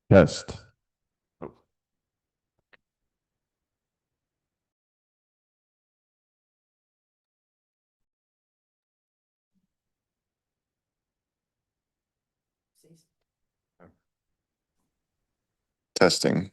Test. Oh, Testing.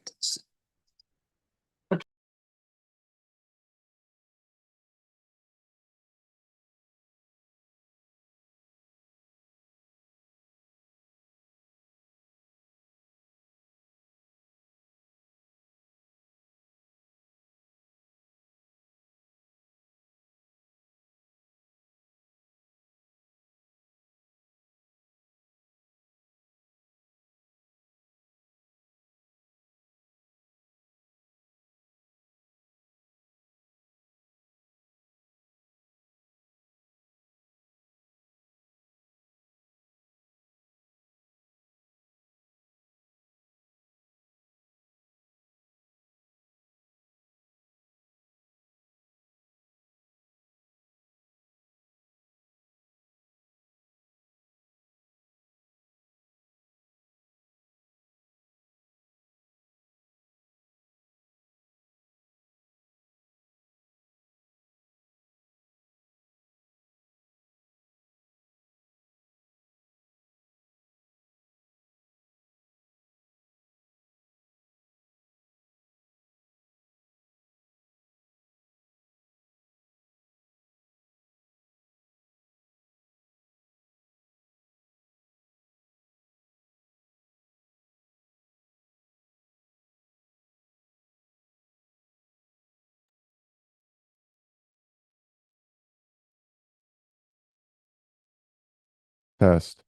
Test.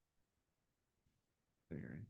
figuring.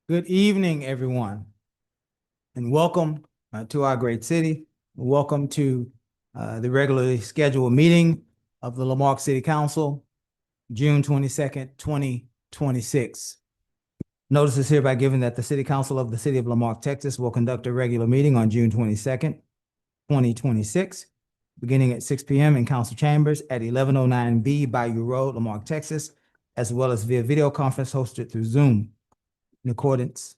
Good evening, everyone, and welcome to our great city. Welcome to the regularly scheduled meeting of the Lamarque City Council, June 22nd, 2026. Notice is hereby given that the City Council of the City of Lamarque, Texas will conduct a regular meeting on June 22nd, 2026, beginning at 6 p.m. in council chambers at 1109 B Bayou Road, Lamarque, Texas, as well as via video conference hosted through Zoom in accordance.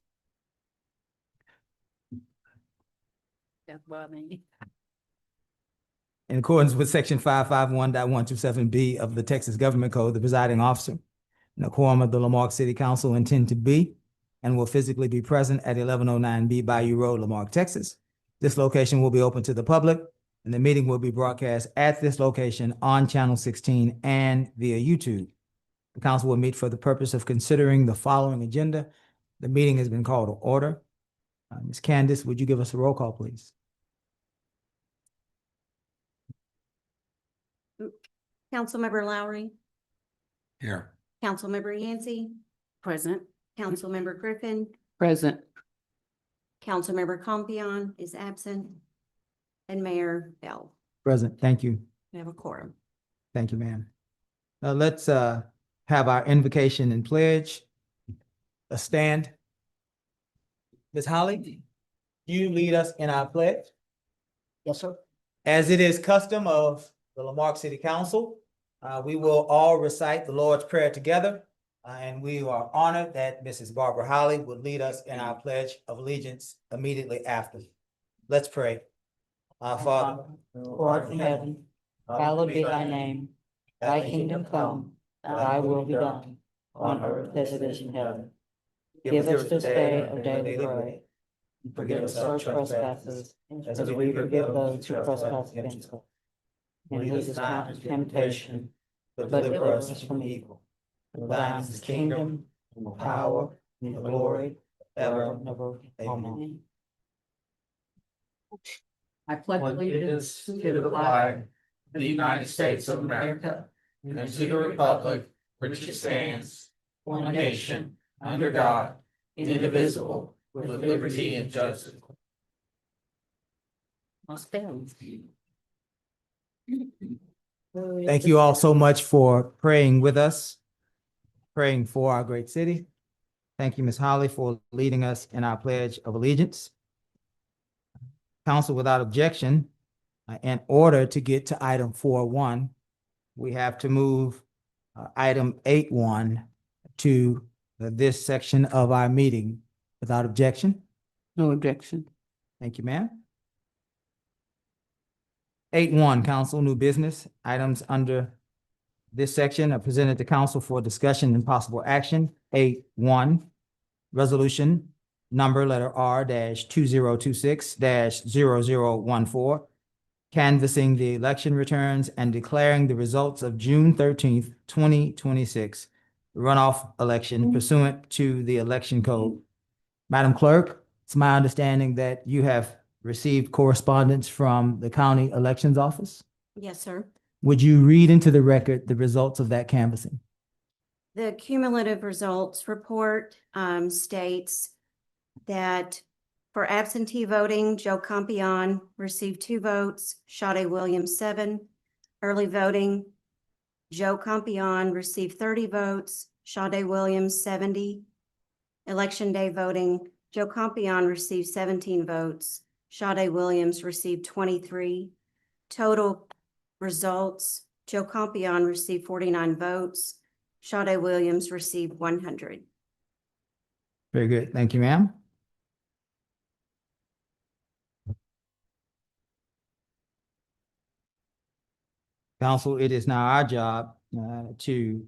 That's what I mean. In accordance with section 551.127B of the Texas Government Code, the presiding officer and a quorum of the Lamarque City Council intend to be and will physically be present at 1109 B Bayou Road, Lamarque, Texas. This location will be open to the public, and the meeting will be broadcast at this location on Channel 16 and via YouTube. The council will meet for the purpose of considering the following agenda. The meeting has been called to order. Ms. Candace, would you give us a roll call, please? Councilmember Lowry, Here. Councilmember Yancey, Present. Councilmember Griffin, Present. Councilmember Compion is absent, and Mayor Bell. Present. Thank you. We have a quorum. Thank you, ma'am. Let's have our invocation and pledge. A stand. Ms. Holly, you lead us in our pledge. Yes, sir. As it is custom of the Lamarque City Council, we will all recite the Lord's Prayer together. And we are honored that Mrs. Barbara Holly would lead us in our Pledge of Allegiance immediately after. Let's pray. Our Father, Who art in heaven, hallowed be thy name. Thy kingdom come, thy will be done, on earth as it is in heaven. Give us this day our daily bread. And forgive us our trespasses, as we forgive those who trespass against us. And lead us not into temptation, but deliver us from evil. For thine is the kingdom, and the power, and the glory, ever and ever. Amen. I pledge allegiance to the flag of the United States of America and to the republic which it stands, one nation, under God, indivisible, with liberty and justice. thank you all so much for praying with us, praying for our great city. Thank you, Ms. Holly, for leading us in our Pledge of Allegiance. Council, without objection, in order to get to item 4.1, we have to move item 8.1 to this section of our meeting. Without objection? No objection. Thank you, ma'am. 8.1, council, new business. Items under this section are presented to council for discussion and possible action. 8.1, resolution number letter R-2026-0014, canvassing the election returns and declaring the results of June 13th, 2026 runoff election pursuant to the election code. Madam Clerk, it's my understanding that you have received correspondence from the county elections office. Yes, sir. Would you read into the record the results of that canvassing? The cumulative results report states that for absentee voting, Joe Compion received 2 votes, Sade Williams 7. Early voting, Joe Compion received 30 votes, Sade Williams 70. Election day voting, Joe Compion received 17 votes, Sade Williams received 23. Total results, Joe Compion received 49 votes, Sade Williams received 100. Very good. Thank you, ma'am. Council, it is now our job to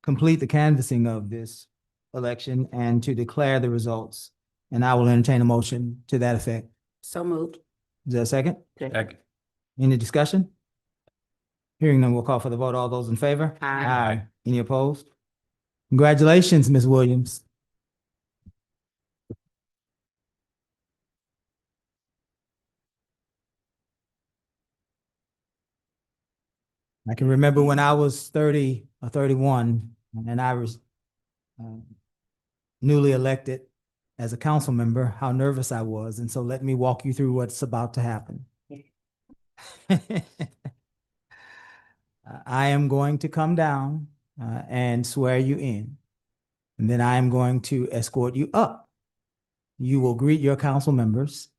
complete the canvassing of this election and to declare the results. And I will entertain a motion to that effect. So moved. Is there a second? Second. Any discussion? Hearing none, we'll call for the vote. All those in favor? Aye. Any opposed? Congratulations, Ms. Williams. I can remember when I was 30 or 31 and I was newly elected as a council member, how nervous I was. And so let me walk you through what's about to happen. I am going to come down and swear you in. And then I am going to escort you up. You will greet your council members.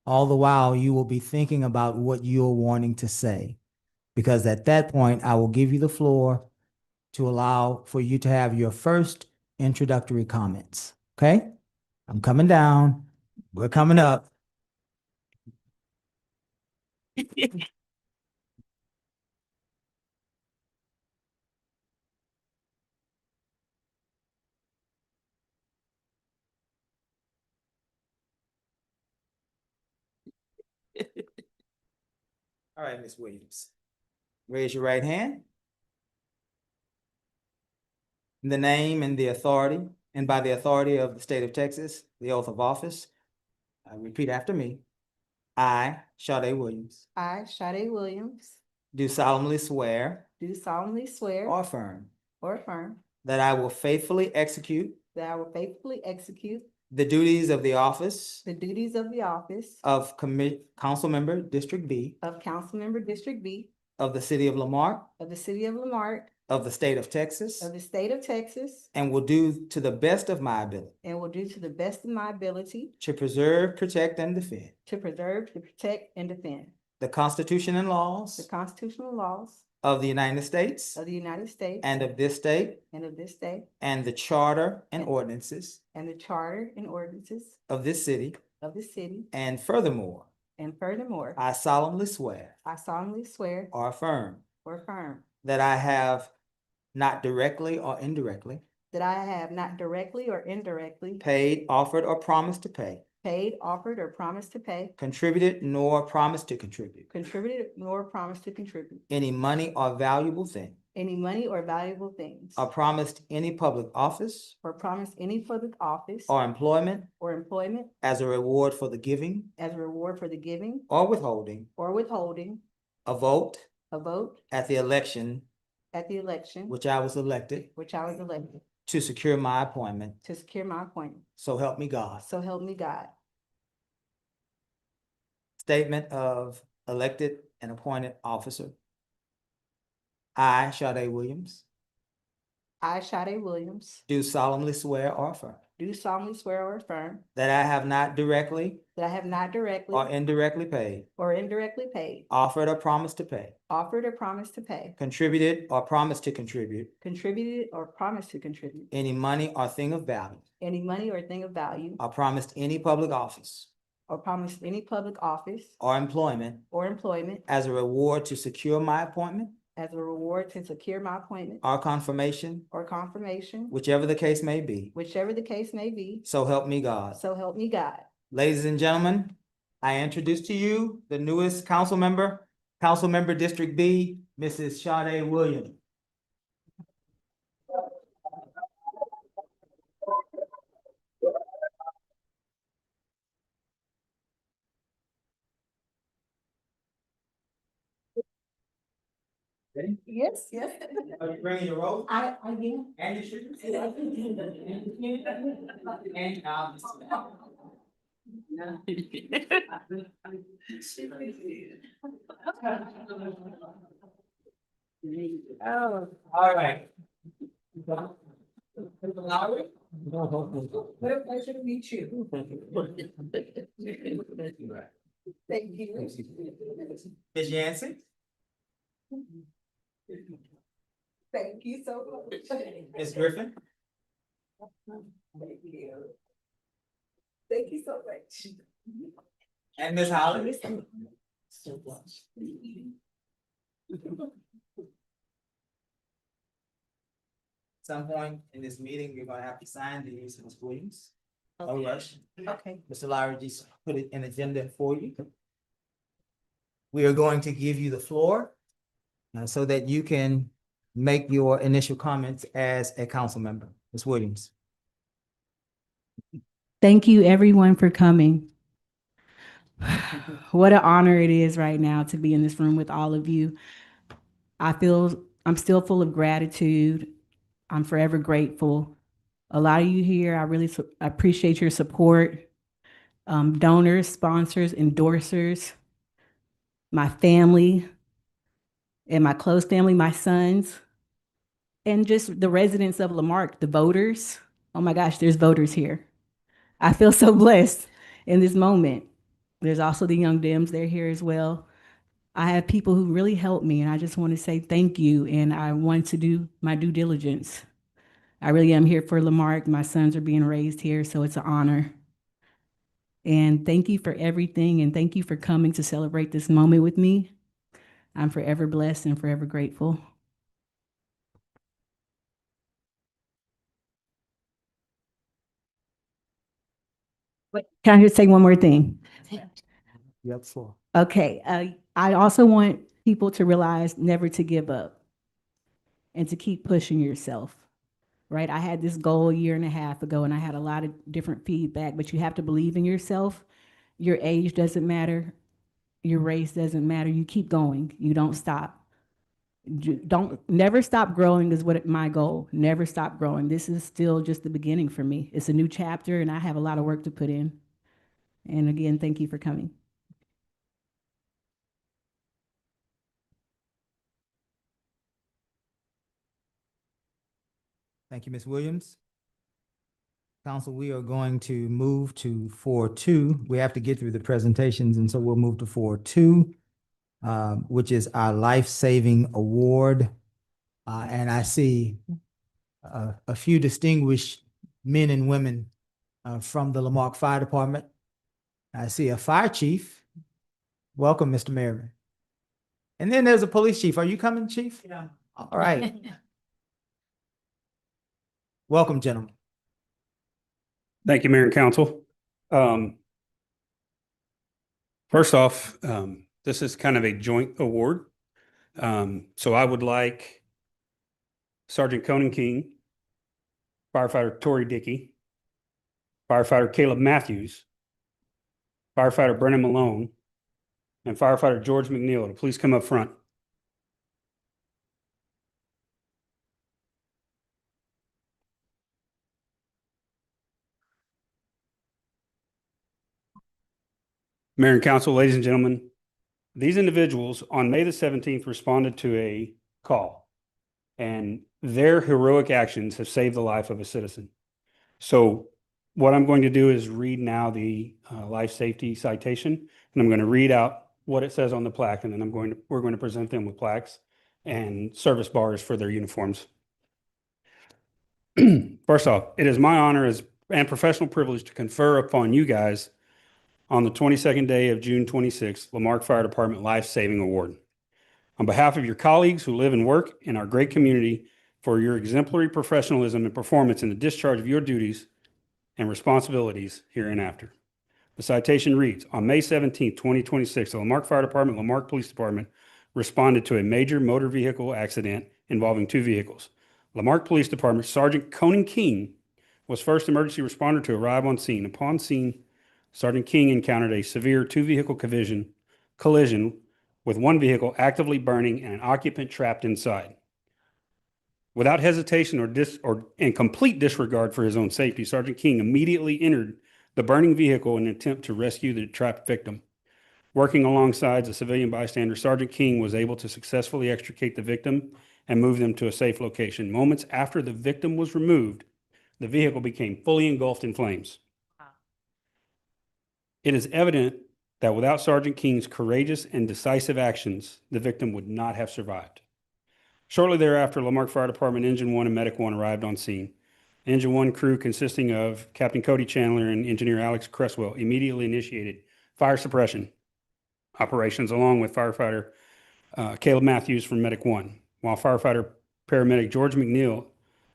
All the while, you will be thinking about what you're wanting to say. Because at that point, I will give you the floor to allow for you to have your first introductory comments. Okay? I'm coming down. We're coming up. All right, Ms. Williams. Raise your right hand. In the name and the authority, and by the authority of the state of Texas, the oath of office, repeat after me. I, Sade Williams, I, Sade Williams, do solemnly swear do solemnly swear or affirm or affirm that I will faithfully execute that I will faithfully execute the duties of the office the duties of the office of Council Member District B of Councilmember District B of the city of Lamarck, of the city of Lamarck, of the state of Texas, of the state of Texas, and will do to the best of my ability and will do to the best of my ability to preserve, protect, and defend to preserve, to protect, and defend the Constitution and the laws constitutional laws of the United States of the United States and of this state, and of this state, and the charter and ordinances and the charter and ordinances of this city. of the city. And furthermore, And furthermore, I solemnly swear I solemnly swear or affirm or affirm that I have not directly or indirectly that I have not directly or indirectly paid, offered, or promised to pay, paid, offered, or promised to pay, contributed, nor promised to contribute contributed, nor promised to contribute any money or valuable thing, any money or valuable things, or promised any public office or promised any public office or employment or employment as a reward for the giving as a reward for the giving or withholding or withholding a vote a vote at the election at the election which I was elected which I was elected to secure my appointment. to secure my appointment. So help me God. So help me God. Statement of elected and appointed officer. I, Sade Williams, I, Sade Williams, do solemnly swear or affirm do solemnly swear or affirm that I have not directly that I have not directly or indirectly paid, or indirectly paid, offered or promised to pay, offered or promised to pay, contributed or promised to contribute contributed or promised to contribute any money or thing of value, any money or thing of value, or promised any public office or promised any public office or employment or employment as a reward to secure my appointment as a reward to secure my appointment or confirmation, or confirmation, whichever the case may be. whichever the case may be. So help me God. So help me God. Ladies and gentlemen, I introduce to you the newest council member, Council Member District B, Mrs. Sade Williams. Ready? Yes, yes. Are you bringing your robe I am. and your shoes? And Oh, all right. what a pleasure to meet you. Thank you. Ms. Yancey? Thank you so much. Ms. Griffin? Thank you. Thank you so much. And Ms. Holly? So much. Some point in this meeting, you're gonna have to sign these, Ms. Williams. No rush. Okay. Mr. Lowry just put it in agenda for you. We are going to give you the floor so that you can make your initial comments as a council member. Ms. Williams. Thank you, everyone, for coming. What an honor it is right now to be in this room with all of you. I'm still full of gratitude. I'm forever grateful A lot of you here, I really appreciate your support. Donors, sponsors, endorsers, my family and my close family, my sons, and just the residents of Lamarck, the voters. Oh my gosh, there's voters here. I feel so blessed in this moment. There's also the Young Dems, they're here as well. I have people who really helped me, and I just want to say thank you. And I want to do my due diligence. I really am here for Lamarck. My sons are being raised here, so it's an honor. And thank you for everything, and thank you for coming to celebrate this moment with me. I'm forever blessed and forever grateful. Can I just say one more thing? Yep, floor. Okay, I also want people to realize never to give up and to keep pushing yourself, right? I had this goal a year and a half ago, and I had a lot of different feedback, but you have to believe in yourself. Your age doesn't matter. Your race doesn't matter. You keep going. You don't stop. Don't never stop growing is what my goal. Never stop growing. This is still just the beginning for me. It's a new chapter, and I have a lot of work to put in. And again, thank you for coming. Thank you, Ms. Williams. Council, we are going to move to 4.2. We have to get through the presentations, and so we'll move to 4.2, which is our life-saving award. And I see a few distinguished men and women from the Lamarck Fire Department. I see a fire chief. Welcome, Mr. Merriman. And then there's a police chief. Are you coming, chief? Yeah. All right. Welcome, gentlemen. Thank you, Mayor and Council. First off, this is kind of a joint award. So I would like Sergeant Conan King, firefighter Tori Dickey, firefighter Caleb Matthews, firefighter Brennan Malone, and firefighter George McNeil to please come up front. Mayor and Council, ladies and gentlemen, these individuals on May the 17th responded to a call, and their heroic actions have saved the life of a citizen. So what I'm going to do is read now the life safety citation, and I'm going to read out what it says on the plaque, and then we're going to present them with plaques and service bars for their uniforms. First off, it is my honor and professional privilege to confer upon you guys on the 22nd day of June 26th, Lamarck Fire Department Life Saving Award. On behalf of your colleagues who live and work in our great community, for your exemplary professionalism and performance in the discharge of your duties and responsibilities hereinafter. The citation reads, on May 17, 2026, the Lamarck Fire Department, Lamarck Police Department responded to a major motor vehicle accident involving two vehicles. Lamarck Police Department Sergeant Conan King was first emergency responder to arrive on scene. Upon scene, Sergeant King encountered a severe two-vehicle collision with one vehicle actively burning and an occupant trapped inside. Without hesitation or in complete disregard for his own safety, Sergeant King immediately entered the burning vehicle in an attempt to rescue the trapped victim. Working alongside a civilian bystander, Sergeant King was able to successfully extricate the victim and move them to a safe location. Moments after the victim was removed, the vehicle became fully engulfed in flames. It is evident that without Sergeant King's courageous and decisive actions, the victim would not have survived. Shortly thereafter, Lamarck Fire Department Engine 1 and Medic 1 arrived on scene. Engine 1 crew, consisting of Captain Cody Chandler and Engineer Alex Cresswell, immediately initiated fire suppression operations along with firefighter Caleb Matthews from Medic 1, while firefighter paramedic George McNeil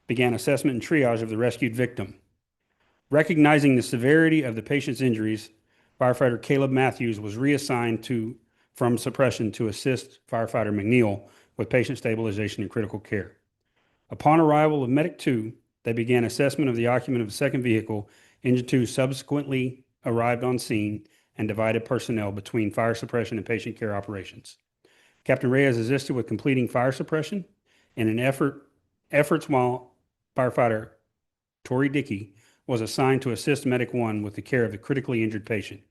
began assessment and triage of the rescued victim. Recognizing the severity of the patient's injuries, firefighter Caleb Matthews was reassigned from suppression to assist firefighter McNeil with patient stabilization and critical care. Upon arrival of Medic 2, they began assessment of the occupant of the second vehicle. Engine 2 subsequently arrived on scene and divided personnel between fire suppression and patient care operations. Captain Reyes assisted with completing fire suppression in an efforts while firefighter Tori Dickey, was assigned to assist Medic 1 with the care of the critically injured patient.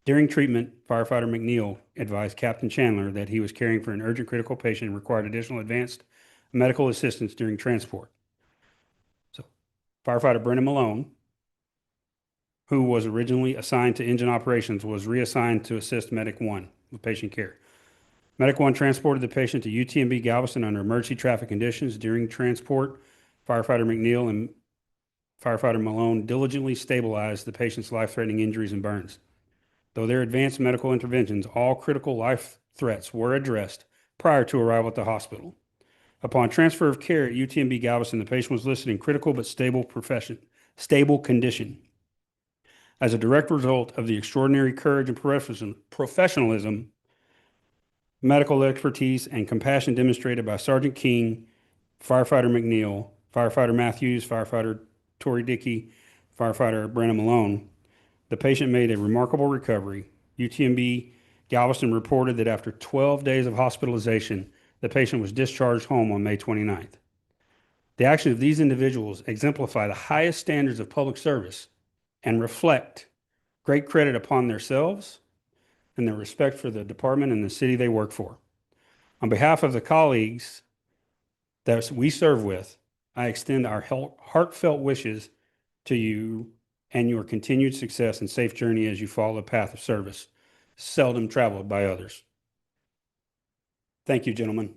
During treatment, firefighter McNeil advised Captain Chandler that he was caring for an urgent critical patient and required additional advanced medical assistance during transport. So, firefighter Brennan Malone, who was originally assigned to engine operations, was reassigned to assist Medic 1 with patient care. Medic 1 transported the patient to UTMB Galveston under emergency traffic conditions. During transport, firefighter McNeil and firefighter Malone diligently stabilized the patient's life-threatening injuries and burns. Though their advanced medical interventions, all critical life threats were addressed prior to arrival at the hospital. Upon transfer of care at UTMB Galveston, the patient was listed in critical but stable condition. As a direct result of the extraordinary courage and professionalism, medical expertise, and compassion demonstrated by Sergeant King, firefighter McNeil, firefighter Matthews, firefighter Tori Dickey, firefighter Brennan Malone, the patient made a remarkable recovery. UTMB Galveston reported that after 12 days of hospitalization, the patient was discharged home on May 29th. The actions of these individuals exemplify the highest standards of public service and reflect great credit upon themselves and their respect for the department and the city they work for. On behalf of the colleagues that we serve with, I extend our heartfelt wishes to you and your continued success and safe journey as you follow the path of service, seldom traveled by others. Thank you, gentlemen.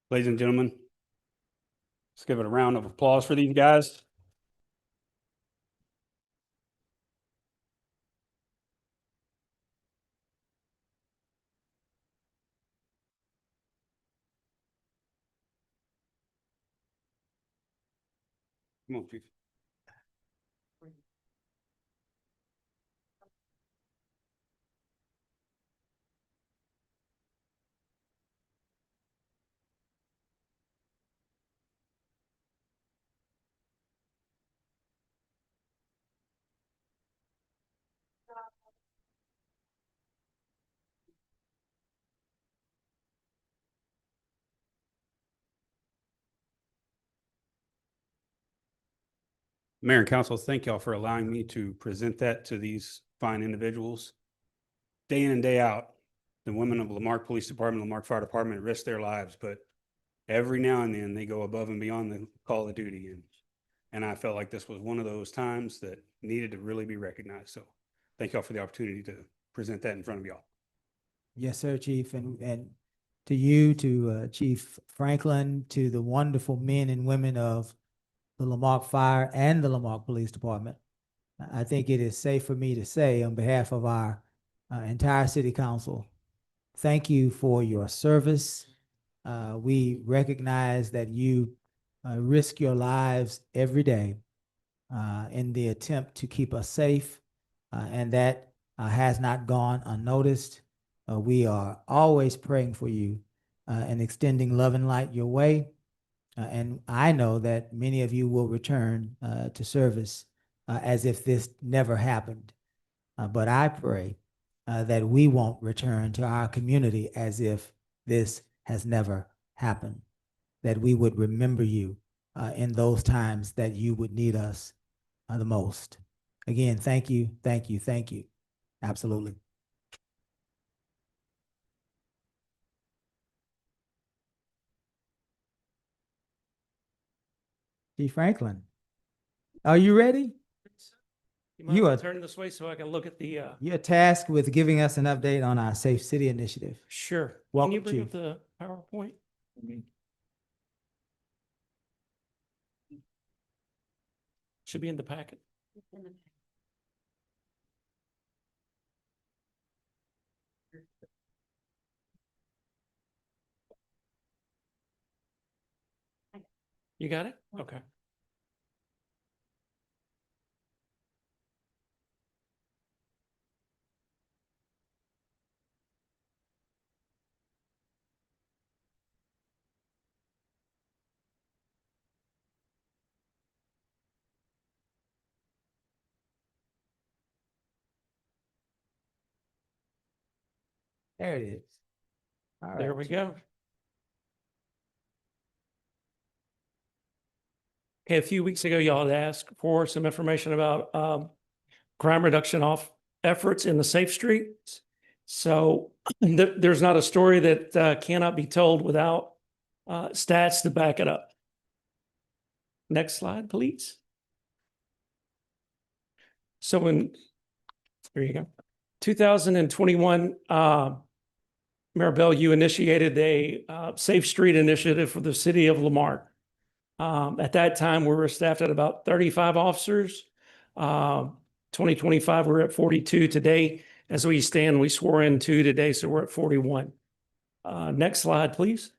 Ladies and gentlemen, let's give it a round of applause for these guys. Come on, Chief. Mayor and council, thank y'all for allowing me to present that to these fine individuals. Day in and day out, the women of Lamarck Police Department, Lamarck Fire Department risk their lives, but every now and then they go above and beyond the call of duty. And I felt like this was one of those times that needed to really be recognized. So thank y'all for the opportunity to present that in front of y'all. Yes, sir, Chief, and to you, to Chief Franklin, to the wonderful men and women of the Lamarck Fire and the Lamarck Police Department. I think it is safe for me to say on behalf of our entire city council, thank you for your service. We recognize that you risk your lives every day in the attempt to keep us safe, and that has not gone unnoticed. We are always praying for you and extending love and light your way. And I know that many of you will return to service as if this never happened. But I pray that we won't return to our community as if this has never happened, that we would remember you in those times that you would need us the most. Again, thank you, thank you, thank you. Absolutely. Chief Franklin, are you ready? You You might are- turn this way so I can look at the, You're tasked with giving us an update on our Safe City initiative. sure. Can Welcome, you bring up Chief. the PowerPoint? Should be in the packet. You got it? Okay. There it is. All There right, we Chief. go. Okay, a few weeks ago, y'all had asked for some information about crime reduction off efforts in the safe streets. So there's not a story that cannot be told without stats to back it up. Next slide, please. So there you go. 2021, Maribel, you initiated a Safe Street initiative for the city of Lamarck. At that time, we were staffed at about 35 officers. 2025, we're at 42 today. As we stand, we swore in 2 today, so we're at 41. Next slide, please.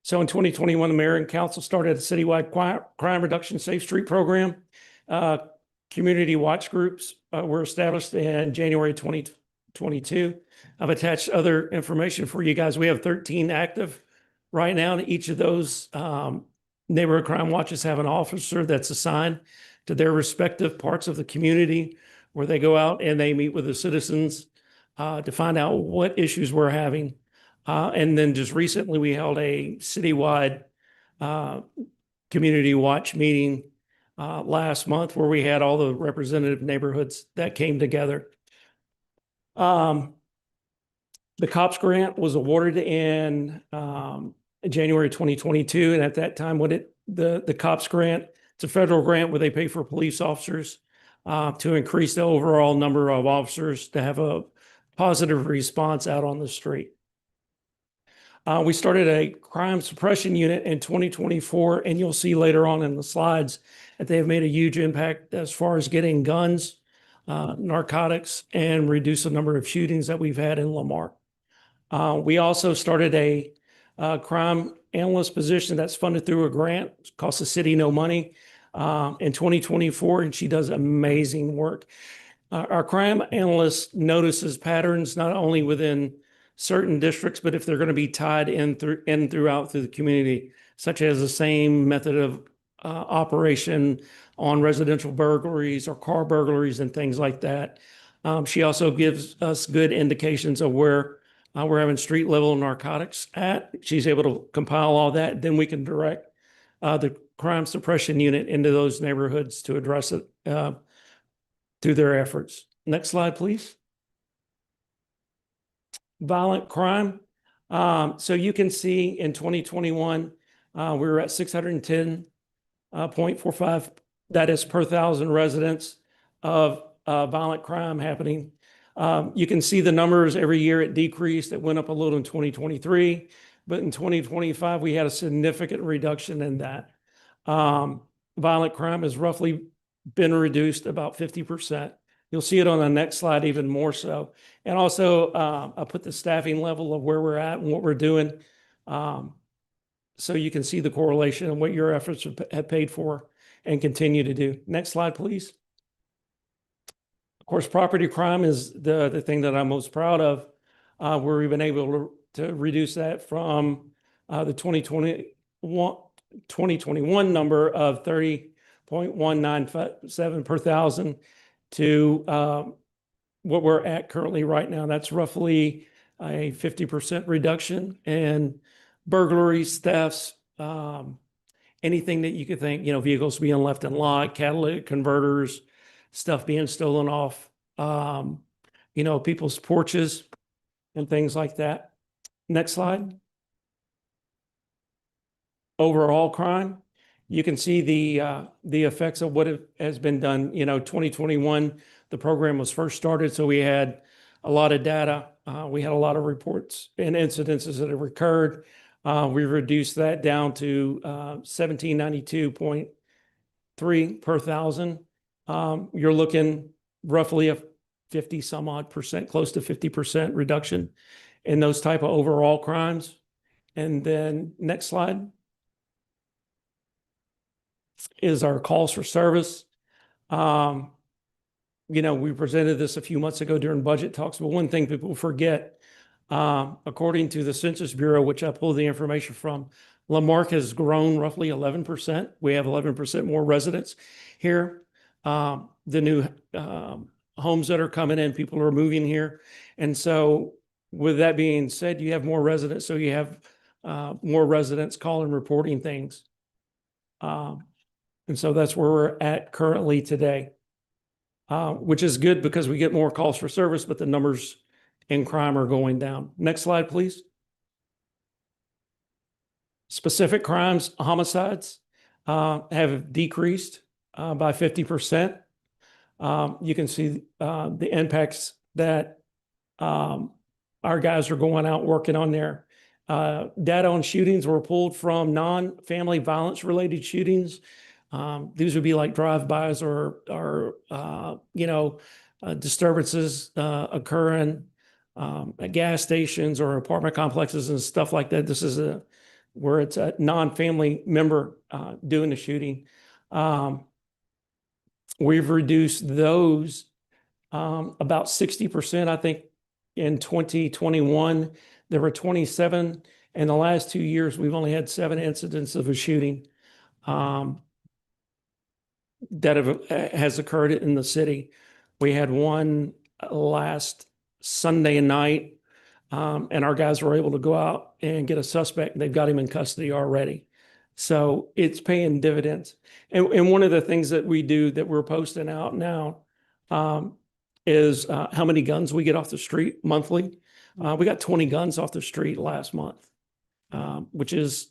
So in 2021, the mayor and council started a citywide crime reduction safe street program. Community watch groups were established in January 2022. I've attached other information for you guys. We have 13 active right now. Each of those neighborhood crime watches have an officer that's assigned to their respective parts of the community, where they go out and they meet with the citizens to find out what issues we're having. And then just recently, we held a citywide community watch meeting last month, where we had all the representative neighborhoods that came together. The COPS grant was awarded in January 2022, and at that time, the COPS grant, it's a federal grant where they pay for police officers to increase the overall number of officers to have a positive response out on the street. We started a crime suppression unit in 2024, and you'll see later on in the slides that they have made a huge impact as far as getting guns, narcotics, and reduce the number of shootings that we've had in Lamarck. We also started a crime analyst position that's funded through a grant. It costs the city no money in 2024, and she does amazing work. Our crime analyst notices patterns not only within certain districts, but if they're going to be tied in throughout the community, such as the same method of operation on residential burglaries or car burglaries and things like that. She also gives us good indications of where we're having street level narcotics at. She's able to compile all that. Then we can direct the crime suppression unit into those neighborhoods to address it through their efforts. Next slide, please. Violent crime. So you can see in 2021, we were at 610.45. That is per 1,000 residents of violent crime happening. You can see the numbers every year. It decreased. It went up a little in 2023, but in 2025, we had a significant reduction in that. Violent crime has roughly been reduced about 50%. You'll see it on the next slide even more so. And also, I put the staffing level of where we're at and what we're doing. So you can see the correlation and what your efforts have paid for and continue to do. Next slide, please. Of course, property crime is the thing that I'm most proud of, where we've been able to reduce that from the 2021 number of 30.197 per thousand to what we're at currently right now. That's roughly a 50% reduction in burglaries, thefts, anything that you could think, vehicles being left in lot, catalytic converters, stuff being stolen off, people's porches and things like that. Next slide. Overall crime. You can see the effects of what has been done. 2021, the program was first started, so we had a lot of data. We had a lot of reports and incidences that have occurred. We reduced that down to 1792.3 per thousand. You're looking roughly a 50 some odd percent, close to 50% reduction in those type of overall crimes. And then next slide is our calls for service. We presented this a few months ago during budget talks, but one thing people forget, according to the Census Bureau, which I pulled the information from, Marque has grown roughly 11%. We have 11% more residents here. The new homes that are coming in, people are moving here. And so with that being said, you have more residents, so you have more residents calling, reporting things. And so that's where we're at currently today, which is good because we get more calls for service, but the numbers in crime are going down. Next slide, please. Specific crimes, homicides have decreased by 50%. You can see the impacts that our guys are going out working on there. Data on shootings were pulled from non-family violence related shootings. These would be like drive-bys or disturbances occurring at gas stations or apartment complexes and stuff like that. This is where it's a non-family member doing the shooting. We've reduced those about 60%, I think, in 2021. There were 27. In the last 2 years, we've only had 7 incidents of a shooting that has occurred in the city. We had one last Sunday night, and our guys were able to go out and get a suspect. They've got him in custody already. So it's paying dividends. And one of the things that we do that we're posting out now is how many guns we get off the street monthly. We got 20 guns off the street last month, which is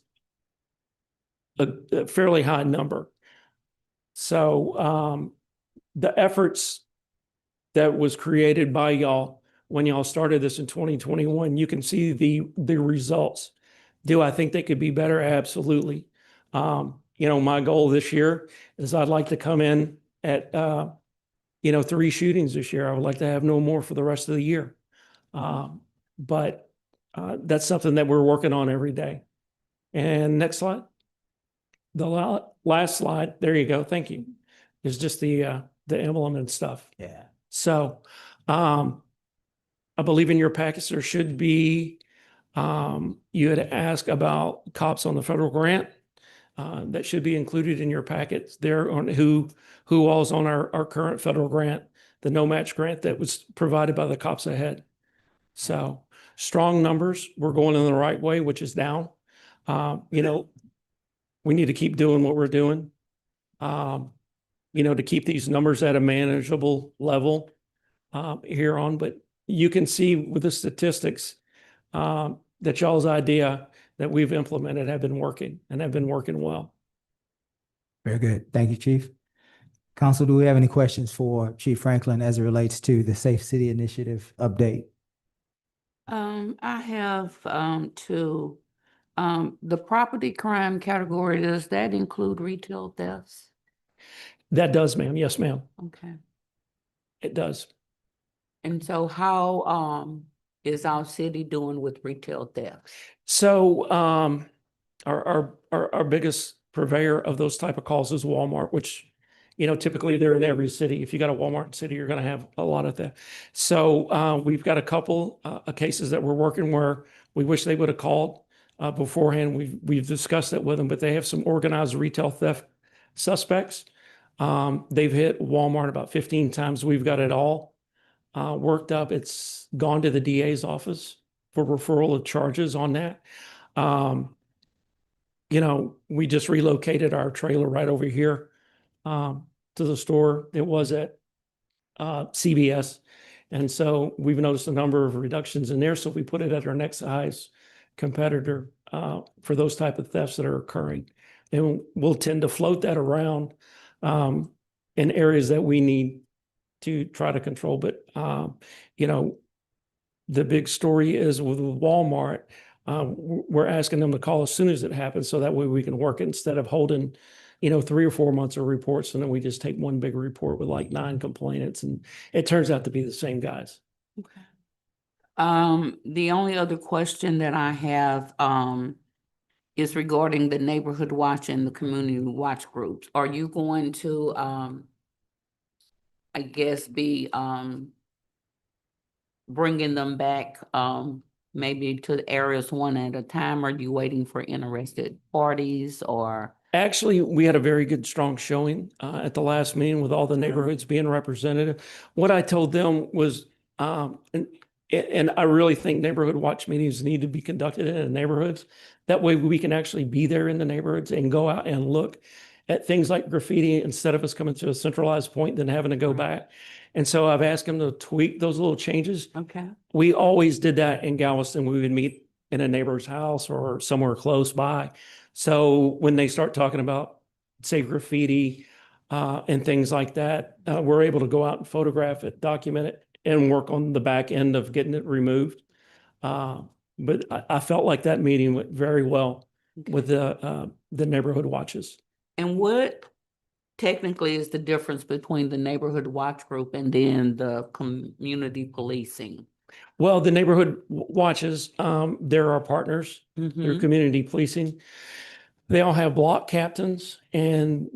a fairly high number. So the efforts that was created by y'all when y'all started this in 2021, you can see the results. Do I think they could be better? Absolutely. My goal this year is I'd like to come in at 3 shootings this year. I would like to have no more for the rest of the year. But that's something that we're working on every day. And next slide. The last slide, there you go. Thank you. Is just the emblem and stuff. Yeah. So I believe in your package there should be, you had asked about cops on the federal grant. That should be included in your packets there on who all's on our current federal grant, the no match grant that was provided by the Cops Ahead. So strong numbers. We're going in the right way, which is down. we need to keep doing what we're doing. To keep these numbers at a manageable level here on, but you can see with the statistics that y'all's idea that we've implemented have been working and have been working well. Very good. Thank you, Chief. Council, do we have any questions for Chief Franklin as it relates to the Safe City Initiative update? I have, two, the property crime category, does that include retail thefts? That does, ma'am. Yes, ma'am. Okay. It does. And so how, is our city doing with retail thefts? So our biggest purveyor of those type of calls is Walmart, which, typically they're in every city. If you got a Walmart city, you're going to have a lot of that. So we've got a couple of cases that we're working where we wish they would have called beforehand. We've discussed it with them, but they have some organized retail theft suspects. They've hit Walmart about 15 times. We've got it all worked up. It's gone to the DA's office for referral of charges on that. We just relocated our trailer right over here to the store. It was at CBS. And so we've noticed a number of reductions in there. So we put it at our next highest competitor for those type of thefts that are occurring. And we'll tend to float that around in areas that we need to try to control. But, the big story is with Walmart, we're asking them to call as soon as it happens. So that way we can work it instead of holding, 3 or 4 months of reports. And then we just take one big report with like 9 complainants. And it turns out to be the same guys. Okay. The only other question that I have, is regarding the neighborhood watch and the community watch groups. Are you going to, I guess, be, bringing them back, maybe to the areas one at a time? Are you waiting for interested parties or? Actually, we had a very good, strong showing at the last meeting with all the neighborhoods being represented. What I told them was, and I really think neighborhood watch meetings need to be conducted in the neighborhoods. That way we can actually be there in the neighborhoods and go out and look at things like graffiti instead of us coming to a centralized point, then having to go back. And so I've asked them to tweak those little changes. Okay. We always did that in Galveston. We would meet in a neighbor's house or somewhere close by. So when they start talking about, say, graffiti and things like that, we're able to go out and photograph it, document it, and work on the back end of getting it removed. But I felt like that meeting went very well with the neighborhood watches. And what technically is the difference between the neighborhood watch group and then the community policing? Well, the neighborhood watches, they're our partners. They're community policing. They all have block captains. And,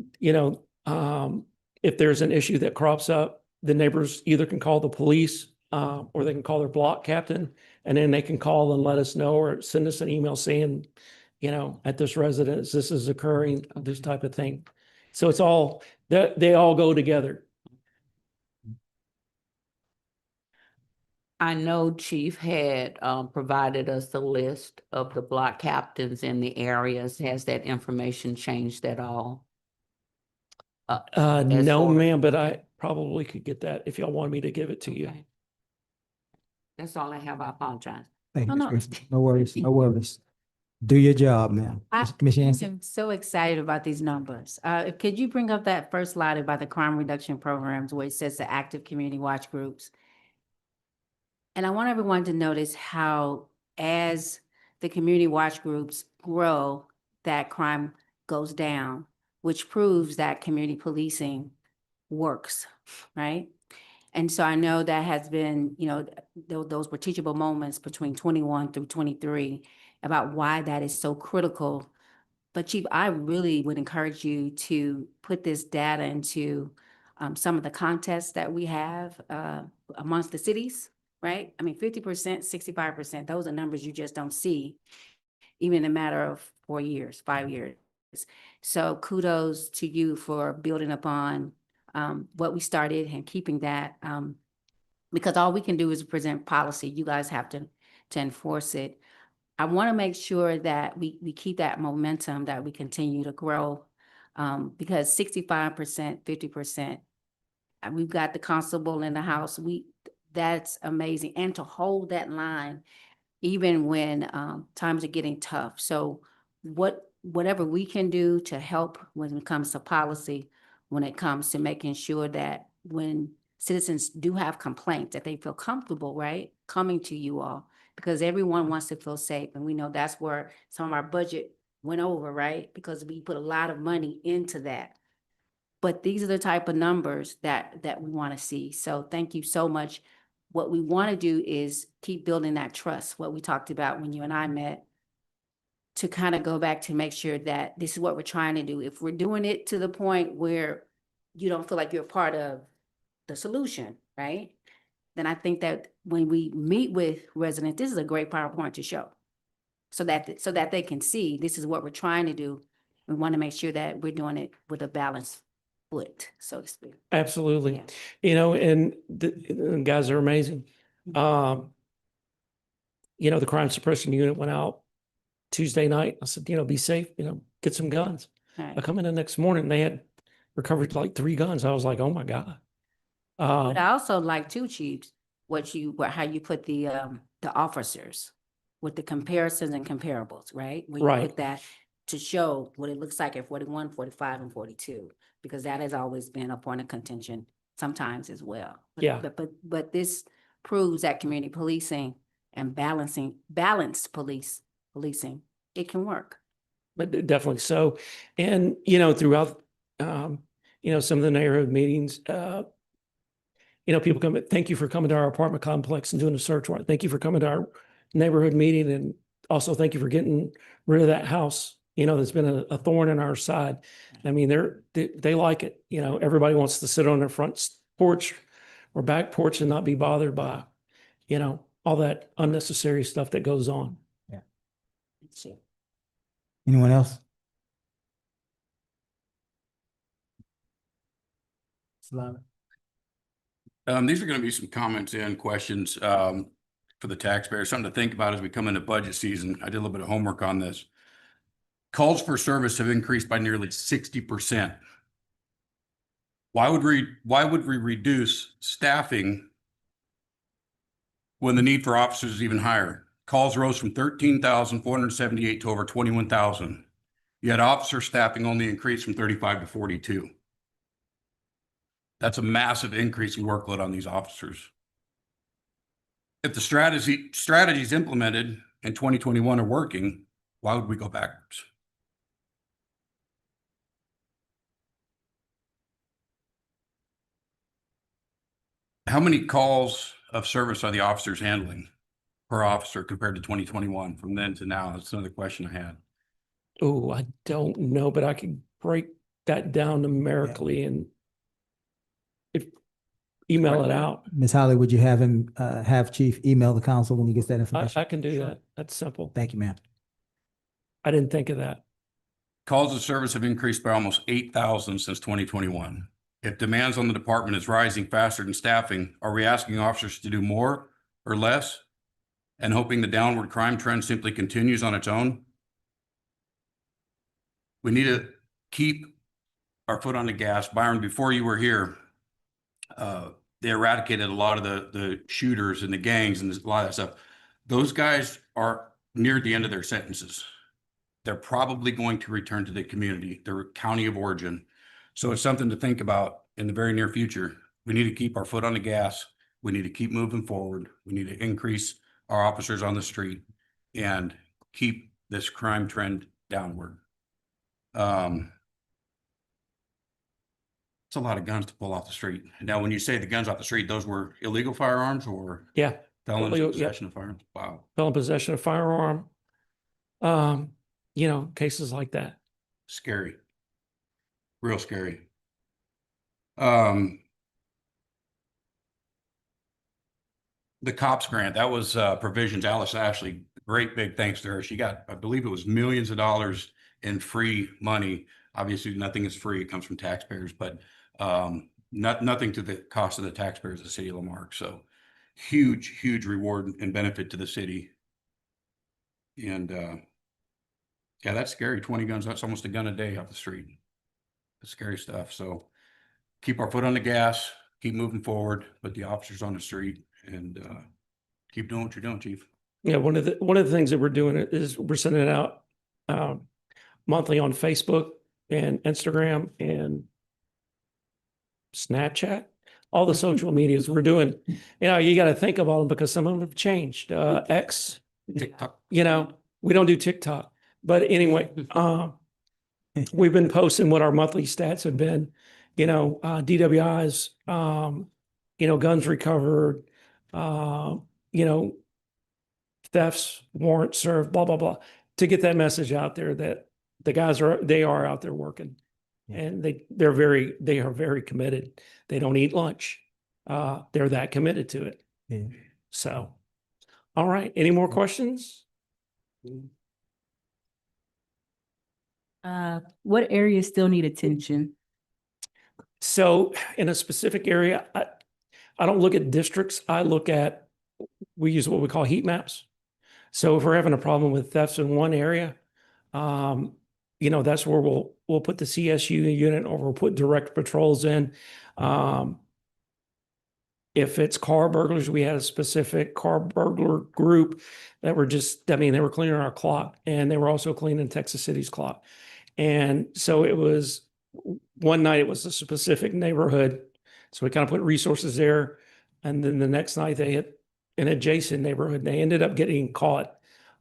if there's an issue that crops up, the neighbors either can call the police or they can call their block captain. And then they can call and let us know or send us an email saying, at this residence, this is occurring, this type of thing. So it's all, they all go together. I know Chief had provided us the list of the block captains in the areas. Has that information changed at all? No, far- ma'am, but I probably could get that if y'all want me to give it to you. Okay. That's all I have. I apologize. Thank you, No, Ms. no. Christie. No worries, no worries. Do your job, ma'am. Commissioner Yancey? I'm so excited about these numbers. Could you bring up that first slide about the crime reduction programs where it says the active community watch groups? And I want everyone to notice how as the community watch groups grow, that crime goes down, which proves that community policing works, right? And so I know that has been, those were teachable moments between 21 through 23 about why that is so critical. But Chief, I really would encourage you to put this data into some of the contests that we have amongst the cities, right? I mean, 50%, 65%, those are numbers you just don't see, even in a matter of 4 years, 5 years. So kudos to you for building upon what we started and keeping that, because all we can do is present policy. You guys have to enforce it. I want to make sure that we keep that momentum, that we continue to grow. Because 65%, 50%, we've got the constable in the house. That's amazing. And to hold that line, even when times are getting tough. So whatever we can do to help when it comes to policy, when it comes to making sure that when citizens do have complaints, that they feel comfortable, right, coming to you all, because everyone wants to feel safe. And we know that's where some of our budget went over, right? Because we put a lot of money into that. But these are the type of numbers that we want to see. So thank you so much. What we want to do is keep building that trust, what we talked about when you and I met, to kind of go back to make sure that this is what we're trying to do. If we're doing it to the point where you don't feel like you're part of the solution, right? Then I think that when we meet with residents, this is a great PowerPoint to show. So that they can see this is what we're trying to do. We want to make sure that we're doing it with a balanced foot, so to speak. Absolutely. Yeah. You know, and the guys are amazing. You know, the crime suppression unit went out Tuesday night. I said, you know, be safe, you know, get some guns. I Right. come in the next morning, they had recovered like 3 guns. I was like, oh my God. But I also like too, Chiefs, how you put the officers with the comparisons and comparables, right? Where you Right. put that to show what it looks like at 41, 45, and 42, because that has always been a point of contention sometimes as well. Yeah. But this proves that community policing and balanced policing, it can work. But definitely so. And, you know, throughout, you know, some of the neighborhood meetings, you know, people come, thank you for coming to our apartment complex and doing a search warrant. Thank you for coming to our neighborhood meeting. And also thank you for getting rid of that house, you know, that's been a thorn in our side. I mean, they like it. You know, everybody wants to sit on their front porch or back porch and not be bothered by, you know, all that unnecessary stuff that goes on. Let's see. Anyone else? Slava? These are going to be some comments and questions for the taxpayers, something to think about as we come into budget season. I did a little bit of homework on this. Calls for service have increased by nearly 60%. Why would we reduce staffing when the need for officers is even higher? Calls rose from 13,478 to over 21,000. Yet officer staffing only increased from 35 to 42. That's a massive increase in workload on these officers. If the strategies implemented in 2021 are working, why would we go backwards? How many calls of service are the officers handling per officer compared to 2021 from then to now? That's another question I had. Oh, I don't know, but I could break that down numerically and email it out. Ms. Holly, would you have him, have Chief email the council when he gets that information? I can do that. That's simple. Thank you, ma'am. I didn't think of that. Calls of service have increased by almost 8,000 since 2021. If demands on the department is rising faster than staffing, are we asking officers to do more or less and hoping the downward crime trend simply continues on its own? We need to keep our foot on the gas. Byron, before you were here, they eradicated a lot of the shooters and the gangs and a lot of that stuff. Those guys are near the end of their sentences. They're probably going to return to the community, their county of origin. So it's something to think about in the very near future. We need to keep our foot on the gas. We need to keep moving forward. We need to increase our officers on the street and keep this crime trend downward. It's a lot of guns to pull off the street. Now, when you say the guns off the street, those were illegal firearms or Yeah. felons in Illegal, yeah. possession of firearms? Wow. Felon possession of firearm. You know, cases like that. Scary. Real scary. The COPS grant, that was provisions. Alice Ashley, great big thanks to her. She got, I believe it was millions of dollars in free money. Obviously, nothing is free. It comes from taxpayers, but nothing to the cost of the taxpayers of the city of Lamarque. So huge, huge reward and benefit to the city. And, yeah, that's scary. 20 guns, that's almost a gun a day off the street. That's scary stuff. So keep our foot on the gas, keep moving forward, put the officers on the street, and, keep doing what you're doing, Chief. Yeah, one of the things that we're doing is we're sending it out monthly on Facebook and Instagram and Snapchat, all the social medias we're doing. You know, you got to think about them because some of them have changed. X, TikTok. you know, we don't do TikTok, but anyway, we've been posting what our monthly stats have been. You know, DWIs, you know, guns recovered, you know, thefts, warrants served, blah, blah, blah, to get that message out there that the guys are out there working. Yeah. And they are very committed. They don't eat lunch. They're that committed to it. Yeah. So, all right. Any more questions? What areas still need attention? So in a specific area, I don't look at districts. We use what we call heat maps. So if we're having a problem with thefts in one area, you know, that's where we'll put the CSU unit or we'll put direct patrols in. If it's car burglars, we had a specific car burglar group that were they were cleaning our clock and they were also cleaning Texas City's clock. And so it was one night, it was a specific neighborhood. So we kind of put resources there. And then the next night they hit an adjacent neighborhood. They ended up getting caught.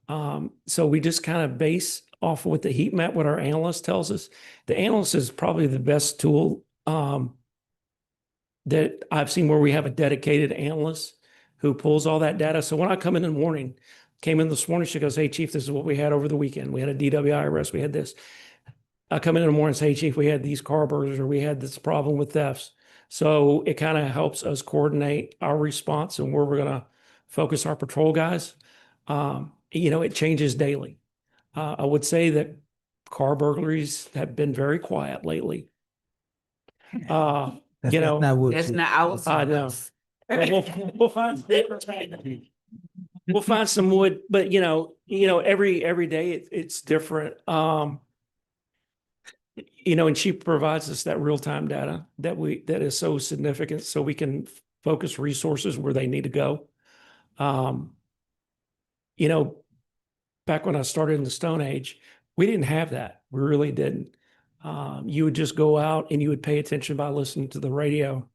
So we just kind of base off what the heat map, what our analyst tells us. The analyst is probably the best tool that I've seen where we have a dedicated analyst who pulls all that data. So when I come in the morning, came in this morning, she goes, "Hey, Chief, this is what we had over the weekend. We had a DWI arrest. We had this." I come in the morning and say, "Hey, Chief, we had these car burglars or we had this problem with thefts." So it kind of helps us coordinate our response and where we're going to focus our patrol guys. You know, it changes daily. I would say that car burglaries have been very quiet lately. You know, not what That's you- not our. I know. We'll find some wood, but you know, every day it's different. You know, and she provides us that real-time data that is so significant so we can focus resources where they need to go. You know, back when I started in the Stone Age, we didn't have that. We really didn't. You would just go out and you would pay attention by listening to the radio.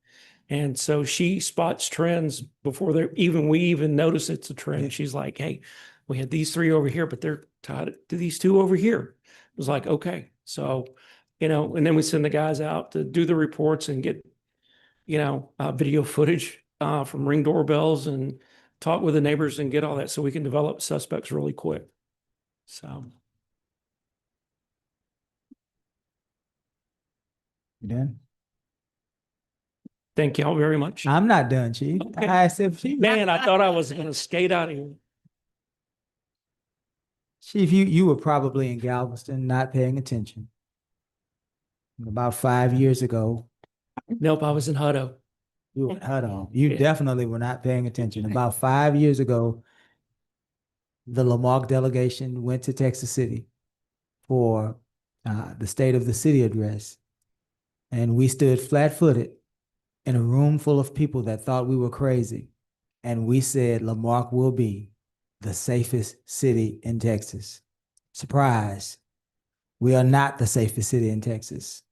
And so she spots trends before we even notice it's a trend. Yeah. She's like, "Hey, we had these three over here, but they're tied to these two over here." It was like, okay. So, you know, and then we send the guys out to do the reports and get, you know, video footage from Ring doorbells and talk with the neighbors and get all that so we can develop suspects really quick. So. You done? Thank y'all very much. I'm not done, Chief. Okay. I said, Chief. Man, I thought I was going to skate out of here. Chief, you were probably in Galveston not paying attention. About 5 years ago, Nope, I was in Hutto. you were Hutto. You Yeah. definitely were not paying attention. About 5 years ago, the Lamarque delegation went to Texas City for the State of the City address. And we stood flat-footed in a room full of people that thought we were crazy. And we said Lamarque will be the safest city in Texas. Surprise. We are not the safest city in Texas,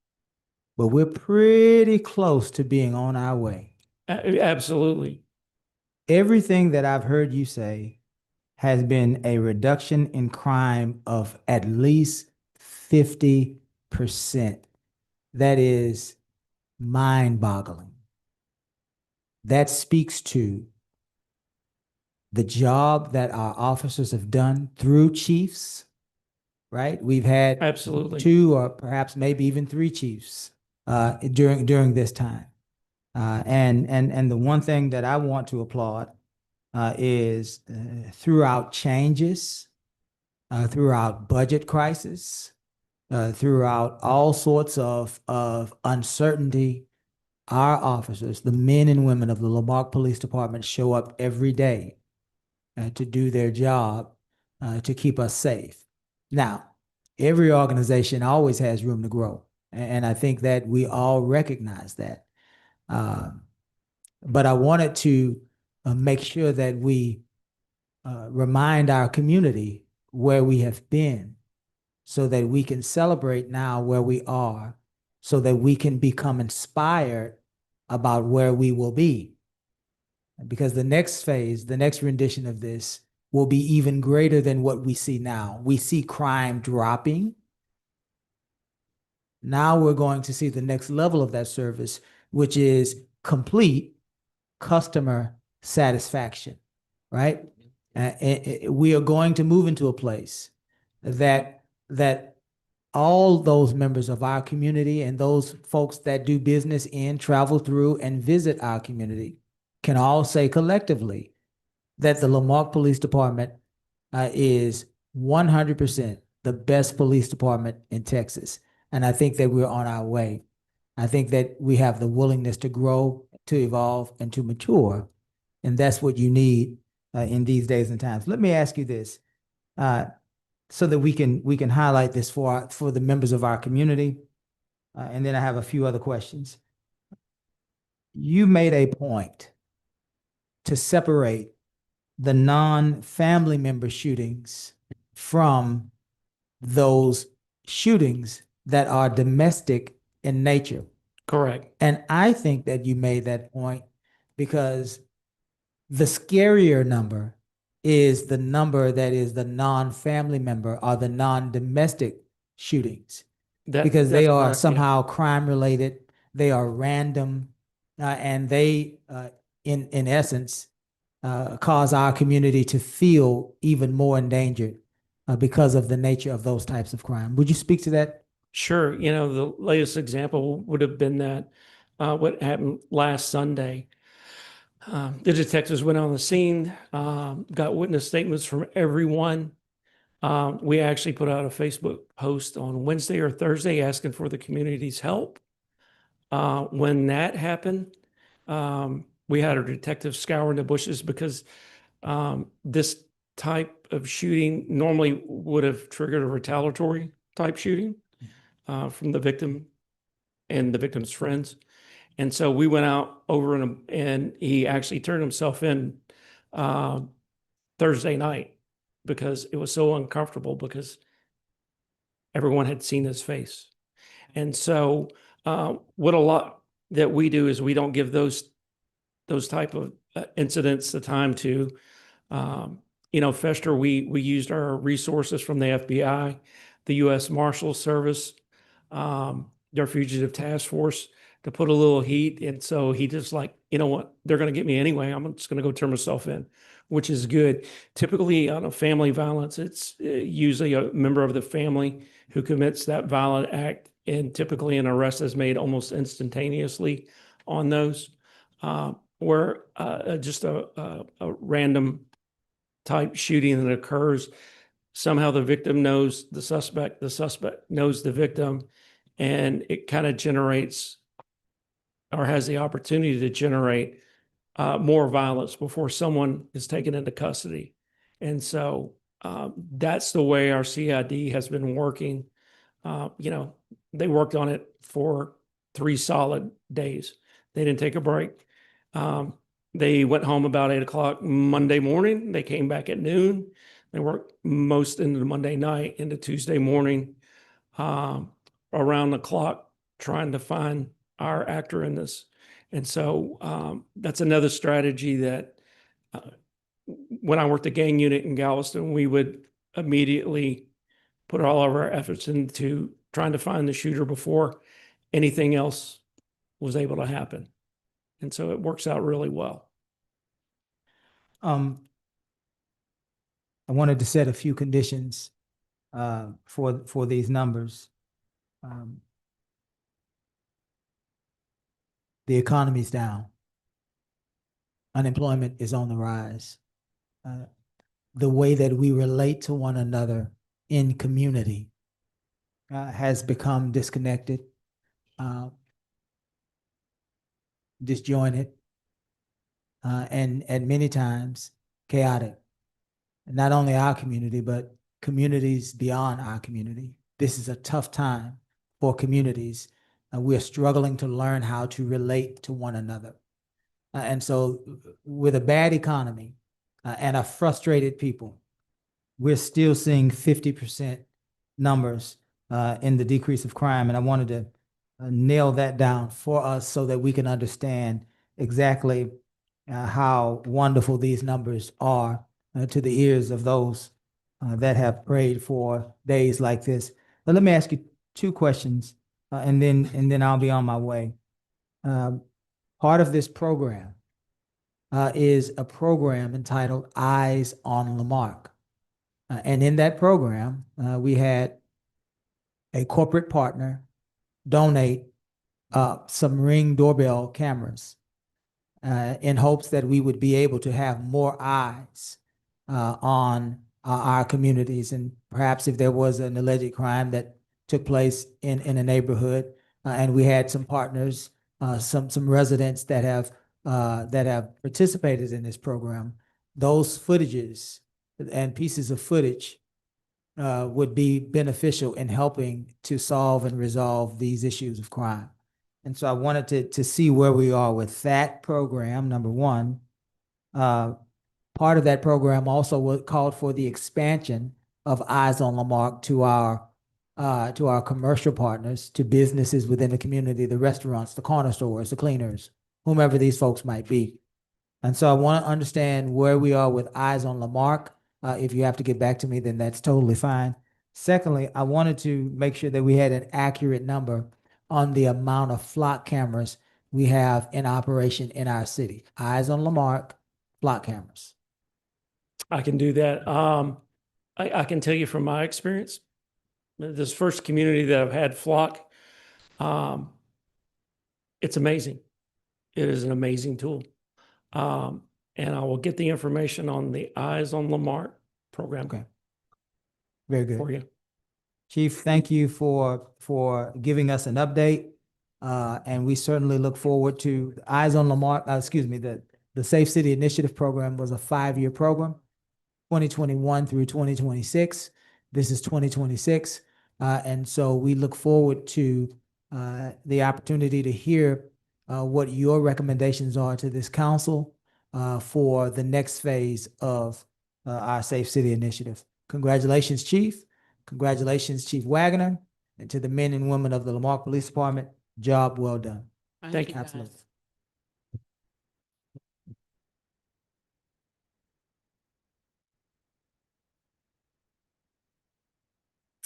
but we're pretty close to being on our way. Absolutely. Everything that I've heard you say has been a reduction in crime of at least 50%. That is mind-boggling. That speaks to the job that our officers have done through chiefs, right? We've had Absolutely. 2 or perhaps maybe even 3 chiefs during this time. And the one thing that I want to applaud is throughout changes, throughout budget crisis, throughout all sorts of uncertainty, our officers, the men and women of the Lamarque Police Department, show up every day to do their job to keep us safe. Now, every organization always has room to grow, and I think that we all recognize that. But I wanted to make sure that we remind our community where we have been so that we can celebrate now where we are, so that we can become inspired about where we will be. Because the next phase, the next rendition of this will be even greater than what we see now. We see crime dropping. Now we're going to see the next level of that service, which is complete customer satisfaction, right? We are going to move into a place that all those members of our community and those folks that do business in, travel through, and visit our community can all say collectively that the Lamarque Police Department is 100% the best police department in Texas. And I think that we're on our way. I think that we have the willingness to grow, to evolve, and to mature. And that's what you need in these days and times. Let me ask you this, so that we can highlight this for the members of our community. And then I have a few other questions. You made a point to separate the non-family member shootings from those shootings that are domestic in nature. Correct. And I think that you made that point because the scarier number is the number that is the non-family member or the non-domestic shootings, because they That's are correct, yeah. somehow crime related, they are random, and they, in essence, cause our community to feel even more endangered because of the nature of those types of crime. Would you speak to that? Sure. You know, the latest example would have been that what happened last Sunday. The detectives went on the scene, got witness statements from everyone. We actually put out a Facebook post on Wednesday or Thursday asking for the community's help. When that happened, we had our detectives scouring the bushes because this type of shooting normally would have triggered a retaliatory type shooting from the victim and the victim's friends. And so we went out over and he actually turned himself in Thursday night because it was so uncomfortable because everyone had seen his face. And so what a lot that we do is we don't give those type of incidents the time to fester. We used our resources from the FBI, the U.S. Marshals Service, their fugitive task force to put a little heat. And so he just like, you know what, they're going to get me anyway. I'm just going to go turn myself in, which is good. Typically on a family violence, it's usually a member of the family who commits that violent act. And typically an arrest is made almost instantaneously on those, where just a random type shooting that occurs. Somehow the victim knows the suspect knows the victim, and it kind of generates or has the opportunity to generate more violence before someone is taken into custody. And so that's the way our CID has been working. They worked on it for 3 solid days. They didn't take a break. They went home about 8 o'clock Monday morning. They came back at noon. They worked most into the Monday night, into Tuesday morning, around the clock, trying to find our actor in this. And so that's another strategy that when I worked the gang unit in Galveston, we would immediately put all of our efforts into trying to find the shooter before anything else was able to happen. And so it works out really well. I wanted to set a few conditions for these numbers. The economy's down. Unemployment is on the rise. The way that we relate to one another in community has become disconnected, disjointed, and many times chaotic. not only our community, but communities beyond our community. This is a tough time for communities. We're struggling to learn how to relate to one another. And so with a bad economy and a frustrated people, we're still seeing 50% numbers in the decrease of crime. And I wanted to nail that down for us so that we can understand exactly how wonderful these numbers are to the ears of those that have prayed for days like this. But let me ask you two questions, and then I'll be on my way. Part of this program is a program entitled Eyes on Lamarck. And in that program, we had a corporate partner donate some Ring doorbell cameras in hopes that we would be able to have more eyes on our communities. And perhaps if there was an alleged crime that took place in a neighborhood, and we had some partners, some residents that have participated in this program, those footages and pieces of footage would be beneficial in helping to solve and resolve these issues of crime. And so I wanted to see where we are with that program, number one. Part of that program also called for the expansion of Eyes on Lamarck to our commercial partners, to businesses within the community, the restaurants, the corner stores, the cleaners, whomever these folks might be. And so I want to understand where we are with Eyes on Lamarck. If you have to get back to me, then that's totally fine. Secondly, I wanted to make sure that we had an accurate number on the amount of flock cameras we have in operation in our city. Eyes on Lamarck, flock cameras. I can do that. I can tell you from my experience, this first community that I've had flock, it's amazing. It is an amazing tool. And I will get the information on the Eyes on Lamarck program. Okay. Very good. For you. Chief, thank you for giving us an update. And we certainly look forward to Eyes on Lamarck, the Safe City Initiative program was a 5-year program, 2021 through 2026. This is 2026. And so we look forward to the opportunity to hear what your recommendations are to this council for the next phase of our Safe City Initiative. Congratulations, Chief. Congratulations, Chief Wagner, and to the men and women of the Lamarck Police Department. Job well done. Thank you. Absolutely.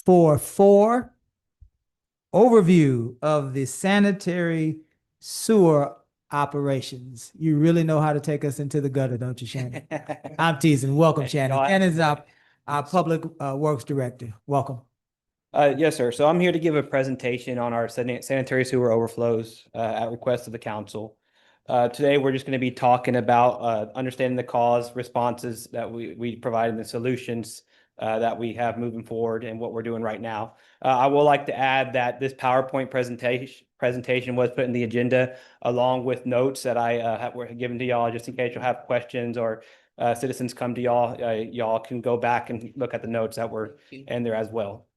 For overview of the sanitary sewer operations. You really know how to take us into the gutter, don't you, Shannon? I'm teasing. Welcome, Shannon. Shannon's our Public Works Director. Welcome. Yes, sir. So I'm here to give a presentation on our sanitary sewer overflows at request of the council. Today, we're just going to be talking about understanding the cause, responses that we provide, and the solutions that we have moving forward and what we're doing right now. I would like to add that this PowerPoint presentation was put in the agenda along with notes that I were given to y'all just in case you'll have questions or citizens come to y'all. Y'all can go back and look at the notes that were in there as well.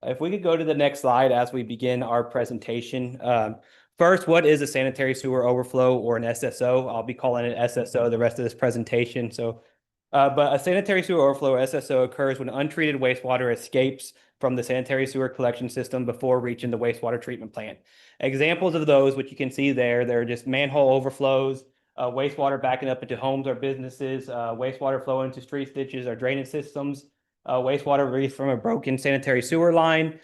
If we could go to the next slide as we begin our presentation. First, what is a sanitary sewer overflow or an SSO? I'll be calling it SSO the rest of this presentation. But a sanitary sewer overflow or SSO occurs when untreated wastewater escapes from the sanitary sewer collection system before reaching the wastewater treatment plant. Examples of those, which you can see there, they're just manhole overflows, wastewater backing up into homes or businesses, wastewater flowing into street ditches or drainage systems, wastewater released from a broken sanitary sewer line,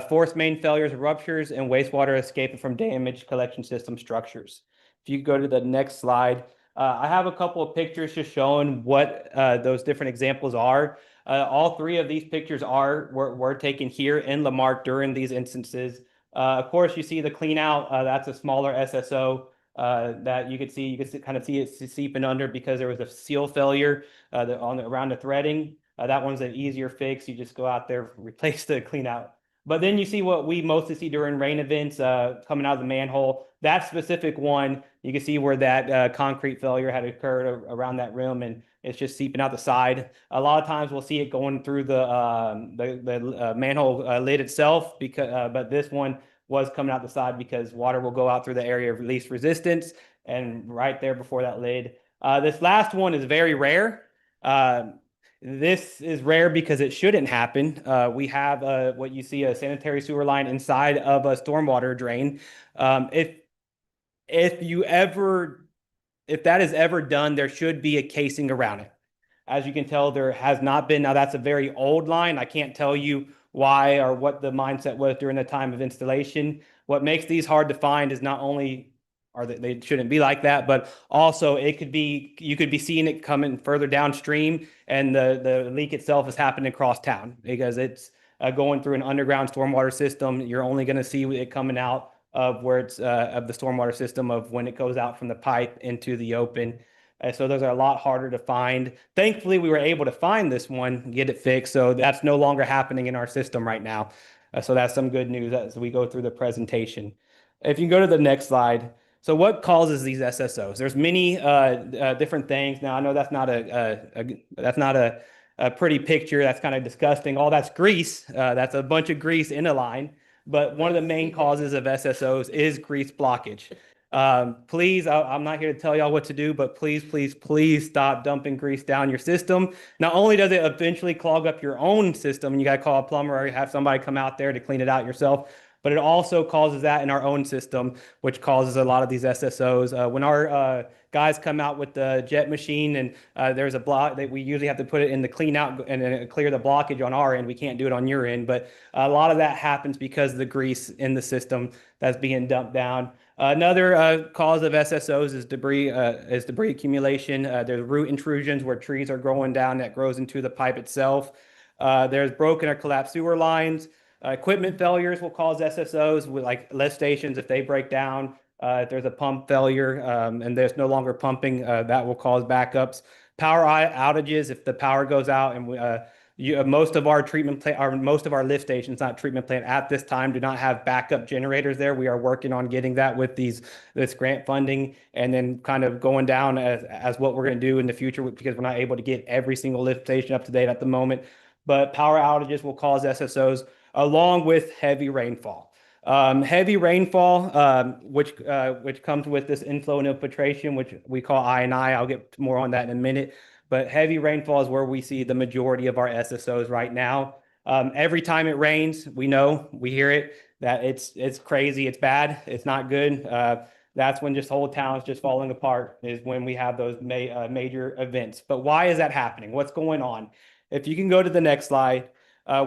forced main failures or ruptures, and wastewater escaping from damaged collection system structures. If you go to the next slide, I have a couple of pictures just showing what those different examples are. All three of these pictures were taken here in Lamarck during these instances. Of course, you see the clean out. That's a smaller SSO that you could kind of see it seeping under because there was a seal failure around the threading. That one's an easier fix. You just go out there, replace the clean out. But then you see what we mostly see during rain events coming out of the manhole. That specific one, you can see where that concrete failure had occurred around that rim, and It's just seeping out the side. A lot of times we'll see it going through the manhole lid itself, because but this one was coming out the side because water will go out through the area of least resistance and right there before that lid. This last one is very rare. This is rare because it shouldn't happen. We have what you see, a sanitary sewer line inside of a stormwater drain. If that is ever done, there should be a casing around it. As you can tell, there has not been. Now, that's a very old line. I can't tell you why or what the mindset was during the time of installation. What makes these hard to find is not only are they shouldn't be like that, but also you could be seeing it coming further downstream, and the leak itself is happening across town because it's going through an underground stormwater system. You're only going to see it coming out of where it's of the stormwater system of when it goes out from the pipe into the open. So those are a lot harder to find. Thankfully, we were able to find this one, get it fixed. So that's no longer happening in our system right now. So that's some good news as we go through the presentation. If you go to the next slide. So what causes these SSOs? There's many different things. Now, I know that's not a pretty picture. That's kind of disgusting. All that's grease. That's a bunch of grease in a line. But one of the main causes of SSOs is grease blockage. Please, I'm not here to tell y'all what to do, but please stop dumping grease down your system. Not only does it eventually clog up your own system, and you got to call a plumber or have somebody come out there to clean it out yourself, but it also causes that in our own system, which causes a lot of these SSOs. When our guys come out with the jet machine and there's a block that we usually have to put it in the clean out and clear the blockage on our end. We can't do it on your end, but a lot of that happens because of the grease in the system that's being dumped down. Another cause of SSOs is debris accumulation. There's root intrusions where trees are growing down that grows into the pipe itself. There's broken or collapsed sewer lines. Equipment failures will cause SSOs, with like lift stations. If they break down, if there's a pump failure and there's no longer pumping, that will cause backups. Power outages, if the power goes out, and most of our treatment plant, or most of our lift stations, not treatment plant at this time, do not have backup generators there. We are working on getting that with this grant funding, and then kind of going down as what we're going to do in the future, because we're not able to get every single lift station up to date at the moment. But power outages will cause SSOs, along with heavy rainfall. Heavy rainfall, which comes with this inflow and infiltration, which we call I&I. I'll get more on that in a minute. But heavy rainfall is where we see the majority of our SSOs right now. Every time it rains, we hear it, that it's crazy, it's bad, it's not good. That's when just whole town's just falling apart, is when we have those major events. But why is that happening? What's going on? If you can go to the next slide,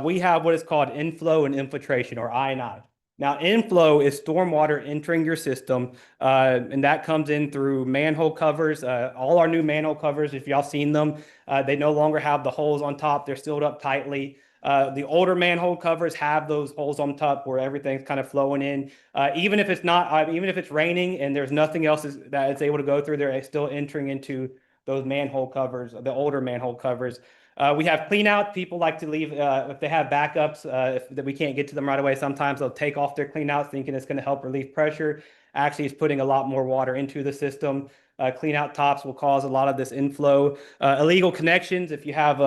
we have what is called inflow and infiltration, or I&I. Now, inflow is stormwater entering your system, and that comes in through manhole covers. All our new manhole covers, if y'all seen them, they no longer have the holes on top. They're sealed up tightly. The older manhole covers have those holes on top where everything's kind of flowing in. Even if it's raining and there's nothing else that it's able to go through, they're still entering into those manhole covers, the older manhole covers. We have clean out. People like to leave, if they have backups, that we can't get to them right away. Sometimes they'll take off their clean out thinking it's going to help relieve pressure. Actually, it's putting a lot more water into the system. Clean out tops will cause a lot of this inflow. Illegal connections, if you have,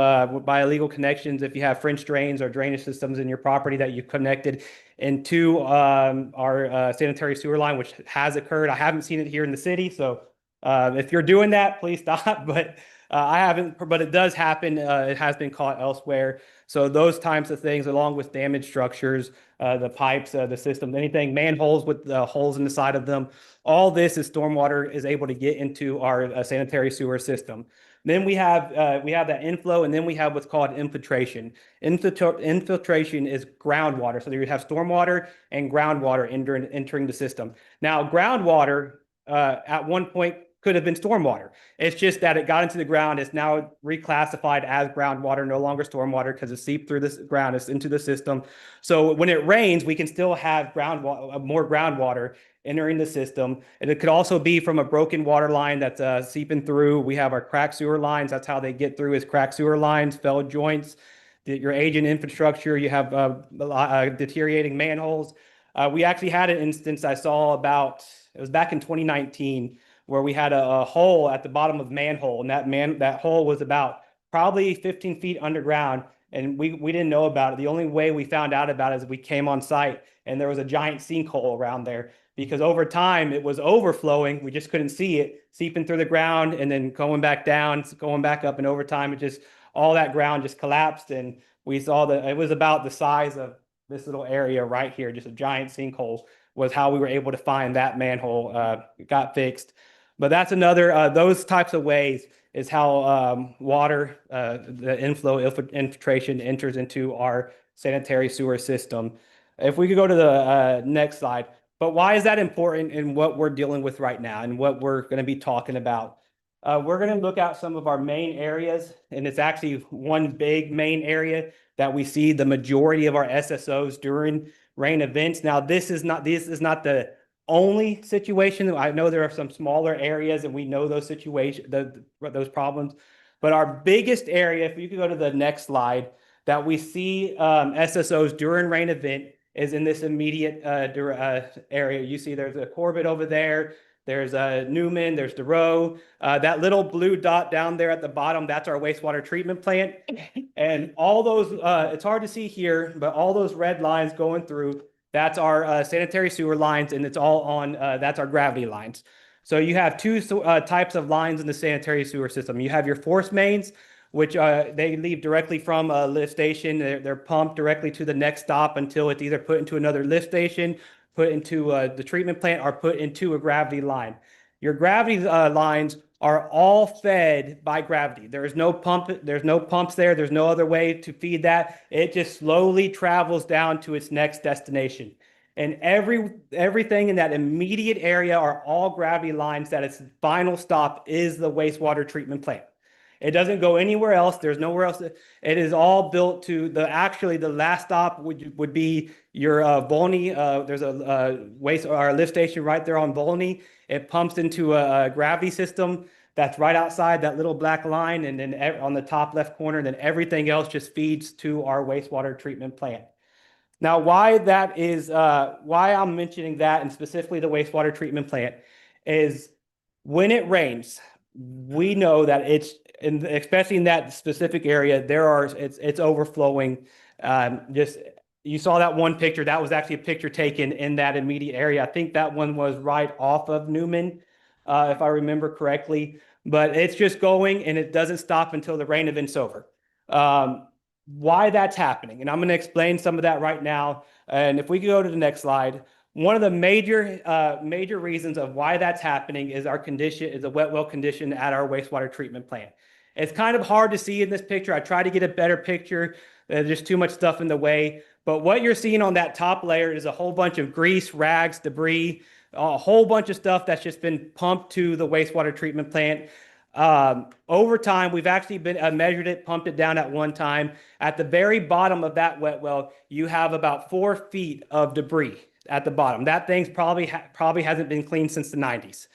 by illegal connections, if you have French drains or drainage systems in your property that you've connected into our sanitary sewer line, which has occurred. I haven't seen it here in the city, so if you're doing that, please stop. But I haven't, but it does happen. It has been caught elsewhere. So those types of things, along with damaged structures, the pipes, the system, anything, manholes with holes in the side of them, all this is stormwater is able to get into our sanitary sewer system. Then we have that inflow, and then we have what's called infiltration. Infiltration is groundwater. So you have stormwater and groundwater entering the system. Now, groundwater at one point could have been stormwater. It's just that it got into the ground. It's now reclassified as groundwater, no longer stormwater, because it seeped through this ground. It's into the system. So when it rains, we can still have more groundwater entering the system. And it could also be from a broken water line that's seeping through. We have our cracked sewer lines. That's how they get through, is cracked sewer lines, failed joints, your aging infrastructure. You have deteriorating manholes. We actually had an instance I saw it was back in 2019, where we had a hole at the bottom of manhole, and that hole was about probably 15 feet underground, and we didn't know about it. The only way we found out about it is we came on site, and there was a giant sinkhole around there, because over time it was overflowing. We just couldn't see it seeping through the ground and then going back down, going back up, and over time it just, all that ground just collapsed, and we saw that it was about the size of this little area right here, just a giant sinkhole, was how we were able to find that manhole got fixed. But that's another, those types of ways is how water, the infiltration enters into our sanitary sewer system. If we could go to the next slide. But why is that important in what we're dealing with right now and what we're going to be talking about? We're going to look at some of our main areas, and it's actually one big main area that we see the majority of our SSOs during rain events. Now, this is not the only situation. I know there are some smaller areas, and we know those situations, those problems. But our biggest area, if you could go to the next slide, that we see SSOs during rain event is in this immediate area. You see there's a Corbett over there. There's Newman, there's DeRoe. That little blue dot down there at the bottom, that's our wastewater treatment plant. And all those, it's hard to see here, but all those red lines going through, that's our sanitary sewer lines, and it's all on, that's our gravity lines. So you have two types of lines in the sanitary sewer system. You have your force mains, which they leave directly from a lift station. They're pumped directly to the next stop until it's either put into another lift station, put into the treatment plant, or put into a gravity line. Your gravity lines are all fed by gravity. There is no pump. There's no pumps there. There's no other way to feed that. It just slowly travels down to its next destination. And everything in that immediate area are all gravity lines that its final stop is the wastewater treatment plant. It doesn't go anywhere else. There's nowhere else. It is all built to the last stop would be your Volney. There's a waste or a lift station right there on Volney. It pumps into a gravity system that's right outside that little black line, and then on the top left corner, then everything else just feeds to our wastewater treatment plant. Now, why that is, why I'm mentioning that, and specifically the wastewater treatment plant, is when it rains, we know that especially in that specific area, it's overflowing. You saw that one picture. That was actually a picture taken in that immediate area. I think that one was right off of Newman, if I remember correctly. But it's just going, and it doesn't stop until the rain event's over. Why that's happening, and I'm going to explain some of that right now. And if we could go to the next slide. One of the major reasons of why that's happening is a wet well condition at our wastewater treatment plant. It's kind of hard to see in this picture. I try to get a better picture. There's just too much stuff in the way. But what you're seeing on that top layer is a whole bunch of grease, rags, debris, a whole bunch of stuff that's just been pumped to the wastewater treatment plant. Over time, we've actually been measured it, pumped it down at one time. At the very bottom of that wet well, you have about 4 feet of debris at the bottom. That thing's probably hasn't been cleaned since the 90s.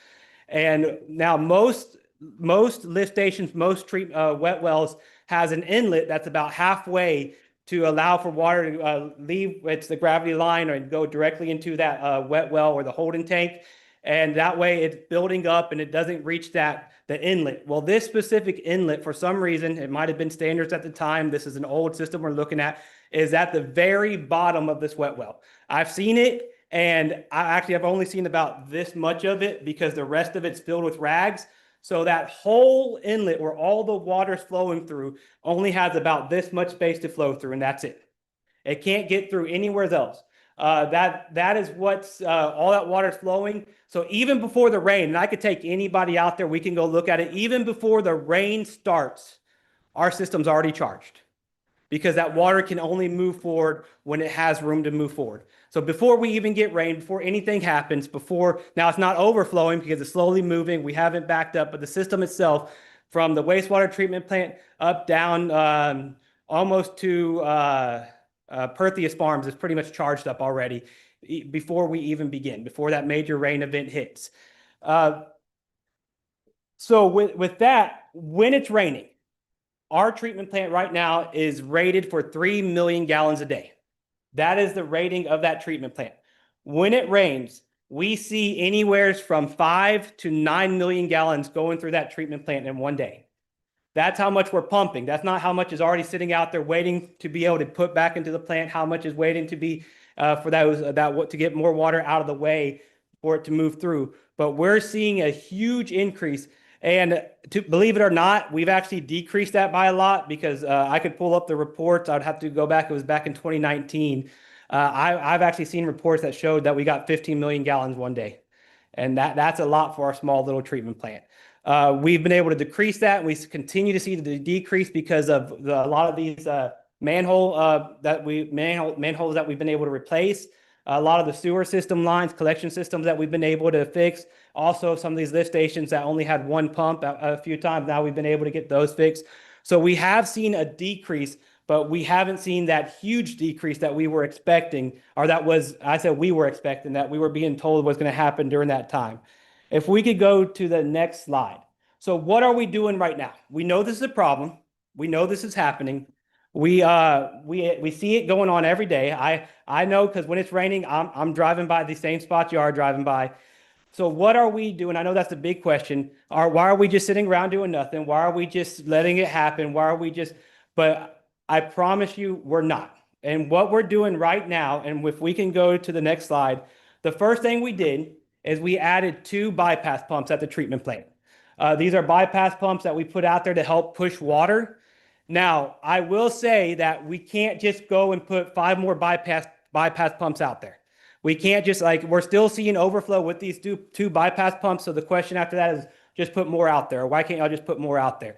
And now most lift stations, most wet wells has an inlet that's about halfway to allow for water to leave the gravity line or go directly into that wet well or the holding tank. And that way it's building up and it doesn't reach the inlet. Well, this specific inlet, for some reason, it might have been standards at the time. This is an old system we're looking at, is at the very bottom of this wet well. I've seen it, and I've only seen about this much of it because the rest of it's filled with rags. So that whole inlet where all the water's flowing through only has about this much space to flow through, and that's it. It can't get through anywhere else. That is what's all that water's flowing. So even before the rain, and I could take anybody out there, we can go look at it. Even before the rain starts, our system's already charged, because that water can only move forward when it has room to move forward. So before we even get rain, before anything happens, now it's not overflowing because it's slowly moving. We haven't backed up, but the system itself, from the wastewater treatment plant up down almost to Pertheus Farms, is pretty much charged up already before we even begin, before that major rain event hits. So with that, when it's raining, our treatment plant right now is rated for 3 million gallons a day. That is the rating of that treatment plant. When it rains, we see anywhere from 5 to 9 million gallons going through that treatment plant in one day. That's how much we're pumping. That's not how much is already sitting out there waiting to be able to put back into the plant, how much is waiting to be for to get more water out of the way for it to move through. But we're seeing a huge increase. And to believe it or not, we've actually decreased that by a lot because I could pull up the reports. I'd have to go back. It was back in 2019. I've actually seen reports that showed that we got 15 million gallons one day. And that's a lot for our small little treatment plant. We've been able to decrease that, and we continue to see the decrease because of a lot of these manholes that we've been able to replace. A lot of the sewer system lines, collection systems that we've been able to fix. Also, some of these lift stations that only had one pump a few times, now we've been able to get those fixed. So we have seen a decrease, but we haven't seen that huge decrease that we were expecting, or we were expecting, that we were being told was going to happen during that time. If we could go to the next slide. So what are we doing right now? We know this is a problem. We know this is happening. We see it going on every day. I know because when it's raining, I'm driving by the same spots you are driving by. So what are we doing? I know that's the big question. Why are we just sitting around doing nothing? Why are we just letting it happen? But I promise you, we're not. And what we're doing right now, and if we can go to the next slide, the first thing we did is we added 2 bypass pumps at the treatment plant. These are bypass pumps that we put out there to help push water. Now, I will say that we can't just go and put 5 more bypass pumps out there. We can't just we're still seeing overflow with these two bypass pumps. So the question after that is just put more out there. Or why can't y'all just put more out there?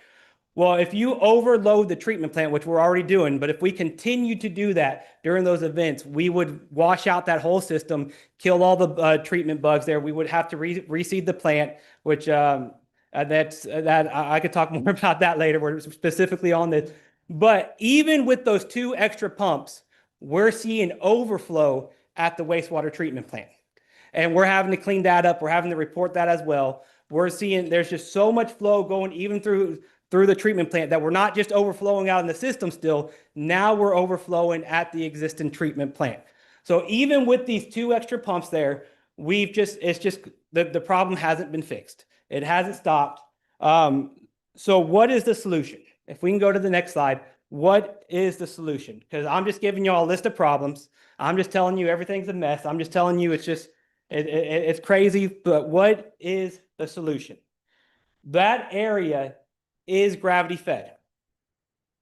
Well, if you overload the treatment plant, which we're already doing, but if we continue to do that during those events, we would wash out that whole system, kill all the treatment bugs there. We would have to reseed the plant, which I could talk more about that later. We're specifically on this. But even with those 2 extra pumps, we're seeing overflow at the wastewater treatment plant. And we're having to clean that up. We're having to report that as well. We're seeing there's just so much flow going even through the treatment plant that we're not just overflowing out in the system still. Now we're overflowing at the existing treatment plant. So even with these 2 extra pumps there, the problem hasn't been fixed. It hasn't stopped. So what is the solution? If we can go to the next slide, what is the solution? Because I'm just giving you all a list of problems. I'm just telling you everything's a mess. I'm just telling you it's crazy, but what is the solution? That area is gravity fed.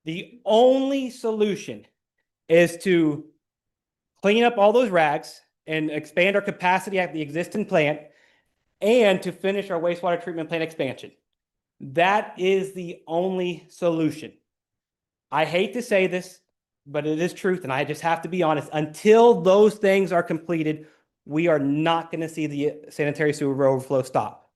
The only solution is to clean up all those rags and expand our capacity at the existing plant and to finish our wastewater treatment plant expansion. That is the only solution. I hate to say this, but it is truth, and I just have to be honest. Until those things are completed, we are not going to see the sanitary sewer overflow stop.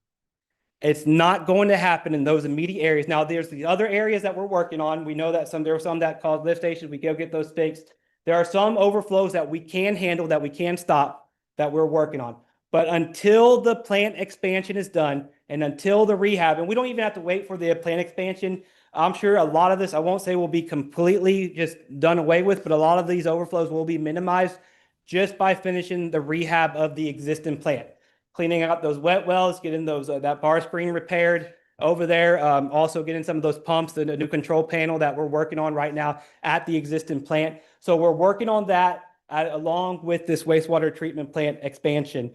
It's not going to happen in those immediate areas. Now, there's the other areas that we're working on. We know that there were some that caused lift stations. We go get those fixed. There are some overflows that we can handle, that we can stop, that we're working on. But until the plant expansion is done and until the rehab, and we don't even have to wait for the plant expansion, I'm sure a lot of this, I won't say will be completely just done away with, but a lot of these overflows will be minimized just by finishing the rehab of the existing plant. Cleaning out those wet wells, getting those that bar screen repaired over there. Also getting some of those pumps, the new control panel that we're working on right now at the existing plant. So we're working on that along with this wastewater treatment plant expansion.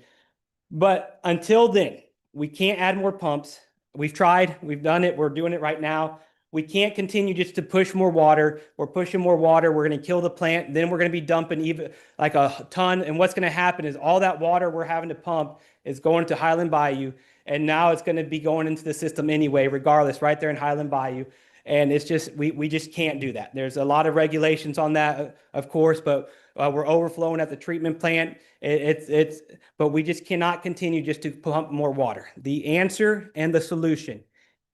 But until then, we can't add more pumps. We've tried, we've done it, we're doing it right now. We can't continue just to push more water. We're pushing more water. We're going to kill the plant. Then we're going to be dumping even like a ton. And what's going to happen is all that water we're having to pump is going to Highland Bayou. And now it's going to be going into the system anyway, regardless, right there in Highland Bayou. And it's just, we just can't do that. There's a lot of regulations on that, of course, but we're overflowing at the treatment plant. But we just cannot continue just to pump more water. The answer and the solution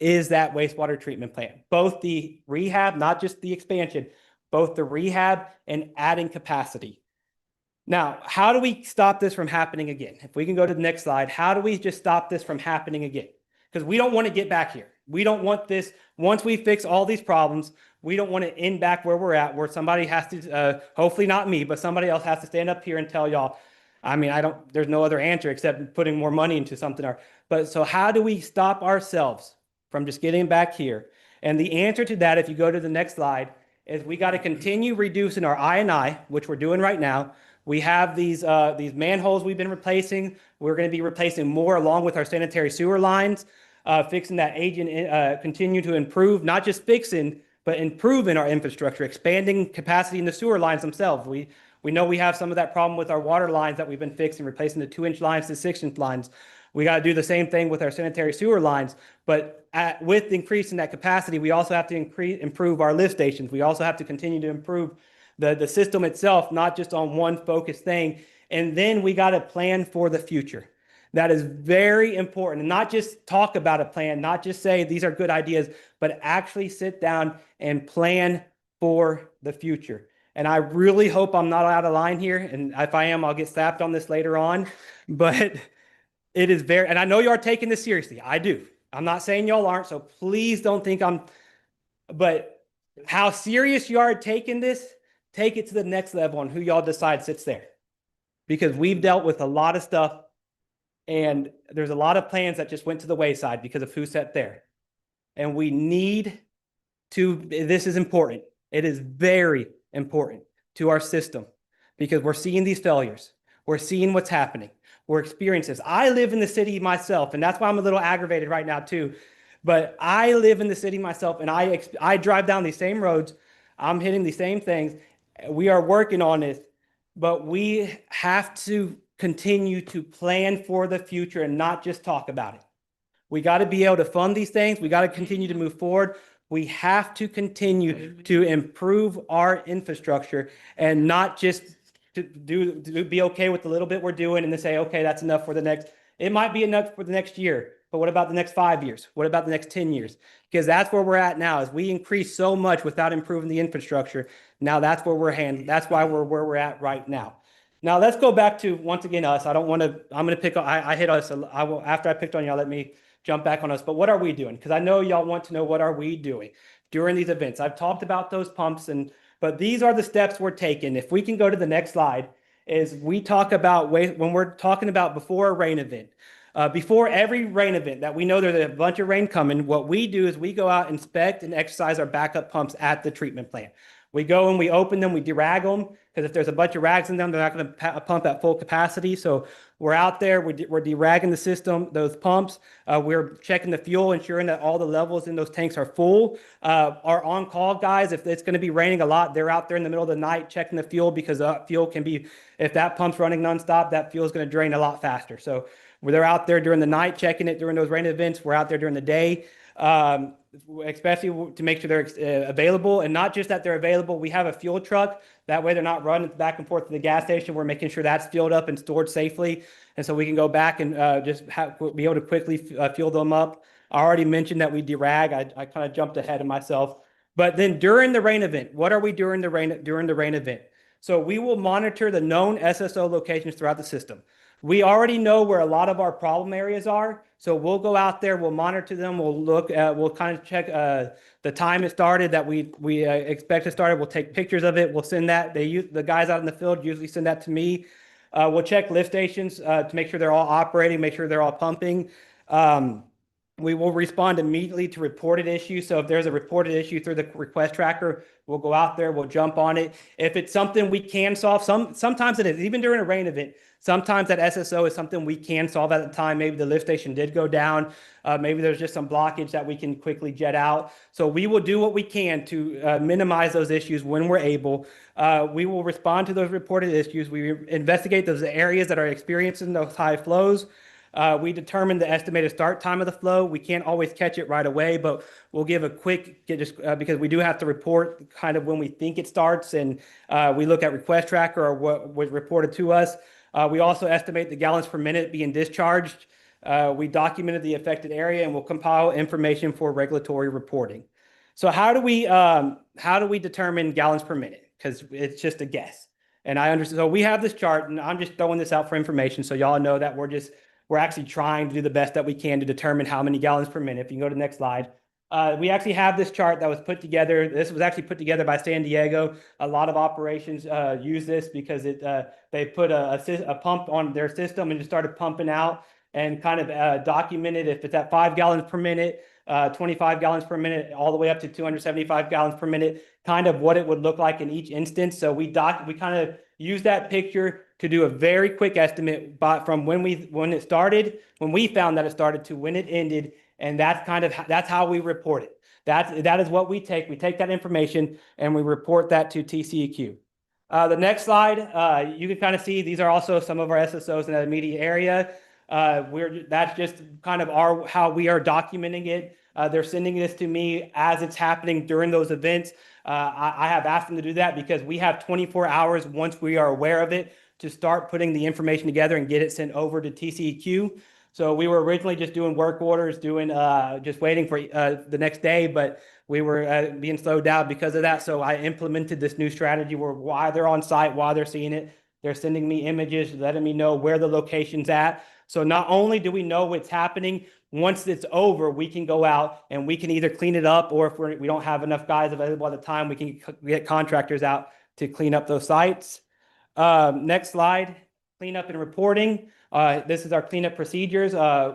is that wastewater treatment plant. Both the rehab, not just the expansion, both the rehab and adding capacity. Now, how do we stop this from happening again? If we can go to the next slide, how do we just stop this from happening again? Because we don't want to get back here. We don't want this, once we fix all these problems, we don't want to end back where we're at, where somebody has to, hopefully not me, but somebody else has to stand up here and tell y'all, I mean, there's no other answer except putting more money into something. But so how do we stop ourselves from just getting back here? And the answer to that, if you go to the next slide, is we got to continue reducing our I&I, which we're doing right now. We have these manholes we've been replacing. We're going to be replacing more along with our sanitary sewer lines, fixing that agent, continue to improve, not just fixing, but improving our infrastructure, expanding capacity in the sewer lines themselves. We know we have some of that problem with our water lines that we've been fixing, replacing the 2-inch lines to 6-inch lines. We got to do the same thing with our sanitary sewer lines, but with increasing that capacity, we also have to improve our lift stations. We also have to continue to improve the system itself, not just on one focused thing. And then we got to plan for the future. That is very important. And not just talk about a plan, not just say these are good ideas, but actually sit down and plan for the future. And I really hope I'm not out of line here. And if I am, I'll get slapped on this later on. But it is very, and I know you are taking this seriously. I do. I'm not saying y'all aren't. So please don't think but how serious you are taking this, take it to the next level on who y'all decide sits there. Because we've dealt with a lot of stuff. And there's a lot of plans that just went to the wayside because of who sat there. And we need to, this is important. It is very important to our system because we're seeing these failures. We're seeing what's happening. We're experiencing this. I live in the city myself, and that's why I'm a little aggravated right now too. But I live in the city myself, and I drive down these same roads. I'm hitting the same things. We are working on this, but we have to continue to plan for the future and not just talk about it. We got to be able to fund these things. We got to continue to move forward. We have to continue to improve our infrastructure and not just to be okay with the little bit we're doing and then say, okay, that's enough for the next, it might be enough for the next year, but what about the next 5 years? What about the next 10 years? Because that's where we're at now is we increase so much without improving the infrastructure. Now that's where that's why we're where we're at right now. Now let's go back to, once again, us. I don't want to, I'm going to pick on, I hit us. I will, after I picked on y'all, let me jump back on us. But what are we doing? Because I know y'all want to know what are we doing during these events. I've talked about those pumps, but these are the steps we're taking. If we can go to the next slide, is we talk about when we're talking about before a rain event. Before every rain event that we know there's a bunch of rain coming, what we do is we go out, inspect, and exercise our backup pumps at the treatment plant. We go and we open them, we derag them, because if there's a bunch of rags in them, they're not going to pump at full capacity. So we're out there, we're deragging the system, those pumps. We're checking the fuel, ensuring that all the levels in those tanks are full. Our on-call guys, if it's going to be raining a lot, they're out there in the middle of the night checking the fuel because the fuel can be, if that pump's running nonstop, that fuel is going to drain a lot faster. So they're out there during the night checking it during those rain events. We're out there during the day. Especially to make sure they're available, and not just that they're available. We have a fuel truck. That way they're not running back and forth to the gas station. We're making sure that's filled up and stored safely. And so we can go back and just be able to quickly fuel them up. I already mentioned that we derag. I kind of jumped ahead of myself. But then during the rain event, what are we during the rain event? So we will monitor the known SSO locations throughout the system. We already know where a lot of our problem areas are. So we'll go out there, we'll monitor them, we'll look at, we'll kind of check the time it started that we expect to start. We'll take pictures of it. We'll send that. The guys out in the field usually send that to me. We'll check lift stations to make sure they're all operating, make sure they're all pumping. We will respond immediately to reported issues. So if there's a reported issue through the request tracker, we'll go out there, we'll jump on it. If it's something we can solve, sometimes it is, even during a rain event, sometimes that SSO is something we can solve at the time. Maybe the lift station did go down. Maybe there's just some blockage that we can quickly jet out. So we will do what we can to minimize those issues when we're able. We will respond to those reported issues. We investigate those areas that are experiencing those high flows. We determine the estimated start time of the flow. We can't always catch it right away, but we'll give a quick, because we do have to report kind of when we think it starts, and we look at request tracker or what was reported to us. We also estimate the gallons per minute being discharged. We documented the affected area, and we'll compile information for regulatory reporting. So how do we determine gallons per minute? Because it's just a guess. And I understand. So we have this chart, and I'm just throwing this out for information so y'all know that we're actually trying to do the best that we can to determine how many gallons per minute. If you can go to the next slide. We actually have this chart that was put together. This was actually put together by San Diego. A lot of operations use this because they put a pump on their system and just started pumping out and kind of documented if it's at 5 gallons per minute, 25 gallons per minute, all the way up to 275 gallons per minute, kind of what it would look like in each instance. So we kind of use that picture to do a very quick estimate from when it started, when we found that it started to when it ended. And that's how we report it. That is what we take. We take that information and we report that to TCEQ. The next slide, you can kind of see these are also some of our SSOs in that immediate area. That's just kind of how we are documenting it. They're sending this to me as it's happening during those events. I have asked them to do that because we have 24 hours once we are aware of it to start putting the information together and get it sent over to TCEQ. So we were originally just doing work orders, just waiting for the next day, but we were being slowed down because of that. So I implemented this new strategy where while they're on site, while they're seeing it, they're sending me images, letting me know where the location's at. So not only do we know what's happening, once it's over, we can go out and we can either clean it up, or if we don't have enough guys available at the time, we can get contractors out to clean up those sites. Next slide, cleanup and reporting. This is our cleanup procedures.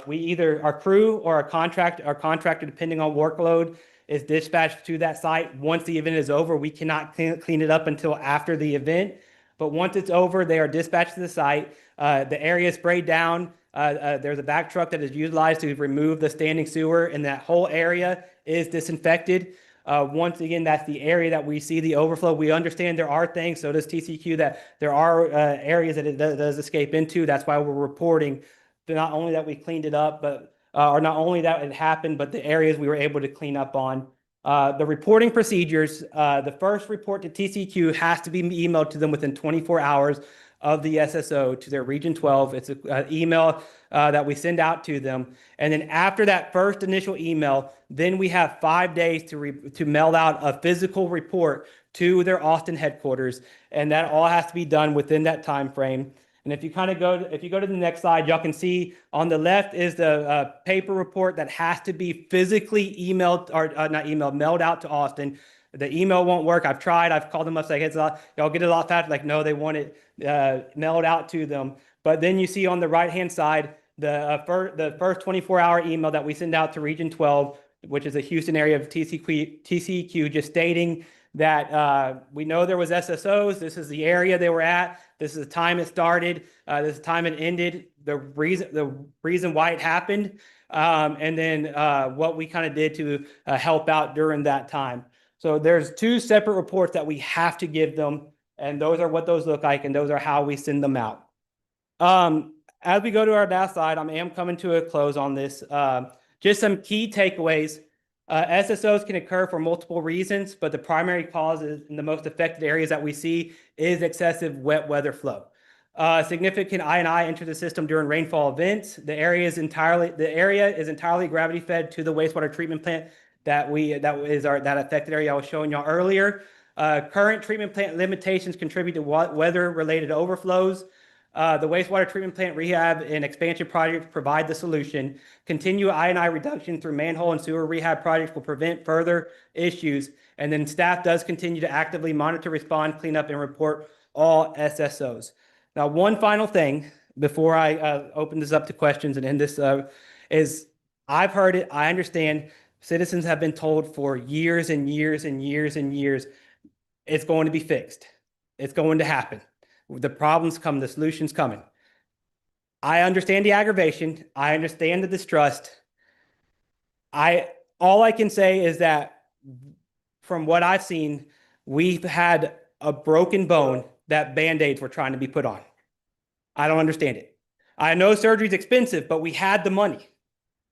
We either our crew or our contractor, depending on workload, is dispatched to that site. Once the event is over, we cannot clean it up until after the event. But once it's over, they are dispatched to the site. The area is sprayed down. There's a back truck that is utilized to remove the standing sewer, and that whole area is disinfected. Once again, that's the area that we see the overflow. We understand there are things, so does TCQ, that there are areas that it does escape into. That's why we're reporting not only that we cleaned it up, but or not only that it happened, but the areas we were able to clean up on. The reporting procedures, the first report to TCQ has to be emailed to them within 24 hours of the SSO to their Region 12. It's an email that we send out to them. And then after that first initial email, then we have 5 days to mail out a physical report to their Austin headquarters. And that all has to be done within that time frame. And if you go to the next slide, y'all can see on the left is the paper report that has to be physically emailed, or not emailed, mailed out to Austin. The email won't work. I've tried. I've called them up, like, y'all get it a lot faster. Like, no, they want it mailed out to them. But then you see on the right-hand side, the first 24-hour email that we send out to Region 12, which is the Houston area of TCEQ, just stating that we know there was SSOs. This is the area they were at. This is the time it started. This is the time it ended. The reason why it happened, and then what we kind of did to help out during that time. So there's 2 separate reports that we have to give them, and those are what those look like, and those are how we send them out. As we go to our last slide, I am coming to a close on this. Just some key takeaways. SSOs can occur for multiple reasons, but the primary cause in the most affected areas that we see is excessive wet weather flow. Significant I&I enter the system during rainfall events. The area is entirely gravity fed to the wastewater treatment plant that affected area I was showing y'all earlier. Current treatment plant limitations contribute to weather-related overflows. The wastewater treatment plant rehab and expansion projects provide the solution. Continue I&I reduction through manhole and sewer rehab projects will prevent further issues. And then staff does continue to actively monitor, respond, clean up, and report all SSOs. Now, one final thing before I open this up to questions and end this is I've heard it, I understand. Citizens have been told for years and years and years and years, it's going to be fixed. It's going to happen. The problems come, the solution's coming. I understand the aggravation. I understand the distrust. All I can say is that from what I've seen, we've had a broken bone that Band-Aids were trying to be put on. I don't understand it. I know surgery's expensive, but we had the money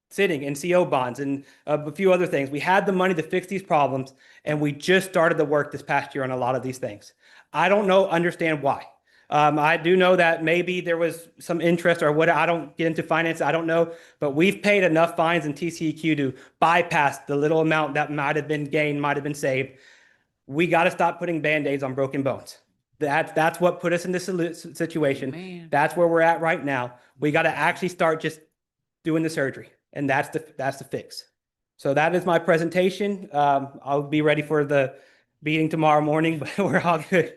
sitting in CO bonds and a few other things. We had the money to fix these problems, and we just started the work this past year on a lot of these things. I don't understand why. I do know that maybe there was some interest or what. I don't get into finance. I don't know, but we've paid enough fines in TCEQ to bypass the little amount that might have been gained, might have been saved. We got to stop putting Band-Aids on broken bones. That's what put us in this situation. Man. That's where we're at right now. We got to actually start just doing the surgery, and that's the fix. So that is my presentation. I'll be ready for the meeting tomorrow morning, but we're all good.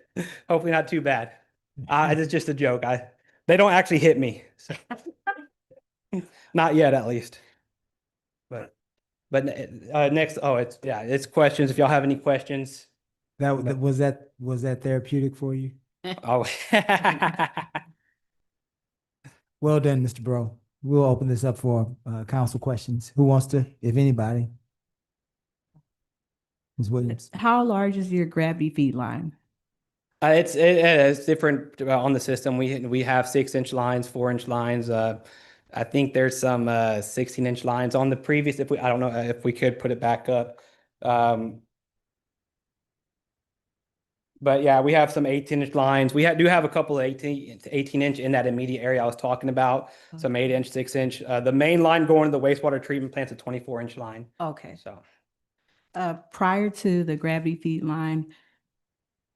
Hopefully not too bad. It's just a joke. They don't actually hit me. So. Not yet, at least. But next, it's questions. If y'all have any questions. Was that therapeutic for you? Oh. Well done, Mr. Bro. We'll open this up for council questions. Who wants to, if anybody? Ms. Williams. How large is your gravity feed line? It's different on the system. We have 6-inch lines, 4-inch lines. I think there's some 16-inch lines on the previous. I don't know if we could put it back up. But yeah, we have some 18-inch lines. We do have a couple of 18-inch in that immediate area I was talking about. Some 8-inch, 6-inch. The main line going to the wastewater treatment plant's a 24-inch line. Okay. So Prior to the gravity feed line,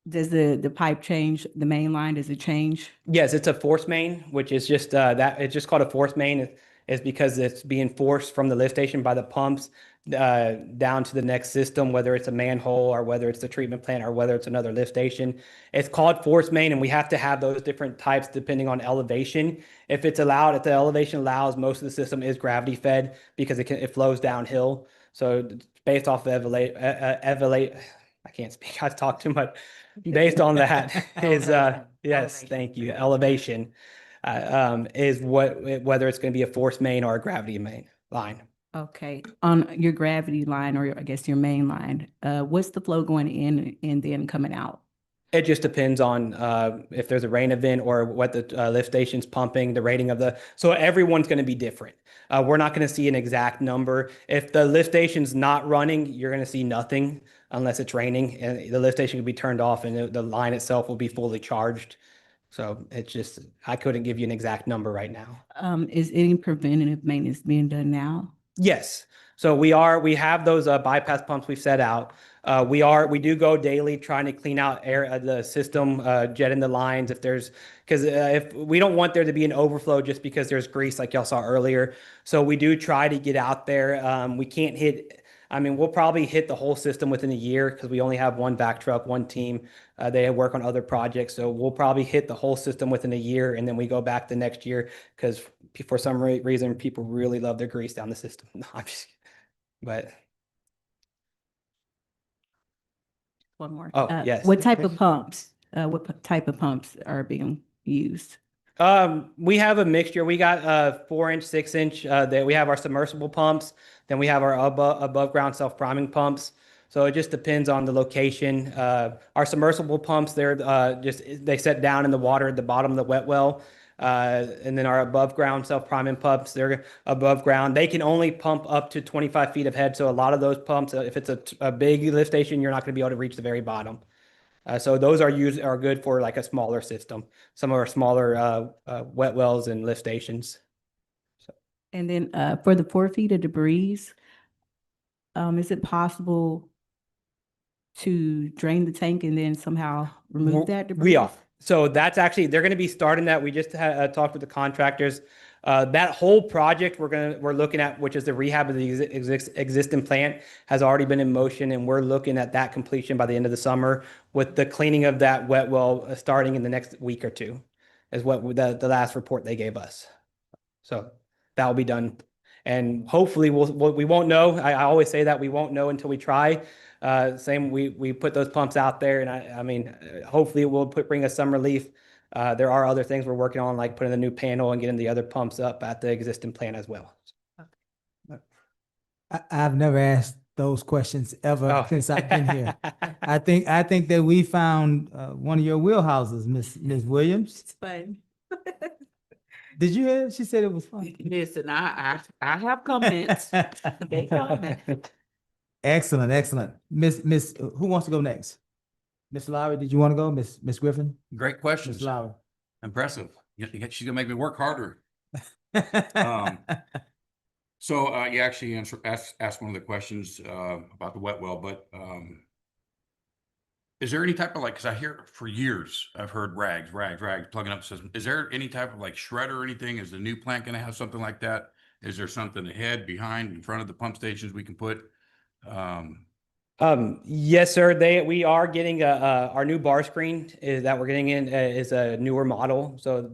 does the pipe change, the main line, does it change? yes, it's a force main, which is just that it's just called a force main. Is because it's being forced from the lift station by the pumps down to the next system, whether it's a manhole or whether it's the treatment plant or whether it's another lift station. It's called force main, and we have to have those different types depending on elevation. If it's allowed, if the elevation allows, most of the system is gravity fed because it flows downhill. So based off of I can't speak. I've talked too much. Based on that is yes, thank you. Elevation is whether it's going to be a force main or a gravity main line. Okay, on your gravity line, or I guess your main line, what's the flow going in and then coming out? It just depends on if there's a rain event or what the lift station's pumping, the rating of so everyone's going to be different. We're not going to see an exact number. If the lift station's not running, you're going to see nothing unless it's raining, and the lift station will be turned off and the line itself will be fully charged. So it's just, I couldn't give you an exact number right now. Is any preventative maintenance being done now? Yes. So we have those bypass pumps we've set out. We do go daily trying to clean out the system, jetting the lines because if we don't want there to be an overflow just because there's grease like y'all saw earlier. So we do try to get out there. We can't we'll probably hit the whole system within a year because we only have one vac truck, one team. They work on other projects. So we'll probably hit the whole system within a year, and then we go back the next year because for some reason, people really love their grease down the system. No, I'm just kidding. But One more. yes. What type of pumps? What type of pumps are being used? We have a mixture. We got 4-inch, 6-inch. That we have our submersible pumps. Then we have our above ground self-priming pumps. So it just depends on the location. Our submersible pumps, they set down in the water at the bottom of the wet well. And then our above ground self-priming pumps, they're above ground. They can only pump up to 25 feet of head. So a lot of those pumps, if it's a big lift station, you're not going to be able to reach the very bottom. So those are good for like a smaller system. Some of our smaller wet wells and lift stations. And then for the 4 feet of debris, is it possible to drain the tank and then somehow remove that debris? We are. So that's actually, they're going to be starting that. We just talked with the contractors. That whole project we're looking at, which is the rehab of the existing plant, has already been in motion, and we're looking at that completion by the end of the summer, with the cleaning of that wet well starting in the next week or two, is what the last report they gave us. So that will be done, and hopefully we won't know. I always say that we won't know until we try. We put those pumps out there, and I mean, hopefully it will bring us some relief. There are other things we're working on, like putting the new panel and getting the other pumps up at the existing plant as well. I've never asked those questions ever since I've been here. Oh. I think that we found one of your wheelhouses, Ms. Williams. It's fun. Did you hear? She said it was fun. Listen, I have comments. They comment. Excellent. Miss, who wants to go next? Miss Lowry, did you want to go? Miss Griffin? Great questions. Miss Lowry. Impressive. She's gonna make me work harder. So you actually asked one of the questions about the wet well, but is there any type of because I hear for years I've heard rags plugging up the system. Is there any type of shredder or anything? Is the new plant gonna have something like that? Is there something ahead, behind, in front of the pump stations we can put? Yes, sir. We are getting our new bar screen that we're getting in is a newer model. So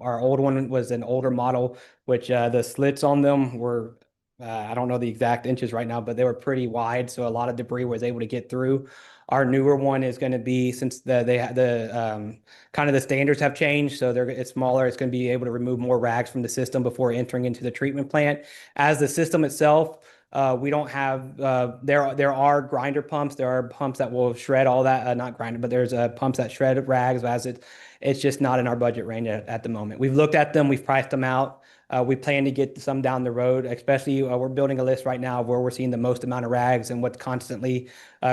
our old one was an older model, which the slits on them were, I don't know the exact inches right now, but they were pretty wide. So a lot of debris was able to get through. Our newer one is going to be, since the kind of the standards have changed, so it's smaller. It's going to be able to remove more rags from the system before entering into the treatment plant. As the system itself, we don't have, there are grinder pumps. There are pumps that will shred all that, not grinder, but there's pumps that shred rags it's just not in our budget range at the moment. We've looked at them, we've priced them out. We plan to get some down the road, especially we're building a list right now of where we're seeing the most amount of rags and what's constantly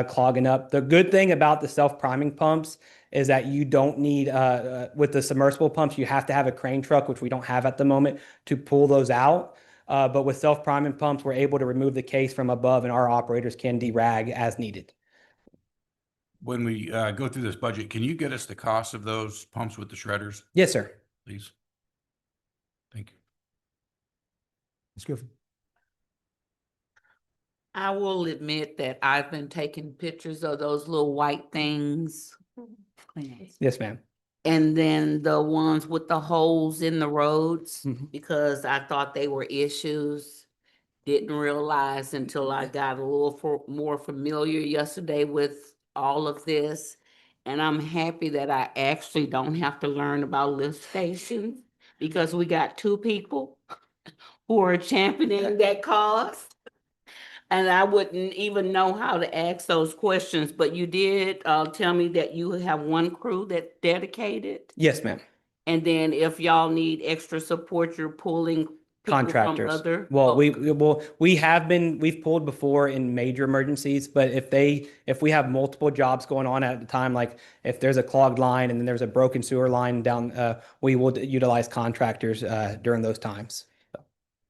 clogging up. The good thing about the self-priming pumps is that you don't need, with the submersible pumps, you have to have a crane truck, which we don't have at the moment, to pull those out. But with self-priming pumps, we're able to remove the case from above and our operators can derag as needed. When we go through this budget, can you get us the cost of those pumps with the shredders, Yes, sir. please? Thank you. Ms. Griffin? I will admit that I've been taking pictures of those little white things. Yes, ma'am. And then the ones with the holes in the roads, Mhm. because I thought they were issues. Didn't realize until I got a little more familiar yesterday with all of this. And I'm happy that I actually don't have to learn about lift stations, because we got two people who are championing that cause. And I wouldn't even know how to ask those questions, but you did tell me that you have one crew that's dedicated. Yes, ma'am. And then if y'all need extra support, you're pulling people from Contractors. other. Well, Oh, we've pulled before in major emergencies, but if we have multiple jobs going on at the time, like if there's a clogged line and then there's a broken sewer line down, we will utilize contractors during those times.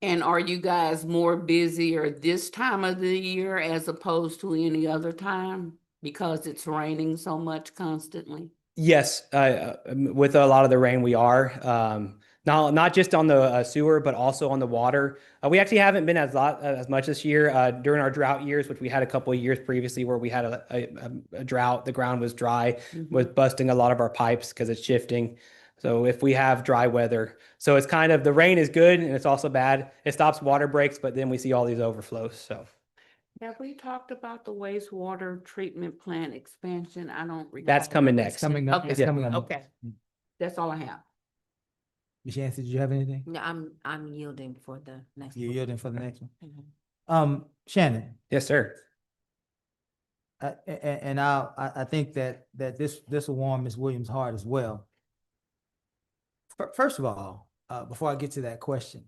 and are you guys more busier this time of the year as opposed to any other time? Because it's raining so much constantly? Yes, with a lot of the rain, we are. Not just on the sewer, but also on the water. We actually haven't been as much this year during our drought years, which we had a couple of years previously where we had a drought. The ground was dry, was busting a lot of our pipes because it's shifting. So if we have dry weather, so it's kind of, the rain is good and it's also bad. It stops water breaks, but then we see all these overflows. So Have we talked about the wastewater treatment plant expansion? I don't recall. that's coming It's next. coming up. Okay, It's coming up. okay. That's all I have. Ms. Yancey, did you have anything? No, I'm yielding for the next. You're one. yielding for the next one? Mhm. Shannon, Yes, sir. and I think that this will warm Ms. Williams' heart as well. First of all, before I get to that question,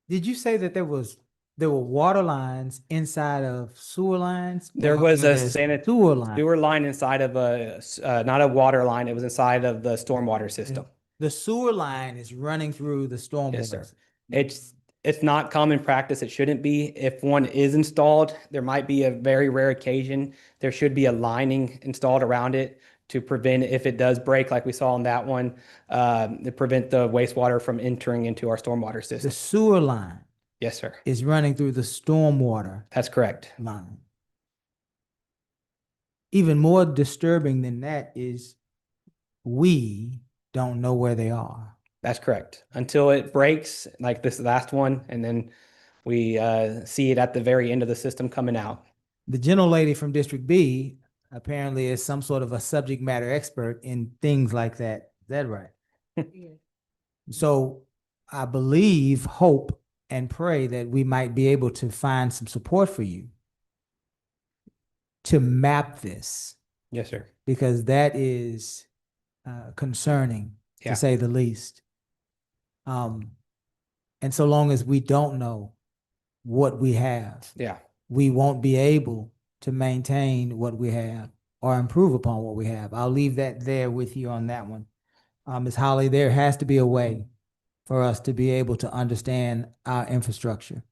did you say that there were water lines inside of sewer lines? There Or was a there's sewer line inside of not a water line. It was inside of the stormwater system. The sewer line is running through the stormwater. Yes, sir. system. It's not common practice. It shouldn't be. If one is installed, there might be a very rare occasion. There should be a lining installed around it to prevent, if it does break, like we saw on that one, to prevent the wastewater from entering into our stormwater The system. sewer line Yes, sir. is running through the stormwater That's correct. line. Even more disturbing than that is we don't know where they are. That's correct. Until it breaks, like this last one, and then we see it at the very end of the system coming out. The gentle lady from District B apparently is some sort of a subject matter expert in things like that. Is that right? So I believe, hope, and pray that we might be able to find some support for you to map this, Yes, sir. because that is concerning, Yeah. to say the least. And so long as we don't know what we have, Yeah. we won't be able to maintain what we have or improve upon what we have. I'll leave that there with you on that one. Ms. Holly, there has to be a way for us to be able to understand our infrastructure,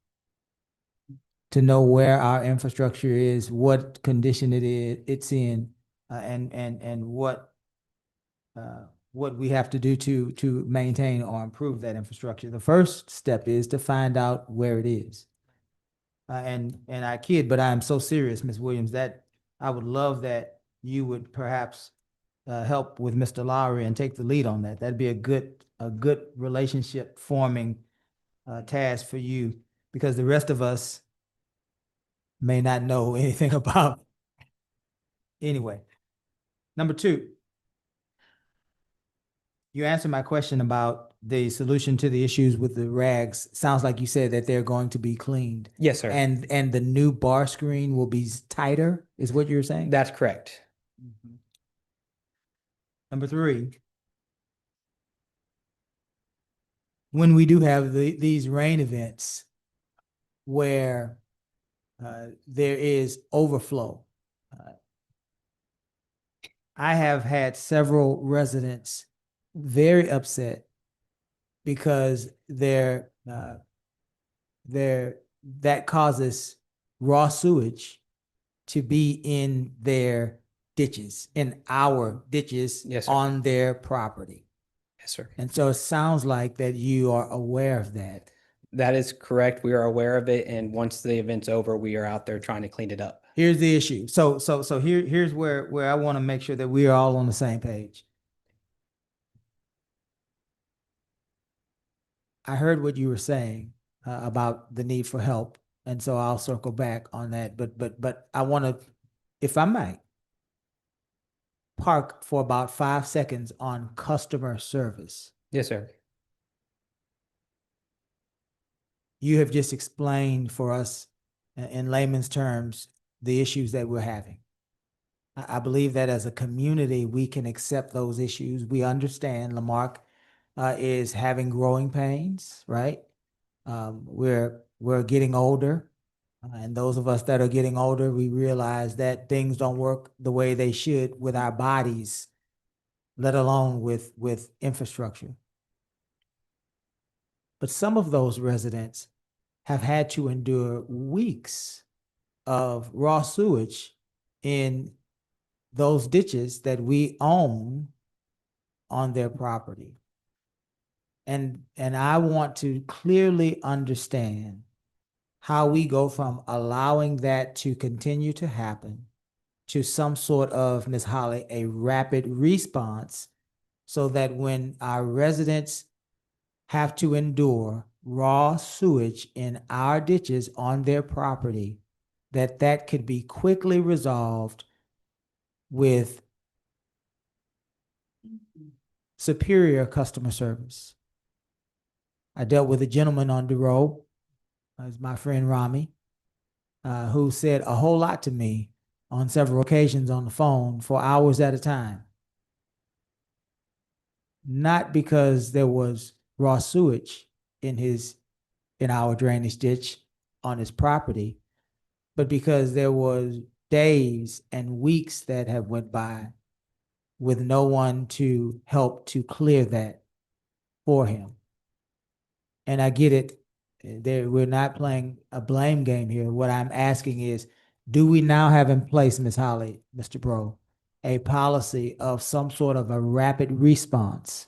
to know where our infrastructure is, what condition it's in, and what what we have to do to maintain or improve that infrastructure. The first step is to find out where it is. And I kid, but I am so serious, Ms. Williams, that I would love that you would perhaps help with Mr. Lowry and take the lead on that. That'd be a good relationship forming task for you, because the rest of us may not know anything about. Anyway, number two, you answered my question about the solution to the issues with the rags. Sounds like you said that they're going to be cleaned. Yes, sir. And the new bar screen will be tighter, is what you're saying? That's correct. Mhm. Number three, when we do have these rain events where there is overflow, I have had several residents very upset because that causes raw sewage to be in their ditches, in our ditches. Yes, sir. On their property. Yes, sir. And so it sounds like that you are aware of that. That is correct. We are aware of it. And once the event's over, we are out there trying to clean it up. Here's the issue. So here's where I want to make sure that we are all on the same page. I heard what you were saying about the need for help, and so I'll circle back on that. But I want to, if I might, park for about 5 seconds on customer service. Yes, sir. You have just explained for us in layman's terms the issues that we're having. I believe that as a community, we can accept those issues. We understand Lamarque is having growing pains, right? We're getting older, and those of us that are getting older, we realize that things don't work the way they should with our bodies, let alone with infrastructure. But some of those residents have had to endure weeks of raw sewage in those ditches that we own on their property. And I want to clearly understand how we go from allowing that to continue to happen to some sort of, Ms. Holly, a rapid response, so that when our residents have to endure raw sewage in our ditches on their property, that could be quickly resolved with superior customer service. I dealt with a gentleman on the road, my friend Rami, who said a whole lot to me on several occasions on the phone for hours at a time. Not because there was raw sewage in our drainage ditch on his property, but because there was days and weeks that have went by with no one to help to clear that for him. And I get it. We're not playing a blame game here. What I'm asking is, do we now have in place, Ms. Holly, Mr. Bro, a policy of some sort of a rapid response,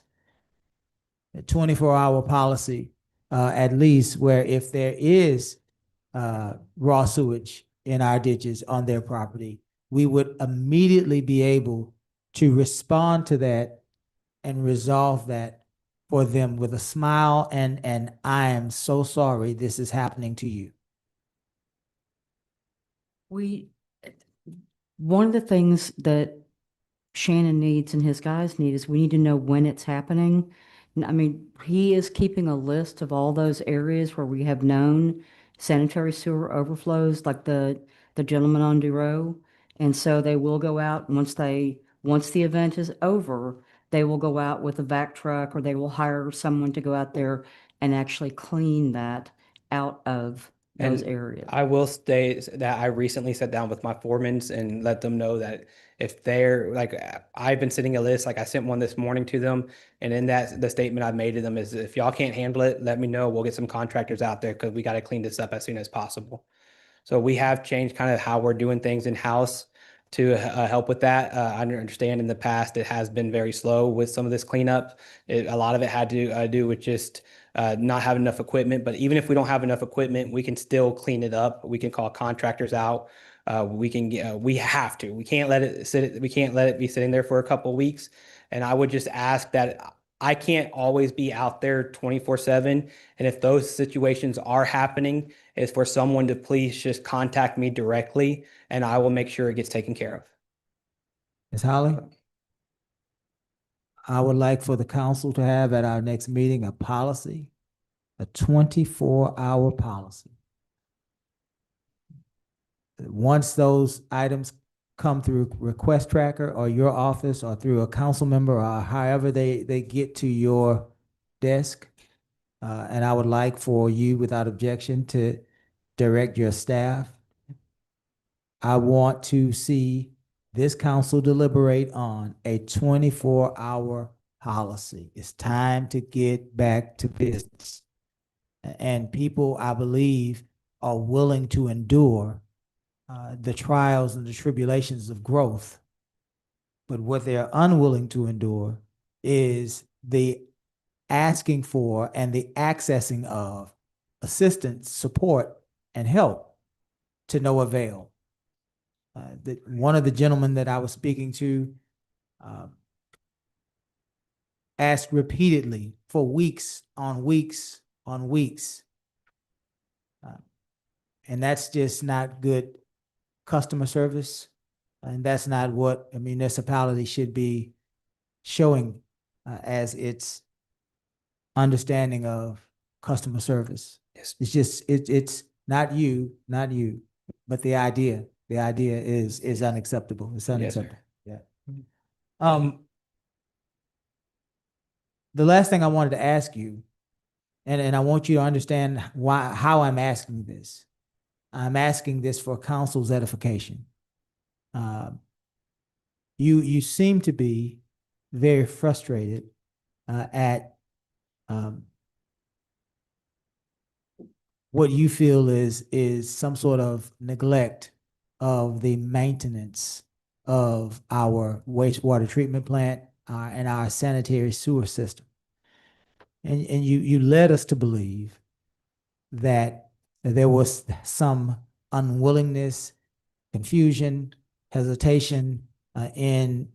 a 24-hour policy, at least, where if there is raw sewage in our ditches on their property, we would immediately be able to respond to that and resolve that for them with a smile and I am so sorry this is happening to you. One of the things that Shannon needs and his guys need is we need to know when it's happening. I mean, he is keeping a list of all those areas where we have known sanitary sewer overflows, like the gentleman on Duro. And so they will go out once the event is over, they will go out with a vac truck, or they will hire someone to go out there and actually clean that out of those And areas. I will state that I recently sat down with my foremans and let them know that if they're like, I've been sending a list, like I sent one this morning to them. And in that, the statement I've made to them is, if y'all can't handle it, let me know. We'll get some contractors out there because we got to clean this up as soon as possible. So we have changed kind of how we're doing things in-house. to help with that. I understand in the past it has been very slow with some of this cleanup. A lot of it had to do with just not having enough equipment. But even if we don't have enough equipment, we can still clean it up. We can call contractors out. We can we have to. We can't let it sit. We can't let it be sitting there for a couple of weeks. And I would just ask that I can't always be out there 24/7. And if those situations are happening, is for someone to please just contact me directly, and I will make sure it gets taken care of. Ms. Holly? I would like for the council to have at our next meeting a policy, a 24-hour policy. Once those items come through request tracker or your office or through a council member or however they get to your desk, and I would like for you, without objection, to direct your staff. I want to see this council deliberate on a 24-hour policy. It's time to get back to business. And people, I believe, are willing to endure the trials and the tribulations of growth. But what they're unwilling to endure is the asking for and the accessing of assistance, support, and help to no avail. One of the gentlemen that I was speaking to asked repeatedly for weeks on weeks on weeks. And that's just not good customer service. And that's not what a municipality should be showing as its understanding of customer service. Yes. It's just, it's not you, but the idea is unacceptable. It's unacceptable. Yeah. The last thing I wanted to ask you, and I want you to understand how I'm asking this. I'm asking this for council's edification. You seem to be very frustrated at what you feel is some sort of neglect of the maintenance of our wastewater treatment plant and our sanitary sewer system. And you led us to believe that there was some unwillingness, confusion, hesitation in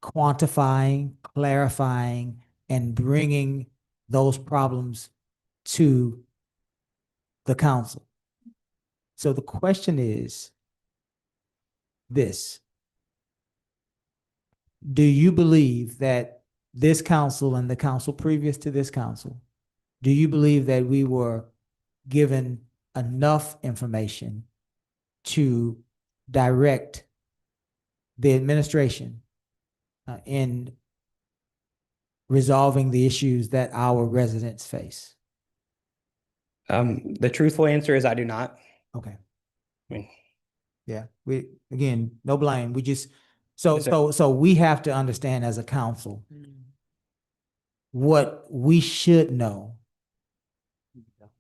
quantifying, clarifying, and bringing those problems to the council. So the question is this: do you believe that this council and the council previous to this council, do you believe that we were given enough information to direct the administration in resolving the issues that our residents face? The truthful answer is I do not. Okay. I mean, Yeah, again, no blame. We just, so, Yes, sir. so we have to understand as a council what we should know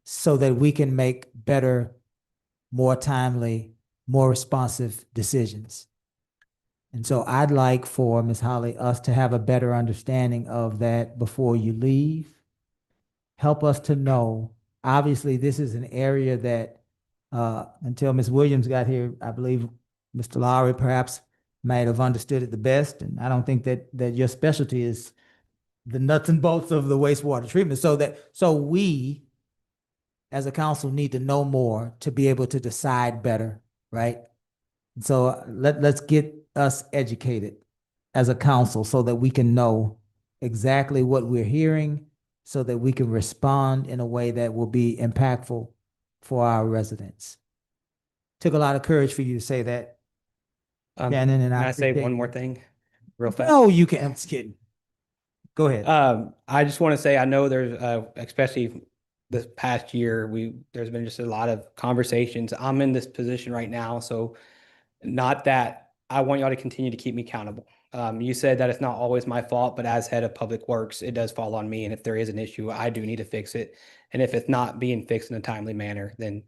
so that we can make better, more timely, more responsive decisions. And so I'd like for Ms. Holly, us to have a better understanding of that before you leave. Help us to know, obviously, this is an area that until Ms. Williams got here, I believe Mr. Lowry perhaps might have understood it the best. And I don't think that your specialty is the nuts and bolts of the wastewater treatment. So we, as a council, need to know more to be able to decide better, right? So let's get us educated as a council so that we can know exactly what we're hearing, so that we can respond in a way that will be impactful for our residents. Took a lot of courage for you to say that, Shannon, and Can I say appreciate one you. more thing real fast? No, you can. I'm just kidding. Go ahead. I just want to say, I know there's, especially this past year, there's been just a lot of conversations. I'm in this position right now, so not that I want y'all to continue to keep me accountable. You said that it's not always my fault, but as head of public works, it does fall on me. And if there is an issue, I do need to fix it. And if it's not being fixed in a timely manner, then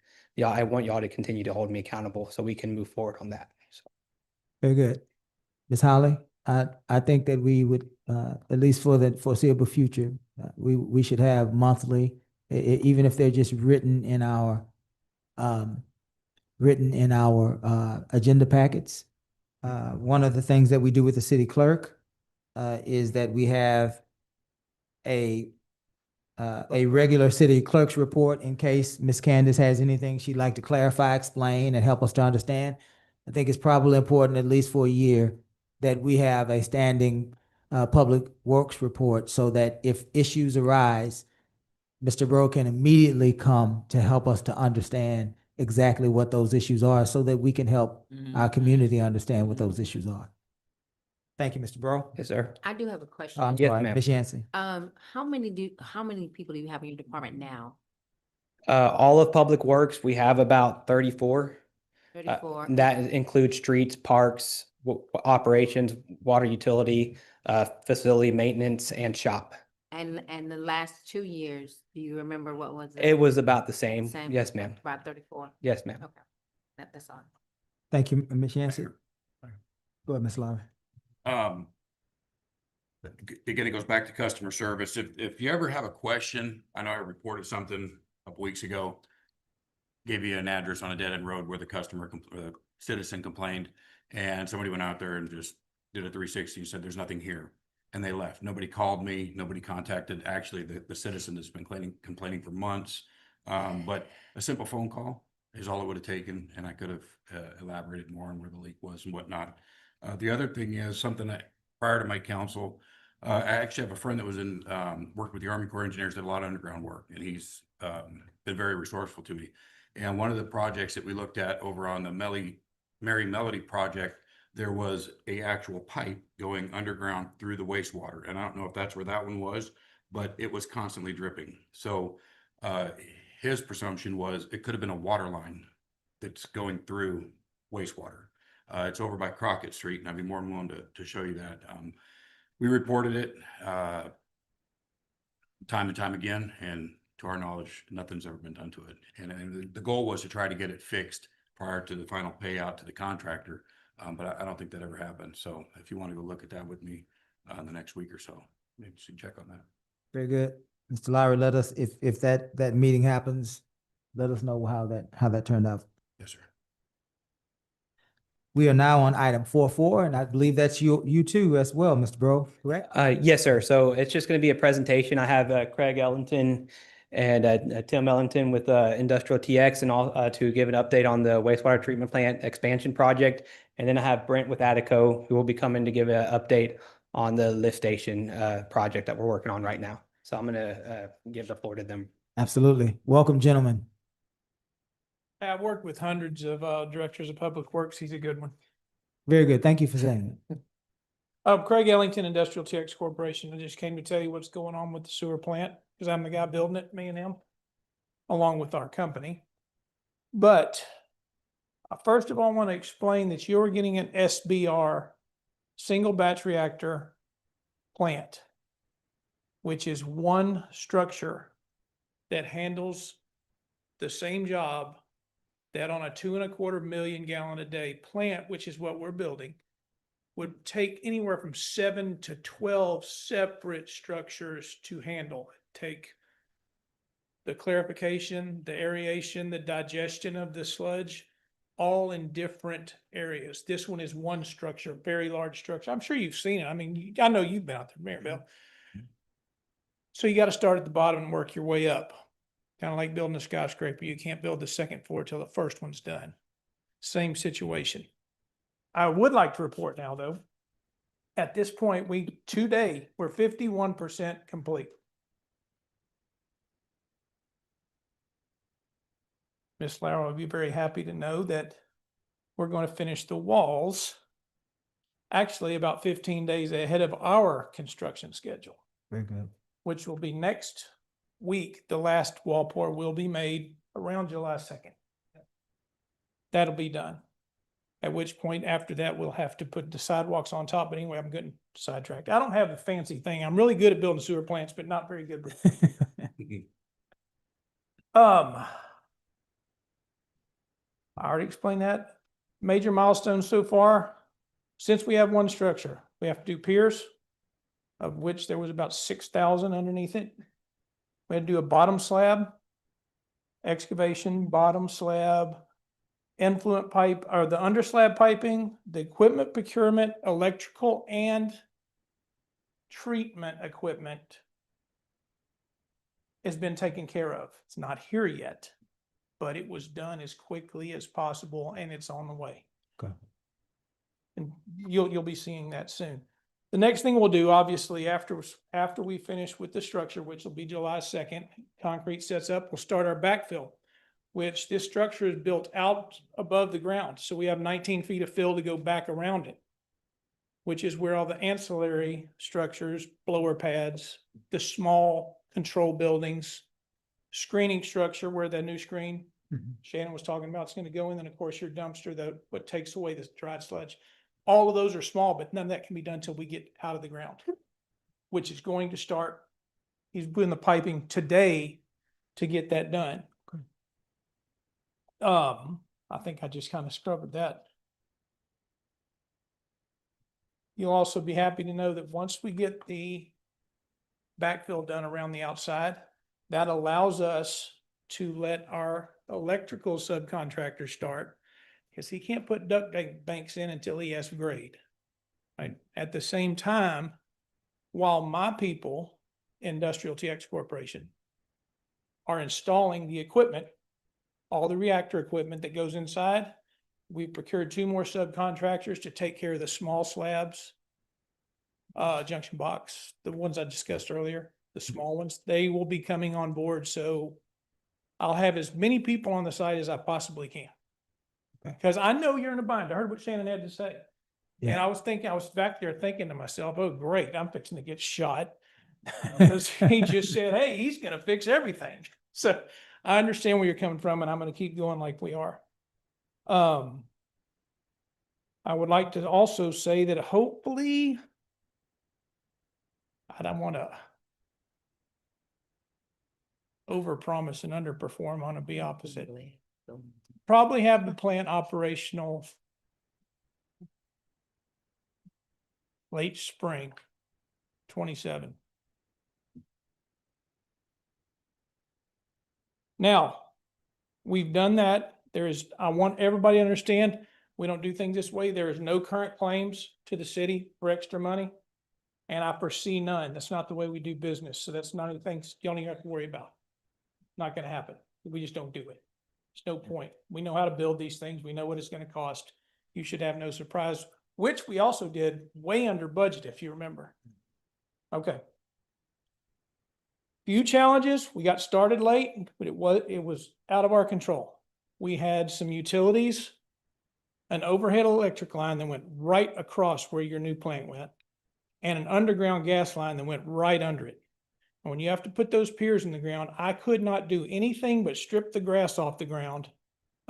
I want y'all to continue to hold me accountable so we can move forward on that. So. Very good. Ms. Holly, I think that we would, at least for the foreseeable future, we should have monthly, even if they're just written in our, agenda packets. One of the things that we do with the city clerk, is that we have a regular city clerk's report in case Ms. Candace has anything she'd like to clarify, explain, and help us to understand. I think it's probably important, at least for a year, that we have a standing public works report so that if issues arise, Mr. Bro can immediately come to help us to understand exactly what those issues are so that we can help our community understand what those issues are. Thank you, Mr. Bro. Yes, sir. I do have a question. I'm Yes, sorry, ma'am. Ms. Yancey. How many people do you have in your department now? All of Public Works, we have about 34. 34? That includes streets, parks, operations, water utility, facility maintenance, and shop. And the last 2 years, do you remember what was it? It was about the same. Same, Yes, ma'am. About 34? Yes, ma'am. Okay, that's all. Thank you, Ms. Yancey. Go ahead, Ms. Lowry. Again, it goes back to customer service. If you ever have a question, I know I reported something a couple weeks ago, gave you an address on a dead end road where the citizen complained, and somebody went out there and just did a 360 and said, there's nothing here. And they left. Nobody called me, nobody contacted actually the citizen that's been complaining for months. But a simple phone call is all it would have taken, and I could have elaborated more on where the leak was and whatnot. The other thing is something that prior to my council, I actually have a friend that was worked with the Army Corps of Engineers, did a lot of underground work, and he's been very resourceful to me. And one of the projects that we looked at over on the Mary Melody project, there was a actual pipe going underground through the wastewater. And I don't know if that's where that one was, but it was constantly dripping. So his presumption was it could have been a water line that's going through wastewater. It's over by Crockett Street, and I'd be more than willing to show you that. We reported it time and time again, and to our knowledge, nothing's ever been done to it. And the goal was to try to get it fixed prior to the final payout to the contractor. But I don't think that ever happened. So if you want to go look at that with me in the next week or so, maybe you should check on that. Very good. Mr. Lowry, let us, if that meeting happens, let us know how that turned out. Yes, sir. We are now on item 4.4, and I believe that's you too as well, Mr. Bro, correct? Yes, sir. So it's just going to be a presentation. I have Craig Ellington and Tim Ellington with Industrial TX and all to give an update on the wastewater treatment plant expansion project. And then I have Brent with Attico, who will be coming to give an update on the lift station project that we're working on right now. So I'm going to give the floor to them. Absolutely. Welcome, gentlemen. I've worked with hundreds of directors of public works. He's a good one. Very good. Thank you for saying it. Craig Ellington, Industrial TX Corporation. I just came to tell you what's going on with the sewer plant because I'm the guy building it, me and him, along with our company. But first of all, I want to explain that you're getting an SBR, single batch reactor plant, which is one structure that handles the same job that on a 2.25 million gallon a day plant, which is what we're building, would take anywhere from 7 to 12 separate structures to handle. Take the clarification, the aeration, the digestion of the sludge, all in different areas. This one is one structure, very large structure. I'm sure you've seen it. I mean, I know you've been out there, Maribel. So you got to start at the bottom and work your way up. Kind of like building a skyscraper. You can't build the second floor till the first one's done. Same situation. I would like to report now, though, at this point, today, we're 51% complete. Ms. Lauer will be very happy to know that we're going to finish the walls actually about 15 days ahead of our construction schedule. Very good. Which will be next week. The last wall pour will be made around July 2nd. That'll be done. At which point after that, we'll have to put the sidewalks on top. But anyway, I'm getting sidetracked. I don't have a fancy thing. I'm really good at building sewer plants, but not very good with I already explained that. Major milestones so far. Since we have one structure, we have to do piers, of which there was about 6,000 underneath it. We had to do a bottom slab, excavation, bottom slab, influent pipe, or the underslab piping, the equipment procurement, electrical and treatment equipment has been taken care of. It's not here yet, but it was done as quickly as possible and it's on the way. Okay. And you'll be seeing that soon. The next thing we'll do, obviously, after we finish with the structure, which will be July 2nd, concrete sets up, we'll start our backfill, which this structure is built out above the ground. So we have 19 feet of fill to go back around it, which is where all the ancillary structures, blower pads, the small control buildings, screening structure where the new screen Shannon was talking about is going to go in. And of course, your dumpster, what takes away the dried sludge. All of those are small, but none of that can be done until we get out of the ground, which is going to start. He's doing the piping today to get that done. I think I just kind of scrubbed that. You'll also be happy to know that once we get the backfill done around the outside, that allows us to let our electrical subcontractor start, because he can't put duct banks in until he has grade. Right. At the same time, while my people, Industrial TX Corporation, are installing the equipment, all the reactor equipment that goes inside, we've procured 2 more subcontractors to take care of the small slabs, junction box, the ones I discussed earlier, the small ones. They will be coming on board. So I'll have as many people on the site as I possibly can. Because I know you're in a bind. I heard what Shannon had to say. Yeah. And I was back there thinking to myself, oh, great, I'm fixing to get shot. Because he just said, hey, he's going to fix everything. So I understand where you're coming from, and I'm going to keep going like we are. I would like to also say that hopefully, I don't want to overpromise and underperform. I want to be opposite. Probably have the plant operational late spring 27. Now, we've done that. I want everybody to understand, we don't do things this way. There is no current claims to the city for extra money. And I foresee none. That's not the way we do business. So that's none of the things you don't even have to worry about. Not going to happen. We just don't do it. There's no point. We know how to build these things. We know what it's going to cost. You should have no surprise, which we also did way under budget, if you remember. Okay. Few challenges. We got started late, but it was out of our control. We had some utilities, an overhead electric line that went right across where your new plant went, and an underground gas line that went right under it. And when you have to put those piers in the ground, I could not do anything but strip the grass off the ground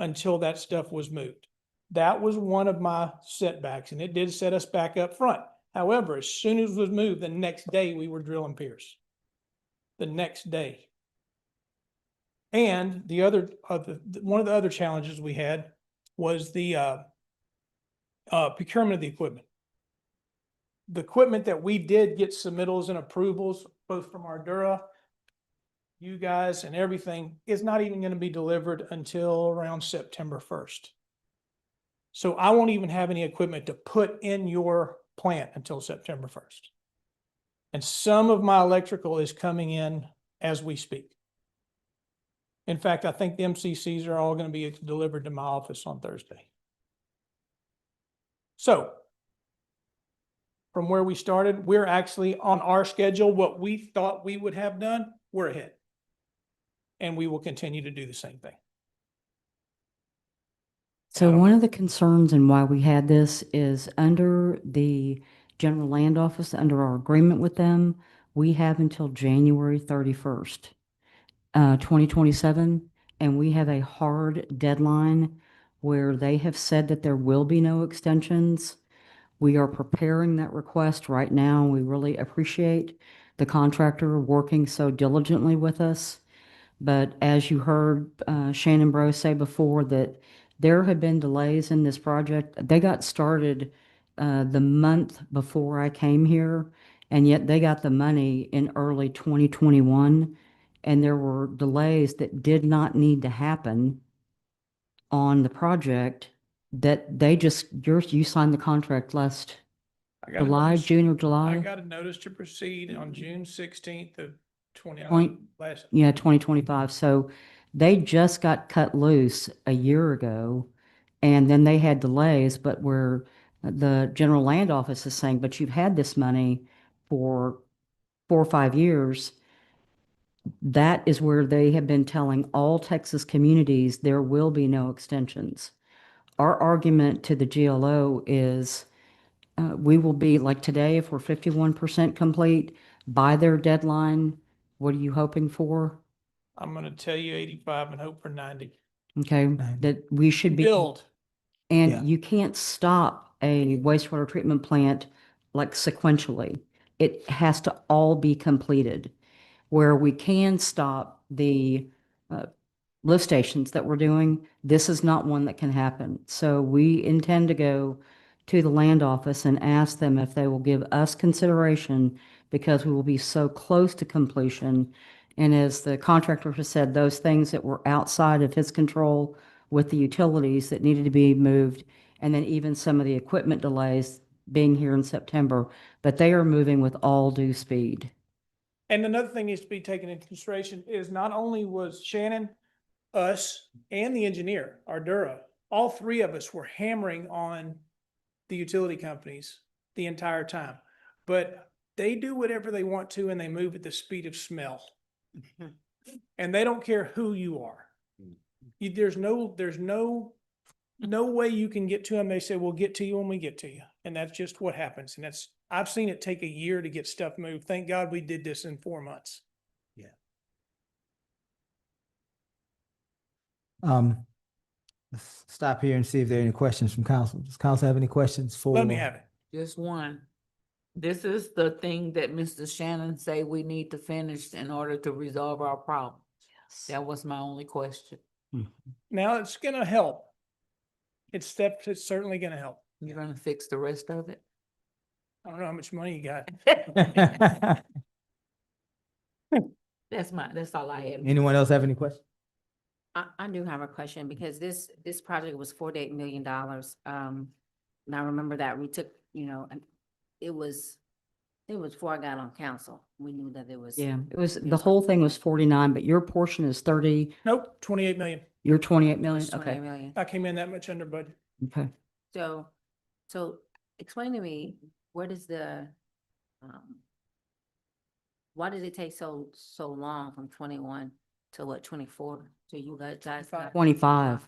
until that stuff was moved. That was one of my setbacks, and it did set us back up front. However, as soon as it was moved, the next day we were drilling piers. The next day. And one of the other challenges we had was the procurement of the equipment. The equipment that we did get submittals and approvals, both from Ardura, you guys, and everything, is not even going to be delivered until around September 1st. So I won't even have any equipment to put in your plant until September 1st. And some of my electrical is coming in as we speak. In fact, I think the MCCs are all going to be delivered to my office on Thursday. So from where we started, we're actually on our schedule. What we thought we would have done, we're ahead. And we will continue to do the same thing. So one of the concerns and why we had this is under the General Land Office, under our agreement with them, we have until January 31st, 2027, and we have a hard deadline where they have said that there will be no extensions. We are preparing that request right now. We really appreciate the contractor working so diligently with us. But as you heard Shannon Bro say before, that there have been delays in this project. They got started the month before I came here, and yet they got the money in early 2021, and there were delays that did not need to happen on the project that they just, you signed the contract last I got a July, notice- June or I July? got a notice to proceed on June 16th of Point- last. Yeah, 2025. So they just got cut loose a year ago, and then they had delays, but where the general land office is saying, but you've had this money for 4 or 5 years. That is where they have been telling all Texas communities there will be no extensions. Our argument to the GLO is we will be, like today, if we're 51% complete by their deadline, what are you hoping for? I'm gonna tell you 85 and hope for 90. Okay, that we should be. Build. Yeah. And you can't stop a wastewater treatment plant like sequentially. It has to all be completed. Where we can stop the lift stations that we're doing, this is not one that can happen. So we intend to go to the land office and ask them if they will give us consideration because we will be so close to completion. And as the contractor has said, those things that were outside of his control with the utilities that needed to be moved, and then even some of the equipment delays being here in September, but they are moving with all due speed. And another thing needs to be taken into consideration is not only was Shannon, us, and the engineer, Ardura, all three of us were hammering on the utility companies the entire time. But they do whatever they want to and they move at the speed of smell. And they don't care who you are. There's no way you can get to them. They say, we'll get to you when we get to you. And that's just what happens. And I've seen it take a year to get stuff moved. Thank God we did this in 4 months. Let's stop here and see if there are any questions from council. Does council have any questions for? Let me have it. Just one. This is the thing that Mr. Shannon say we need to finish in order to resolve our problem. That was my only question. Now it's gonna help. It's certainly gonna help. You're gonna fix the rest of it? I don't know how much money you got. That's all I had. Anyone else have any questions? I do have a question because this project was $48 million. And I remember that we took, and it was before I got on council. We knew that it was. Yeah, the whole thing was 49, but your portion is 30, Nope, 28 million. you're 28 million? It's 28 Okay, million. I came in that much under budget. okay. So explain to me, where does why did it take so long from 21 to what, 24? So you guys got 25.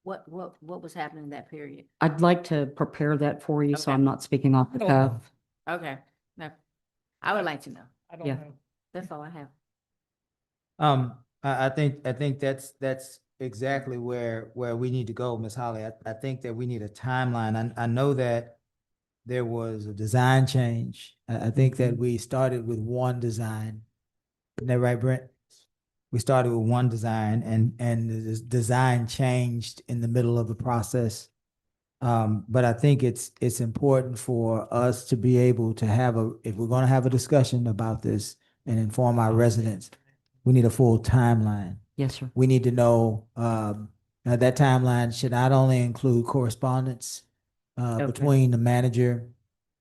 what was happening in that period? I'd like to prepare that for you, so Okay. I'm not speaking off the I don't know. cuff. Okay, no, I would like to know. I don't Yeah. know. That's all I have. I think that's exactly where we need to go, Ms. Holly. I think that we need a timeline. I know that there was a design change. I think that we started with one design. Isn't that right, Brent? We started with one design and the design changed in the middle of the process. But I think it's important for us to be able to have if we're gonna have a discussion about this and inform our residents, we need a full timeline. Yes, sir. We need to know, that timeline should not only include correspondence, Okay. between the manager,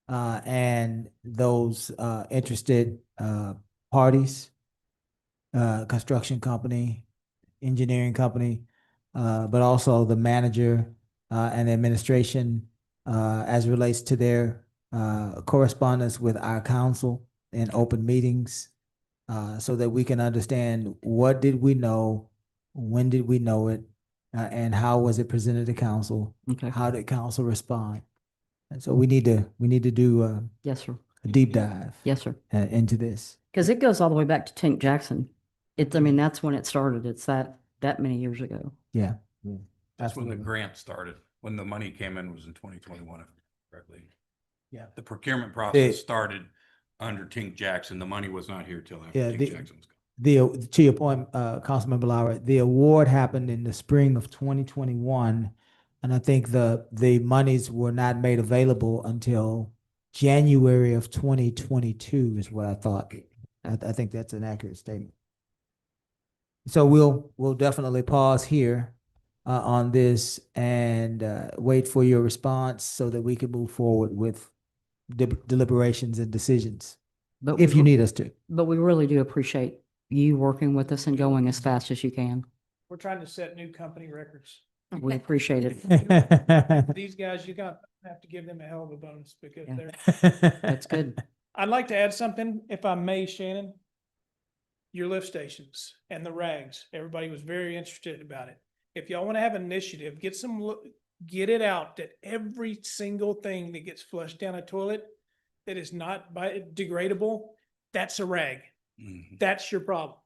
and those, interested, parties, construction company, engineering company, but also the manager, and the administration, as it relates to their, correspondence with our council in open meetings, so that we can understand what did we know, when did we know it, and how was it presented to council? Okay. How did council respond? And so we need to do Yes, sir. a deep dive Yes, sir. into this. Because it goes all the way back to Tink Jackson. I mean, that's when it started. It's that many years ago. Yeah. That's when the Absolutely. grant started, when the money came in was in 2021, if I remember correctly. Yeah. The procurement process started under Tink Jackson. The money was not here till after Yeah, Tink Jackson was gone. To your point, Councilmember Lauer, the award happened in the spring of 2021, And I think the monies were not made available until January of 2022 is what I thought. I think that's an accurate statement. So we'll definitely pause here on this and wait for your response so that we can move forward with deliberations and decisions, But if we you re- need us to. But we really do appreciate you working with us and going as fast as you can. We're trying to set new company records. We appreciate it. These guys, you're gonna have to give them a hell of a bonus because Yeah. they're. That's good. I'd like to add something, if I may, Shannon. Your lift stations and the rags, everybody was very interested about it. If y'all want to have an initiative, get it out that every single thing that gets flushed down a toilet that is not degradable, that's a rag. Mhm. That's your problem.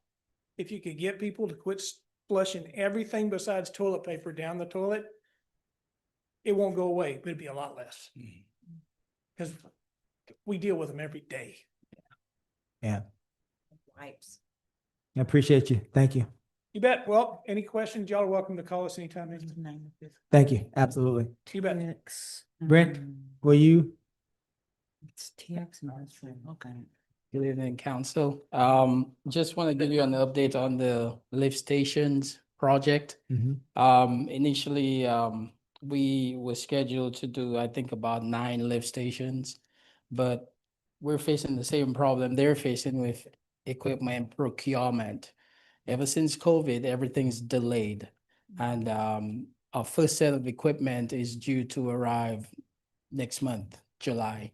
If you could get people to quit flushing everything besides toilet paper down the toilet, it won't go away, but it'd be a lot less. Mhm. Because we deal with them every day. Yeah, Wipes. I appreciate you. Thank you. You bet. Well, any questions, y'all are welcome to call us anytime. Thank you. Absolutely. You bet. Brent, were you? It's TX and that's okay. Good evening, council. Just want to give you an update on the lift stations project. Initially, we were scheduled to do, I think, about 9 lift stations, but we're facing the same problem they're facing with equipment procurement. Ever since COVID, everything's delayed, and our first set of equipment is due to arrive next month, July.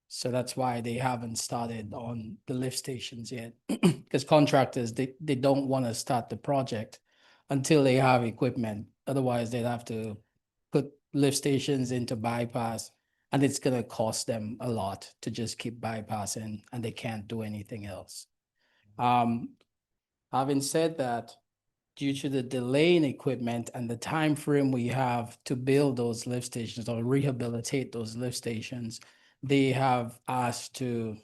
So that's why they haven't started on the lift stations yet. Because contractors, they don't want to start the project until they have equipment. Otherwise, they'd have to put lift stations into bypass, and it's going to cost them a lot to just keep bypassing, and they can't do anything else. Having said that, due to the delay in equipment and the time frame we have to build those lift stations or rehabilitate those lift stations, they have asked to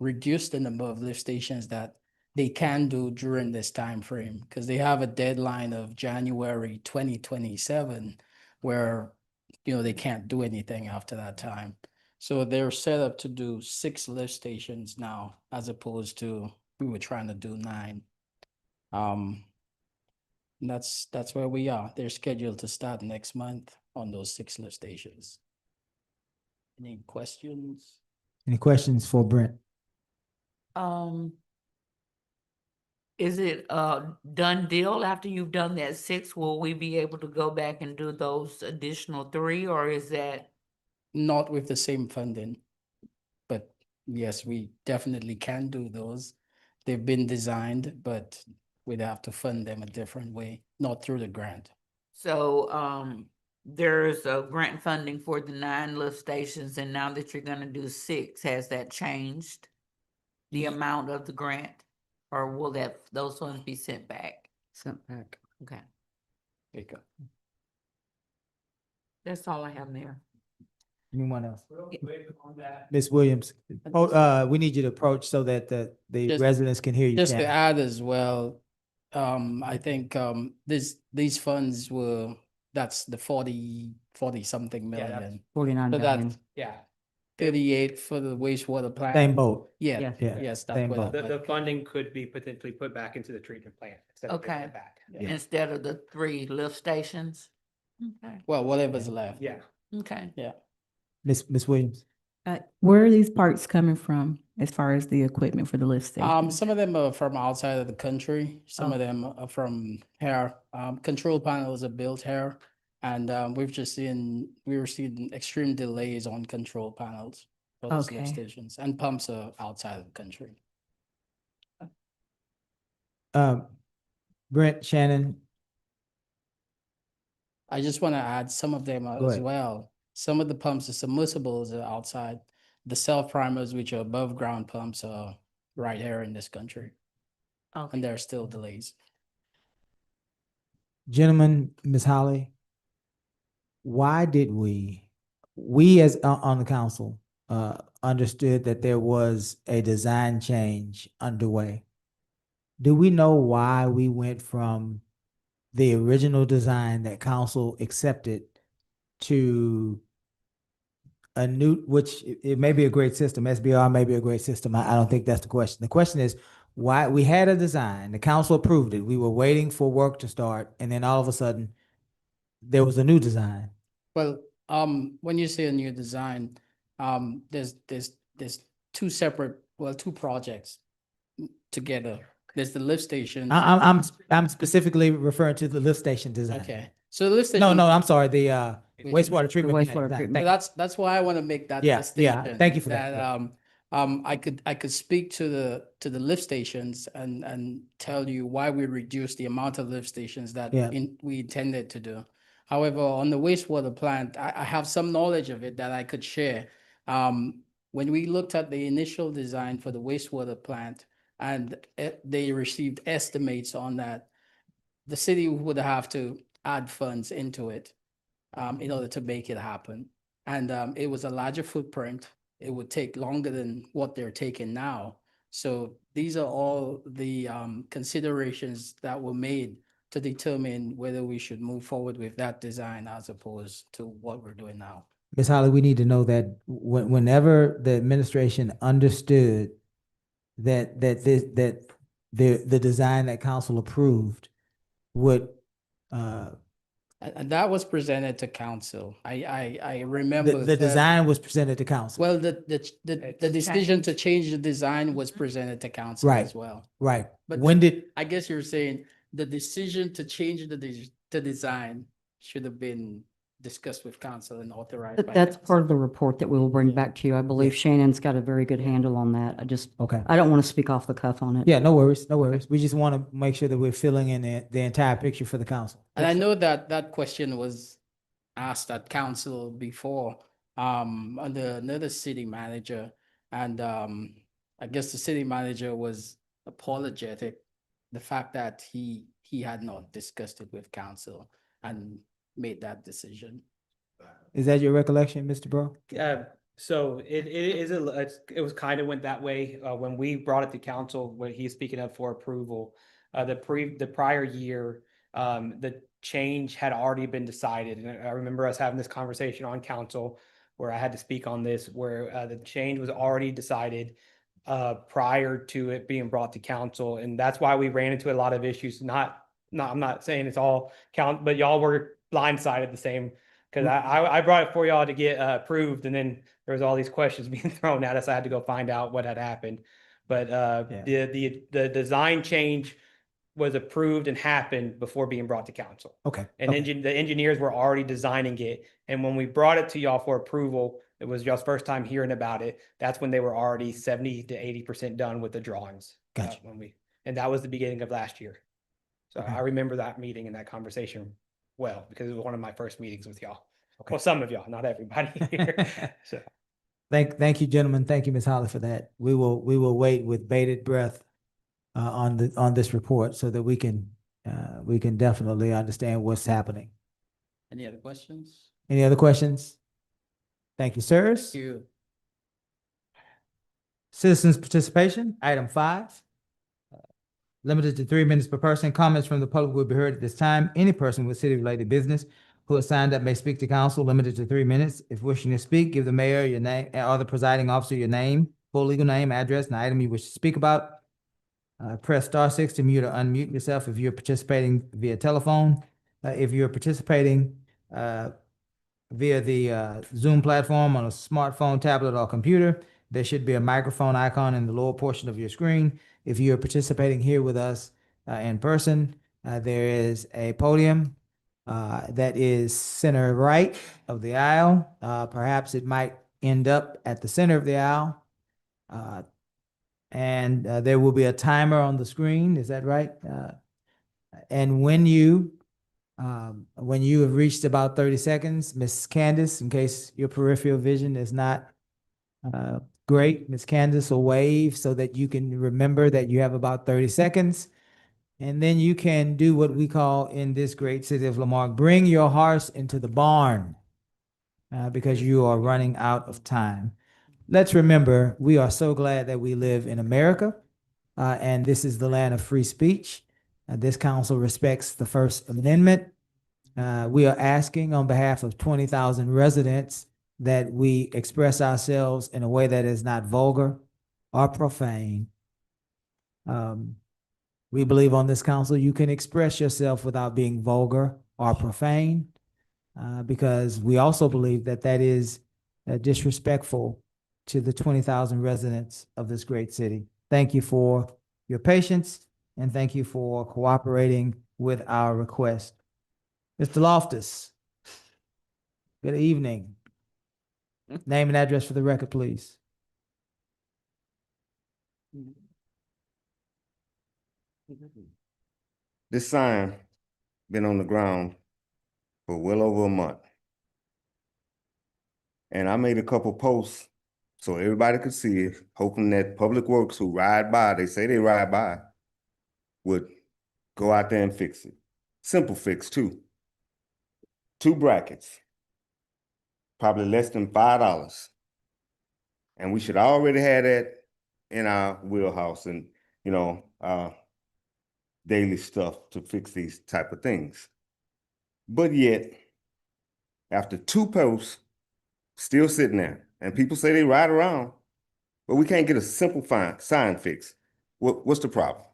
reduce the number of lift stations that they can do during this time frame, because they have a deadline of January 2027 where they can't do anything after that time. So they're set up to do 6 lift stations now, as opposed to we were trying to do 9. That's where we are. They're scheduled to start next month on those 6 lift stations. Any questions? Any questions for Brent? Is it a done deal after you've done that 6? Will we be able to go back and do those additional 3, or is that? Not with the same funding, but yes, we definitely can do those. They've been designed, but we'd have to fund them a different way, not through the grant. So, there's a grant funding for the 9 lift stations, and now that you're gonna do 6, has that changed the amount of the grant? Or will those funds be sent back? Sent back. Okay, There you go. that's all I have, Mayor. Anyone else? Real quick on that. Ms. Williams, we need you to approach so that the Just- residents can hear you. Just to Shannon. add as well, I think these funds were, that's the 40 something Yeah, that's- million. 49 So million. that's Yeah, 38 for the wastewater plant. Same boat. Yeah, Yeah. Yeah. yes, that's Same what boat. that the was. funding could be potentially put back into the treatment plant instead of bringing Okay. it back. Yeah. Instead of the 3 lift stations? Okay, Well, whatever's left. Yeah. okay. Ms. Williams. Where are these parts coming from as far as the equipment for the lift station? Some of them are from outside of the country. Some Oh. of them are from here. Control panels are built here. And we were seeing extreme delays on control panels for those lift Okay. stations, and pumps are outside of the country. Brent, Shannon, I just want to add some of them Go as ahead. well. Some of the pumps, the submersibles are outside. The self-primers, which are above ground pumps, are right here in this country. Okay. And there are still delays. gentlemen, Ms. Holly, why did we as on the council, understood that there was a design change underway? Do we know why we went from the original design that council accepted to a new, which it may be a great system, SBR may be a great system. I don't think that's the question. The question is why we had a design, the council approved it. We were waiting for work to start, and then all of a sudden there was a new design. Well, when you say a new design, there's two projects together. There's the lift station. I'm specifically referring to the lift station design. Okay, so the lift station. No, I'm sorry, the wastewater treatment. plant wastewater design. treatment. So that's why I want to make that Yeah, distinction. yeah, thank you for that, yeah. I could speak to the lift stations and tell you why we reduced the amount of lift stations that Yeah. we intended to do. However, on the wastewater plant, I have some knowledge of it that I could share. When we looked at the initial design for the wastewater plant and they received estimates on that, the city would have to add funds into it in order to make it happen. And it was a larger footprint. It would take longer than what they're taking now. So these are all the considerations that were made to determine whether we should move forward with that design as opposed to what we're doing now. Ms. Holly, we need to know that whenever the administration understood that the design that council approved would And that was presented to council. I remember. the design was presented to council. Well, the decision to change the design was presented to council Right. as well. Right. But When did, I guess you're saying the decision to change the design should have been discussed with council and authorized by That's council. part of the report that we will bring back to you. I believe Shannon's got a very good handle on that. okay. I don't want to speak off the cuff on it. Yeah, no worries, no worries. We just want to make sure that we're filling in the entire picture for the council. And I know that question was asked at council before, under another city manager. And, I guess the city manager was apologetic, the fact that he had not discussed it with council and made that decision. Is that your recollection, Mr. Bro? So it was kind of went that way when we brought it to council, when he's speaking of for approval. The prior year, the change had already been decided. And I remember us having this conversation on council where I had to speak on this, where the change was already decided prior to it being brought to council. And that's why we ran into a lot of issues. I'm not saying it's all count, but y'all were blindsided the same. Because I brought it for y'all to get approved, and then there was all these questions being thrown at us. I had to go find out what had happened. But the design change was approved and happened before being brought to council. Okay. And okay. the engineers were already designing it. And when we brought it to y'all for approval, it was y'all's first time hearing about it. That's when they were already 70 to 80% done with the drawings. Gotcha. And that was the beginning of last year. So Okay. I remember that meeting and that conversation well, because it was one of my first meetings with y'all. Okay. Well, some of y'all, not everybody here. So Thank you, gentlemen. Thank you, Ms. Holly, for that. We will wait with bated breath on this report so that we can definitely understand what's happening. Any other questions? Any other questions? Thank you, sirs. Thank you. Citizens participation, item 5. Limited to 3 minutes per person. Comments from the public will be heard at this time. Any person with city-related business who has signed up may speak to council, limited to 3 minutes. If wishing to speak, give the mayor your name or the presiding officer your name, full legal name, address, and item you wish to speak about. Press *6 to mute or unmute yourself if you're participating via telephone. If you're participating via the Zoom platform on a smartphone, tablet, or computer, there should be a microphone icon in the lower portion of your screen. If you're participating here with us in person, there is a podium that is center right of the aisle. Perhaps it might end up at the center of the aisle. And there will be a timer on the screen. Is that right? And when you have reached about 30 seconds, Ms. Candace, in case your peripheral vision is not great, Ms. Candace will wave so that you can remember that you have about 30 seconds. And then you can do what we call in this great city of Lamarck, bring your horse into the barn because you are running out of time. Let's remember, we are so glad that we live in America, and this is the land of free speech. This council respects the First Amendment, We are asking on behalf of 20,000 residents that we express ourselves in a way that is not vulgar or profane. We believe on this council, you can express yourself without being vulgar or profane, because we also believe that that is disrespectful to the 20,000 residents of this great city. Thank you for your patience, and thank you for cooperating with our request. Mr. Loftus, good evening. Name and address for the record, please. This sign been on the ground for well over a month. And I made a couple posts so everybody could see it, hoping that Public Works who ride by, they say they ride by, would go out there and fix it. Simple fix too. 2 brackets, probably less than $5. And we should already have that in our wheelhouse and, you know, daily stuff to fix these type of things. But yet, after 2 posts, still sitting there, and people say they ride around, but we can't get a simple sign fix. What's the problem?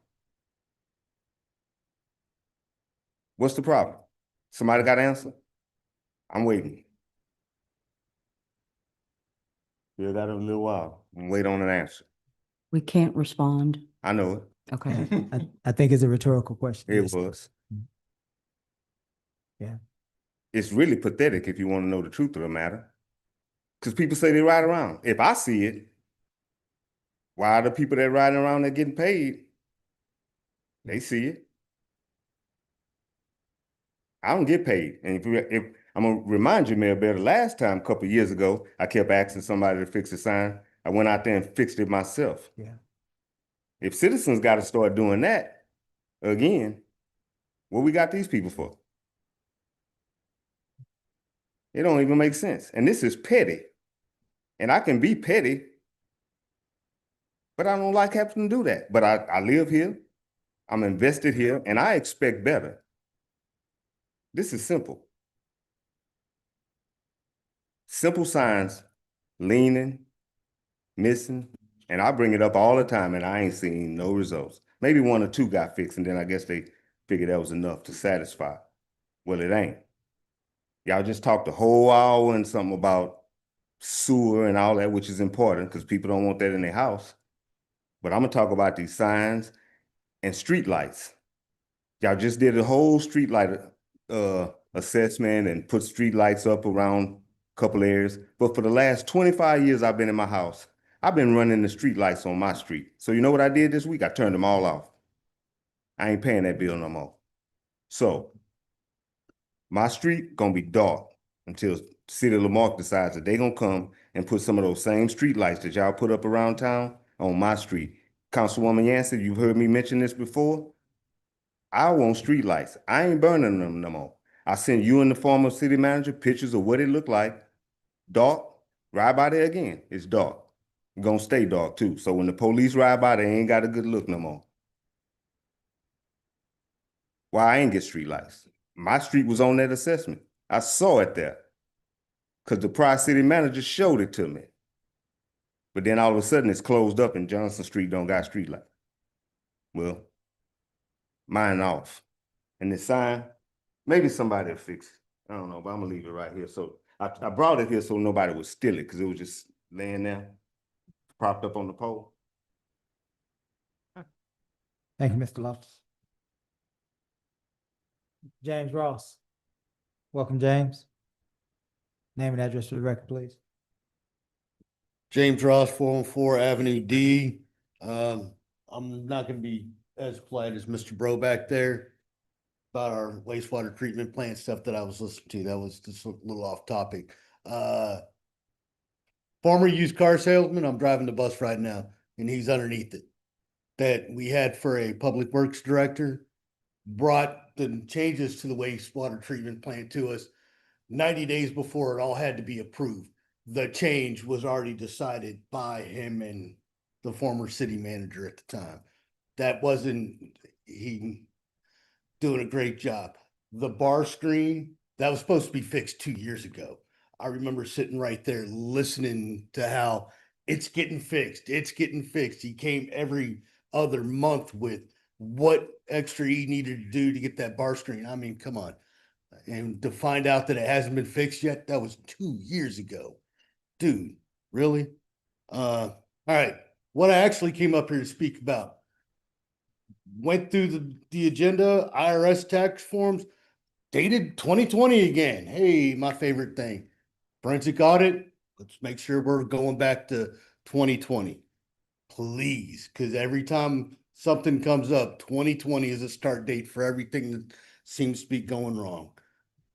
What's the problem? Somebody got an answer? I'm waiting. Hear that in a little while and wait on an answer. We can't respond. I know it. Okay. I think it's a rhetorical question. It was. Yeah. It's really pathetic if you want to know the truth of the matter. Because people say they ride around. If I see it, why are the people that riding around that getting paid? They see it. I don't get paid. And if I'm gonna remind you, Mayor Bear, the last time, a couple of years ago, I kept asking somebody to fix the sign. I went out there and fixed it myself. Yeah. If citizens got to start doing that again, what we got these people for? It don't even make sense. And this is petty. And I can be petty, but I don't like having to do that. But I live here, I'm invested here, and I expect better. This is simple. Simple signs, leaning, missing, and I bring it up all the time, and I ain't seen no results. Maybe 1 or 2 got fixed, and then I guess they figured that was enough to satisfy. Well, it ain't. Y'all just talked a whole hour and something about sewer and all that, which is important because people don't want that in their house. But I'm gonna talk about these signs and street lights. Y'all just did a whole street light assessment and put street lights up around a couple areas. But for the last 25 years I've been in my house, I've been running the street lights on my street. So you know what I did this week? I turned them all off. I ain't paying that bill no more. So my street gonna be dark until City of Lamarque decides that they gonna come and put some of those same street lights that y'all put up around town on my street. Councilwoman Yancey, you've heard me mention this before. I want street lights. I ain't burning them no more. I send you and the former city manager pictures of what it looked like. Dark, ride by there again, it's dark. It's gonna stay dark too. So when the police ride by, they ain't got a good look no more. Why I ain't get street lights? My street was on that assessment. I saw it there. Because the prior city manager showed it to me. But then all of a sudden it's closed up and Johnson Street don't got street light. Well, mine off. And the sign, maybe somebody will fix it. I don't know, but I'm gonna leave it right here. So I brought it here so nobody would steal it because it was just laying there, propped up on the pole. Thank you, Mr. Loftus. James Ross. Welcome, James. Name and address for the record, please. James Ross, 414 Avenue D. I'm not gonna be as polite as Mr. Bro back there about our wastewater treatment plant stuff that I was listening to. That was just a little off topic. Former used car salesman, I'm driving the bus right now, and he's underneath it. That we had for a public works director, brought the changes to the wastewater treatment plant to us 90 days before it all had to be approved. The change was already decided by him and the former city manager at the time. That wasn't he doing a great job. the bar screen, that was supposed to be fixed 2 years ago. I remember sitting right there listening to how it's getting fixed. It's getting fixed. He came every other month with what extra he needed to do to get that bar screen. I mean, come on. And to find out that it hasn't been fixed yet, that was 2 years ago. Dude, really? All right. What I actually came up here to speak about. Went through the agenda, IRS tax forms, dated 2020 again. Hey, my favorite thing. Forensic audit, let's make sure we're going back to 2020. Please, because every time something comes up, 2020 is a start date for everything that seems to be going wrong.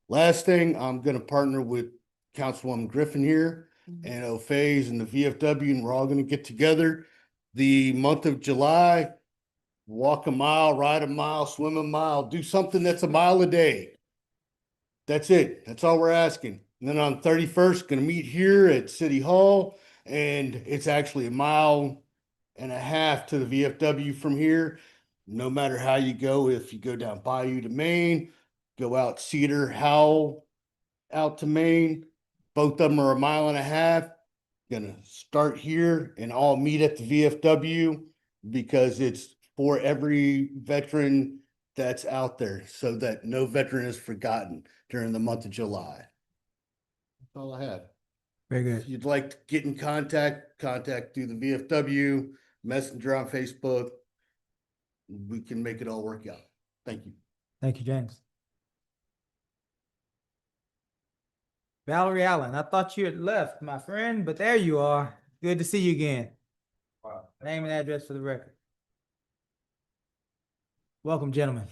Last thing, I'm going to partner with Councilwoman Griffin here and O'Fays and the VFW, and we're all going to get together the month of July, walk a mile, ride a mile, swim a mile, do something that's a mile a day. That's it. That's all we're asking. And then on 31st, going to meet here at City Hall, and it's actually a mile and a half to the VFW from here. No matter how you go, if you go down Bayou to Maine, go out Cedar, Howell out to Maine, both of them are a mile and a half. Gonna start here and all meet at the VFW because it's for every veteran that's out there so that no veteran is forgotten during the month of July. That's all I have. Very If good. you'd like to get in contact through the VFW, Messenger on Facebook. We can make it all work out. Thank you. Thank you, James. Valerie Allen, I thought you had left, my friend, but there you are. Good to see you again. Wow. Name and address for the record. Welcome, gentlemen.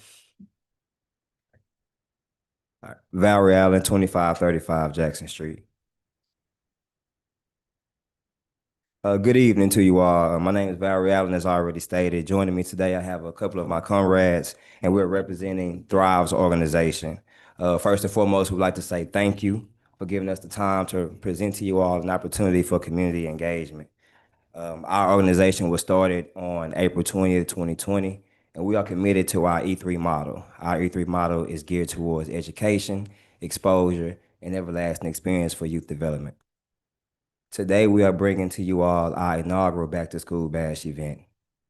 Valerie Allen, 2535 Jackson Street. Good evening to you all. My name is Valerie Allen, as already stated. Joining me today, I have a couple of my comrades, and we're representing Thrive's organization. First and foremost, we'd like to say thank you for giving us the time to present to you all an opportunity for community engagement. Our organization was started on April 20th, 2020, and we are committed to our E3 model. Our E3 model is geared towards education, exposure, and everlasting experience for youth development. Today, we are bringing to you all our inaugural Back to School Bash event,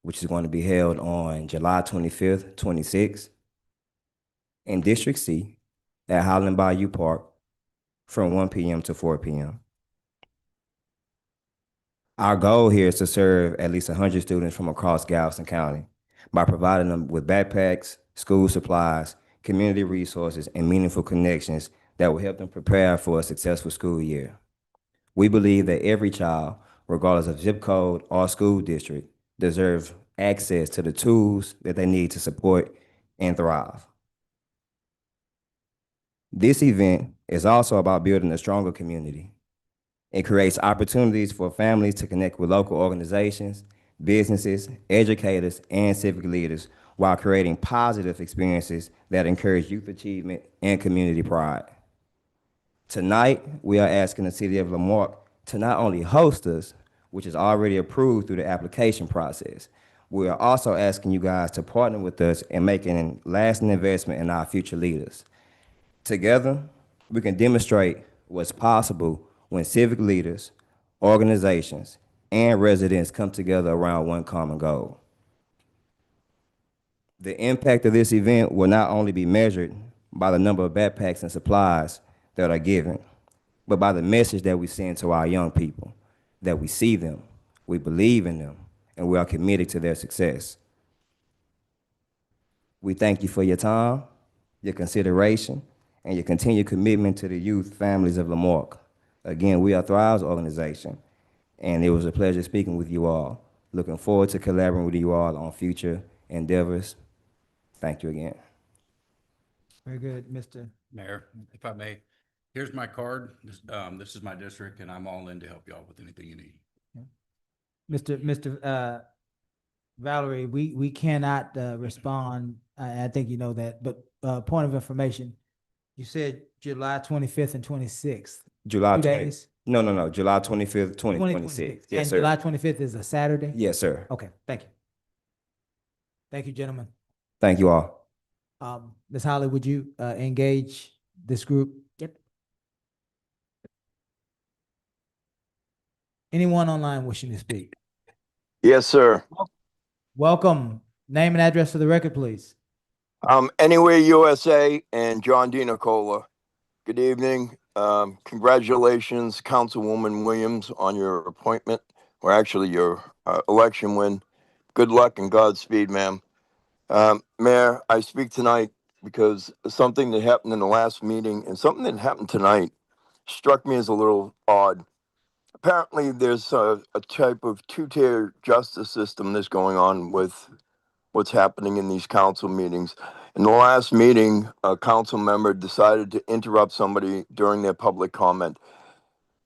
which is going to be held on July 25th, 26th in District C at Highland Bayou Park from 1 p.m. to 4 p.m. Our goal here is to serve at least 100 students from across Galveston County by providing them with backpacks, school supplies, community resources, and meaningful connections that will help them prepare for a successful school year. We believe that every child, regardless of zip code or school district, deserves access to the tools that they need to support and thrive. This event is also about building a stronger community. It creates opportunities for families to connect with local organizations, businesses, educators, and civic leaders while creating positive experiences that encourage youth achievement and community pride. Tonight, we are asking the City of Lamarque to not only host us, which is already approved through the application process, we are also asking you guys to partner with us in making a lasting investment in our future leaders. Together, we can demonstrate what's possible when civic leaders, organizations, and residents come together around one common goal. The impact of this event will not only be measured by the number of backpacks and supplies that are given, but by the message that we send to our young people, that we see them, we believe in them, and we are committed to their success. We thank you for your time, your consideration, and your continued commitment to the youth families of Lamarque. Again, we are Thrive's organization, and it was a pleasure speaking with you all. Looking forward to collaborating with you all on future endeavors. Thank you again. Very good, Mr. Mayor, if I may, here's my card. This is my district, and I'm all in to help you all with anything you need. Mr. Valerie, we cannot respond. I think you know that, but point of information, you said July 25th and 26th. July 2 20th. days? No, July 25th, 2026. Yes, And sir. July 25th is a Saturday? Yes, sir. Okay, thank you. Thank you, gentlemen. Thank you all. Ms. Holly, would you engage this group? Yep. Anyone online wishing to speak? Yes, sir. Welcome. Name and address for the record, please. Anyway USA and John D. Nicola. Good evening. Congratulations, Councilwoman Williams, on your appointment, or actually your election win. Good luck and Godspeed, ma'am. Mayor, I speak tonight because something that happened in the last meeting and something that happened tonight struck me as a little odd. Apparently, there's a type of two-tier justice system that's going on with what's happening in these council meetings. In the last meeting, a council member decided to interrupt somebody during their public comment.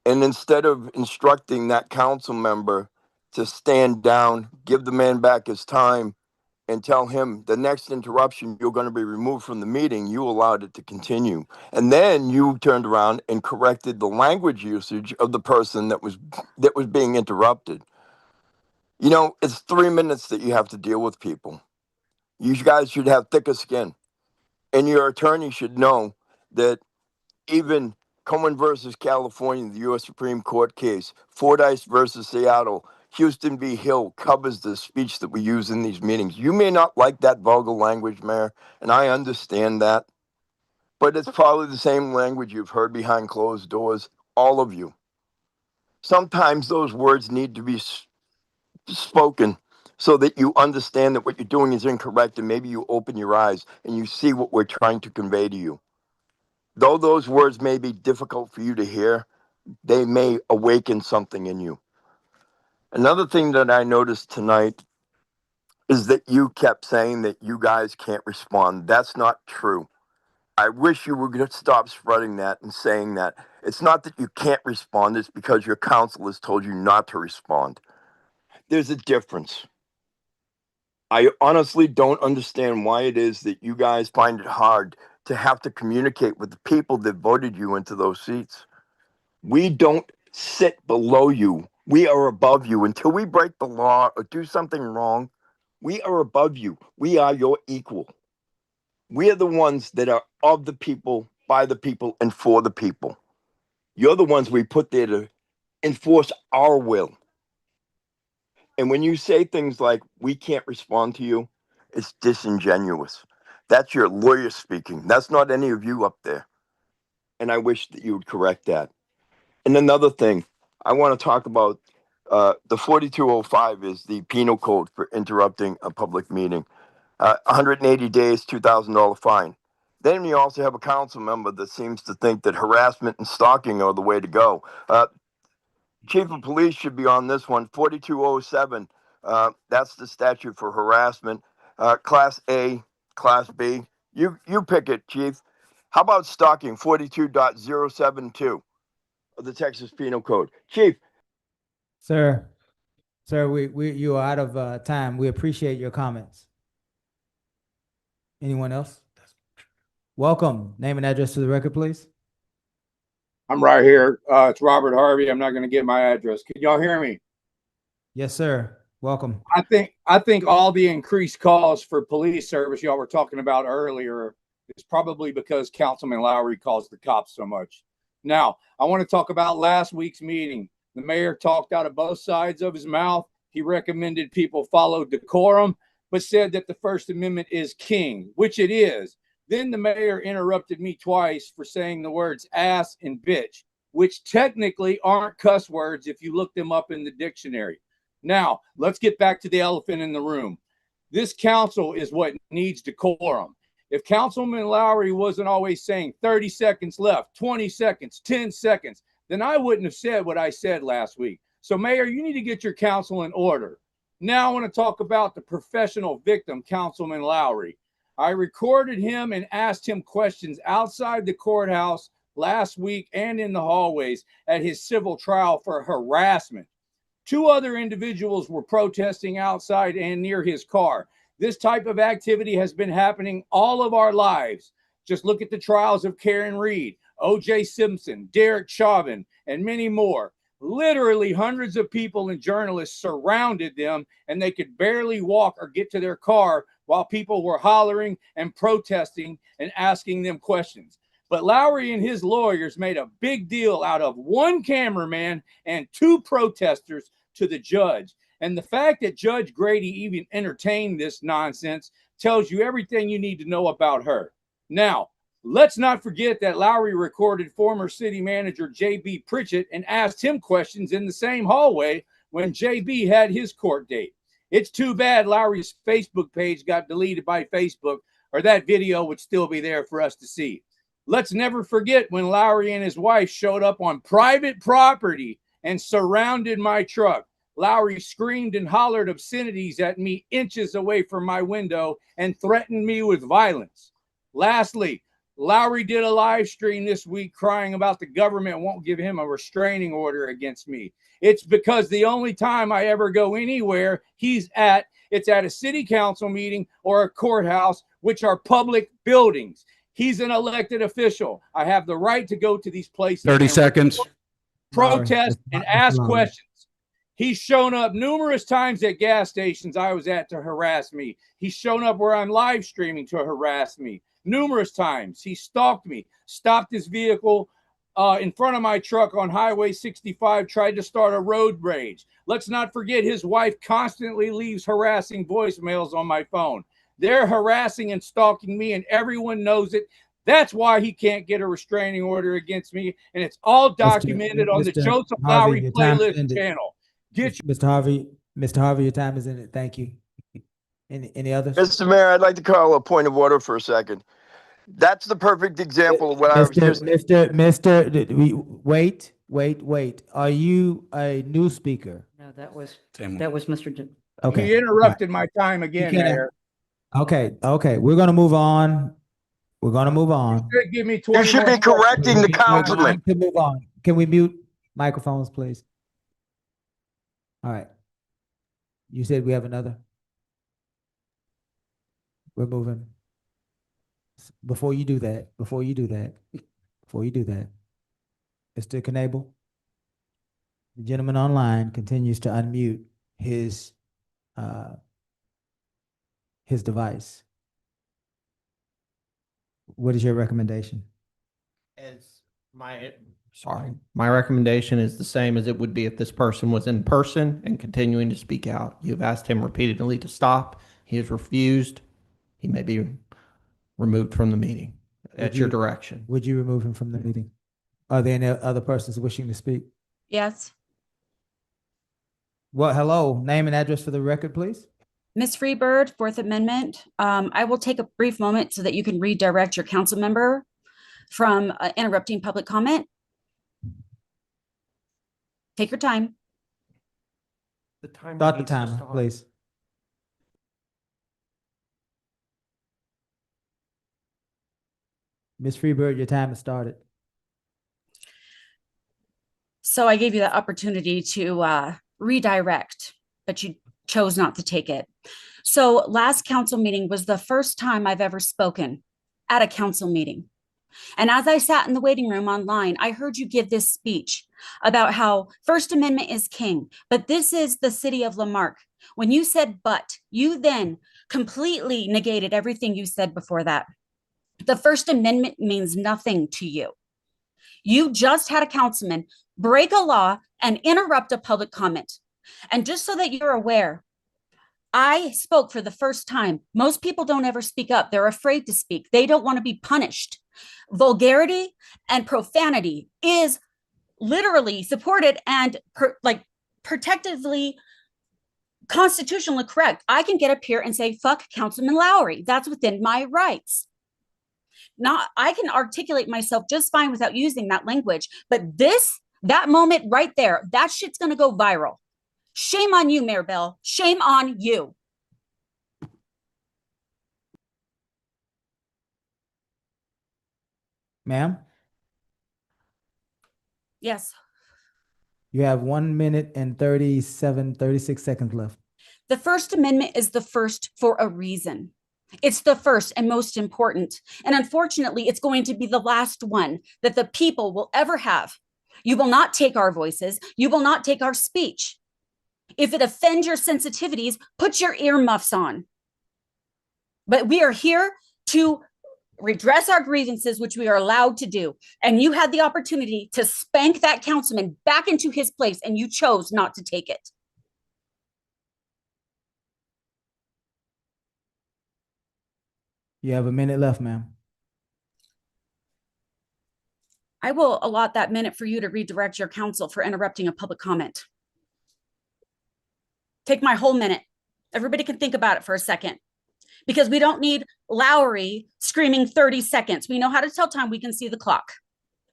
And instead of instructing that council member to stand down, give the man back his time, and tell him the next interruption, you're going to be removed from the meeting, you allowed it to continue. And then you turned around and corrected the language usage of the person that was being interrupted. You know, it's 3 minutes that you have to deal with people. You guys should have thicker skin. And your attorney should know that even Cohen versus California, the U.S. Supreme Court case, Fordyce versus Seattle, Houston v. Hill covers the speech that we use in these meetings. You may not like that vulgar language, Mayor, and I understand that, but it's probably the same language you've heard behind closed doors, all of you. Sometimes those words need to be spoken so that you understand that what you're doing is incorrect, and maybe you open your eyes and you see what we're trying to convey to you. Though those words may be difficult for you to hear, they may awaken something in you. Another thing that I noticed tonight is that you kept saying that you guys can't respond. That's not true. I wish you were going to stop spreading that and saying that. It's not that you can't respond, it's because your counsel has told you not to respond. There's a difference. I honestly don't understand why it is that you guys find it hard to have to communicate with the people that voted you into those seats. We don't sit below you. We are above you. Until we break the law or do something wrong, we are above you. We are your equal. We are the ones that are of the people, by the people, and for the people. You're the ones we put there to enforce our will. And when you say things like, we can't respond to you, it's disingenuous. That's your lawyer speaking. That's not any of you up there. And I wish that you would correct that. And another thing, I want to talk about the 4205 is the penal code for interrupting a public meeting. 180 days, $2,000 fine. Then you also have a council member that seems to think that harassment and stalking are the way to go. Chief of Police should be on this one. 4207, that's the statute for harassment. Class A, Class B. You pick it, Chief. How about stalking? 42.072 of the Texas Penal Code. Chief. Sir, you are out of time. We appreciate your comments. Anyone else? Welcome. Name and address to the record, please. I'm right here. It's Robert Harvey. I'm not going to get my address. Can y'all hear me? Yes, sir. Welcome. I think all the increased calls for police service y'all were talking about earlier is probably because Councilman Lowry calls the cops so much. Now, I want to talk about last week's meeting. The mayor talked out of both sides of his mouth. He recommended people follow decorum, but said that the First Amendment is king, which it is. Then the mayor interrupted me twice for saying the words ass and bitch, which technically aren't cuss words if you look them up in the dictionary. Now, let's get back to the elephant in the room. This council is what needs decorum. If Councilman Lowry wasn't always saying 30 seconds left, 20 seconds, 10 seconds, then I wouldn't have said what I said last week. So, Mayor, you need to get your council in order. Now I want to talk about the professional victim, Councilman Lowry. I recorded him and asked him questions outside the courthouse last week and in the hallways at his civil trial for harassment. 2 other individuals were protesting outside and near his car. This type of activity has been happening all of our lives. Just look at the trials of Karen Reed, O.J. Simpson, Derek Chauvin, and many more. Literally hundreds of people and journalists surrounded them, and they could barely walk or get to their car while people were hollering and protesting and asking them questions. But Lowry and his lawyers made a big deal out of one cameraman and two protesters to the judge. And the fact that Judge Grady even entertained this nonsense tells you everything you need to know about her. Now, let's not forget that Lowry recorded former city manager J.B. Pritchett and asked him questions in the same hallway when J.B. had his court date. It's too bad Lowry's Facebook page got deleted by Facebook, or that video would still be there for us to see. Let's never forget when Lowry and his wife showed up on private property and surrounded my truck. Lowry screamed and hollered obscenities at me inches away from my window and threatened me with violence. Lastly, Lowry did a live stream this week crying about the government won't give him a restraining order against me. It's because the only time I ever go anywhere it's at a city council meeting or a courthouse, which are public buildings. He's an elected official. I have the right to go to these places. 30 seconds. Protest and ask questions. He's shown up numerous times at gas stations I was at to harass me. He's shown up where I'm live streaming to harass me numerous times. He stalked me, stopped his vehicle in front of my truck on Highway 65, tried to start a road rage. Let's not forget his wife constantly leaves harassing voicemails on my phone. They're harassing and stalking me, and everyone knows it. That's why he can't get a restraining order against me, and it's all documented on the Joseph Lowry playlist channel. Mr. Harvey, your time is in it. Thank you. Any others? Mr. Mayor, I'd like to call a point of order for a second. That's the perfect example of what I was just. Wait. Are you a new speaker? No, that was Mr. Okay. He interrupted my time again, Mayor. Okay. We're gonna move on. Give me 20 You should be correcting the councilman. To move on. Can we mute microphones, please? All right. You said we have another? We're moving. Before you do that, Mr. Knable, the gentleman online continues to unmute his device. What is your recommendation? My recommendation is the same as it would be if this person was in person and continuing to speak out. You've asked him repeatedly to stop. He has refused. He may be removed from the meeting at your direction. Would you remove him from the meeting? Are there any other persons wishing to speak? Yes. Well, hello, name and address for the record, please. Ms. Freebird, Fourth Amendment. I will take a brief moment so that you can redirect your council member from interrupting public comment. Take your time. Start the timer, please. Ms. Freebird, your time has started. So I gave you the opportunity to redirect, but you chose not to take it. So last council meeting was the first time I've ever spoken at a council meeting. And as I sat in the waiting room online, I heard you give this speech about how First Amendment is king, but this is the city of Lamarque. When you said but, you then completely negated everything you said before that. The First Amendment means nothing to you. You just had a councilman break a law and interrupt a public comment. And just so that you're aware, I spoke for the first time. Most people don't ever speak up. They're afraid to speak. They don't want to be punished. Vulgarity and profanity is literally supported and protectively constitutionally correct. I can get up here and say, fuck Councilman Lowry. That's within my rights. I can articulate myself just fine without using that language. But that moment right there, that shit's going to go viral. Shame on you, Mayor Bell. Shame on you. Ma'am? Yes. You have 1 minute and 36 seconds left. The First Amendment is the first for a reason. It's the first and most important. And unfortunately, it's going to be the last one that the people will ever have. You will not take our voices. You will not take our speech. If it offends your sensitivities, put your earmuffs on. But we are here to redress our grievances, which we are allowed to do. And you had the opportunity to spank that councilman back into his place, and you chose not to take it. You have a minute left, ma'am. I will allot that minute for you to redirect your counsel for interrupting a public comment. Take my whole minute. Everybody can think about it for a second, because we don't need Lowry screaming 30 seconds. We know how to tell time. We can see the clock.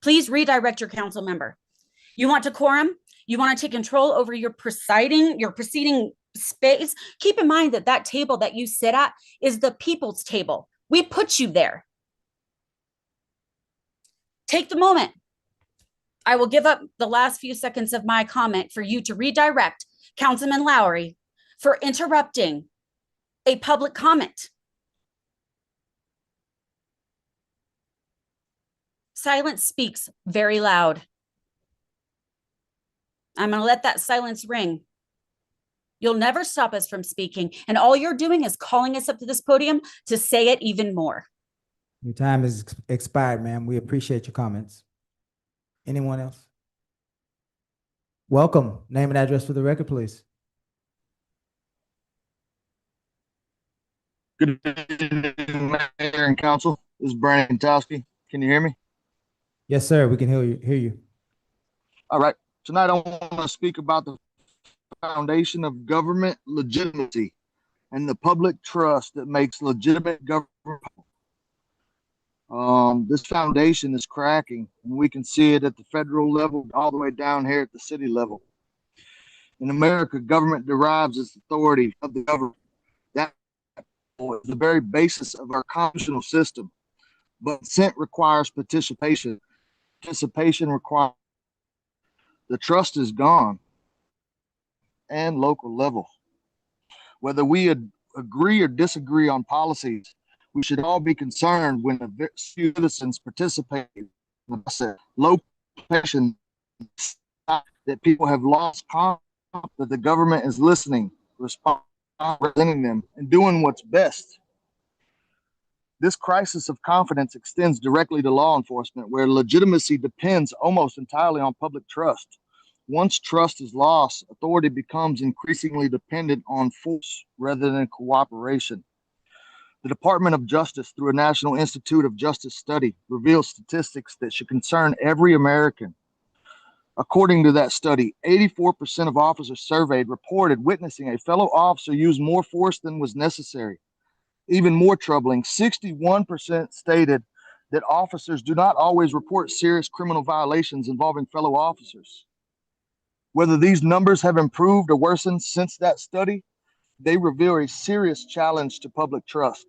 Please redirect your council member. You want decorum? You want to take control over your proceeding space? Keep in mind that that table that you sit at is the people's table. We put you there. Take the moment. I will give up the last few seconds of my comment for you to redirect Councilman Lowry for interrupting a public comment. Silence speaks very loud. I'm going to let that silence ring. You'll never stop us from speaking, and all you're doing is calling us up to this podium to say it even more. Your time is expired, ma'am. We appreciate your comments. Anyone else? Welcome. Name and address for the record, please. Good evening, Mayor and Council. This is Brandon Towski. Can you hear me? Yes, sir. We can hear you. All right. Tonight I want to speak about the foundation of government legitimacy and the public trust that makes legitimate government. This foundation is cracking, and we can see it at the federal level all the way down here at the city level. In America, government derives its authority of the government. That is the very basis of our constitutional system. But consent requires participation. Participation requires. The trust is gone. And local level. Whether we agree or disagree on policies, we should all be concerned when the citizens participate in the process. Low passion that people have lost confidence that the government is listening, representing them, and doing what's best. This crisis of confidence extends directly to law enforcement, where legitimacy depends almost entirely on public trust. Once trust is lost, authority becomes increasingly dependent on force rather than cooperation. The Department of Justice, through a National Institute of Justice study, reveals statistics that should concern every American. According to that study, 84% of officers surveyed reported witnessing a fellow officer use more force than was necessary. Even more troubling, 61% stated that officers do not always report serious criminal violations involving fellow officers. Whether these numbers have improved or worsened since that study, they reveal a serious challenge to public trust.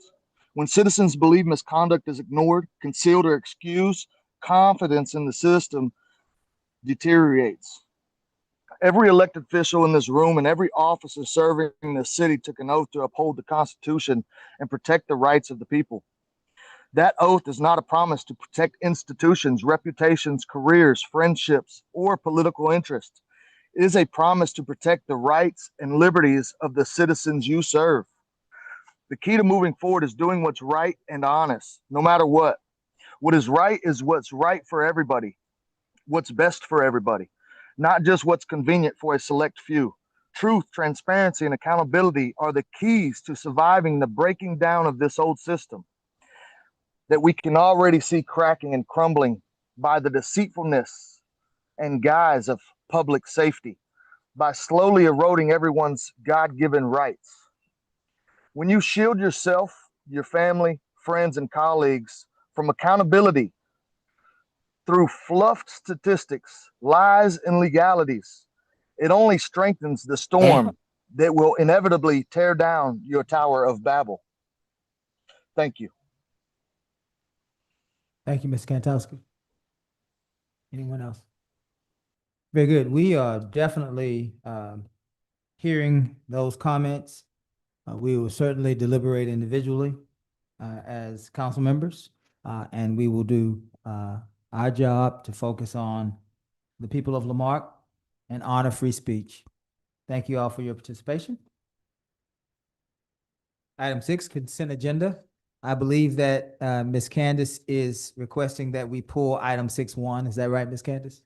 When citizens believe misconduct is ignored, concealed, or excused, confidence in the system deteriorates. Every elected official in this room and every officer serving the city took an oath to uphold the Constitution and protect the rights of the people. That oath is not a promise to protect institutions, reputations, careers, friendships, or political interests. It is a promise to protect the rights and liberties of the citizens you serve. The key to moving forward is doing what's right and honest, no matter what. What is right is what's right for everybody, what's best for everybody, not just what's convenient for a select few. Truth, transparency, and accountability are the keys to surviving the breaking down of this old system that we can already see cracking and crumbling by the deceitfulness and guise of public safety, by slowly eroding everyone's God-given rights. When you shield yourself, your family, friends, and colleagues from accountability through fluffed statistics, lies, and legalities, it only strengthens the storm that will inevitably tear down your Tower of Babel. Thank you. Thank you, Ms. Kantowski. Anyone else? Very good. We are definitely hearing those comments. We will certainly deliberate individually as council members, and we will do our job to focus on the people of Lamarck and honor free speech. Thank you all for your participation. Item 6, consent agenda. I believe that Ms. Candace is requesting that we pull item 6.1. Is that right, Ms. Candace?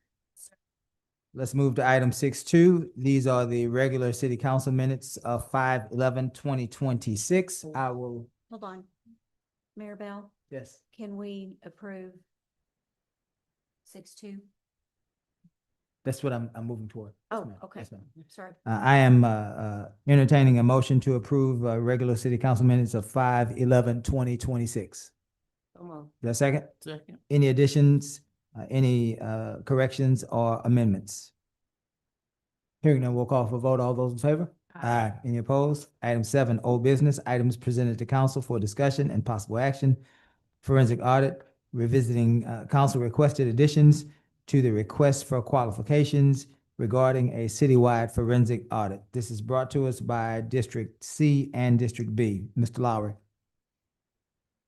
Let's move to item 6.2. These are the regular city council minutes of 5/11/2026. I will, Hold on. Mayor Bell, yes. can we approve 6.2? That's what I'm moving toward. Yes, Oh, ma'am. okay. Yes, ma'am. Sorry. I am entertaining a motion to approve regular city council minutes of 5/11/2026. Is that a second? Second. Any additions, any corrections or amendments? Hearing none, we'll call for a vote. All those in favor? Aye. Any opposed? Item 7, old business, items presented to council for discussion and possible action. Forensic audit, revisiting council requested additions to the request for qualifications regarding a citywide forensic audit. This is brought to us by District C and District B. Mr. Lowry.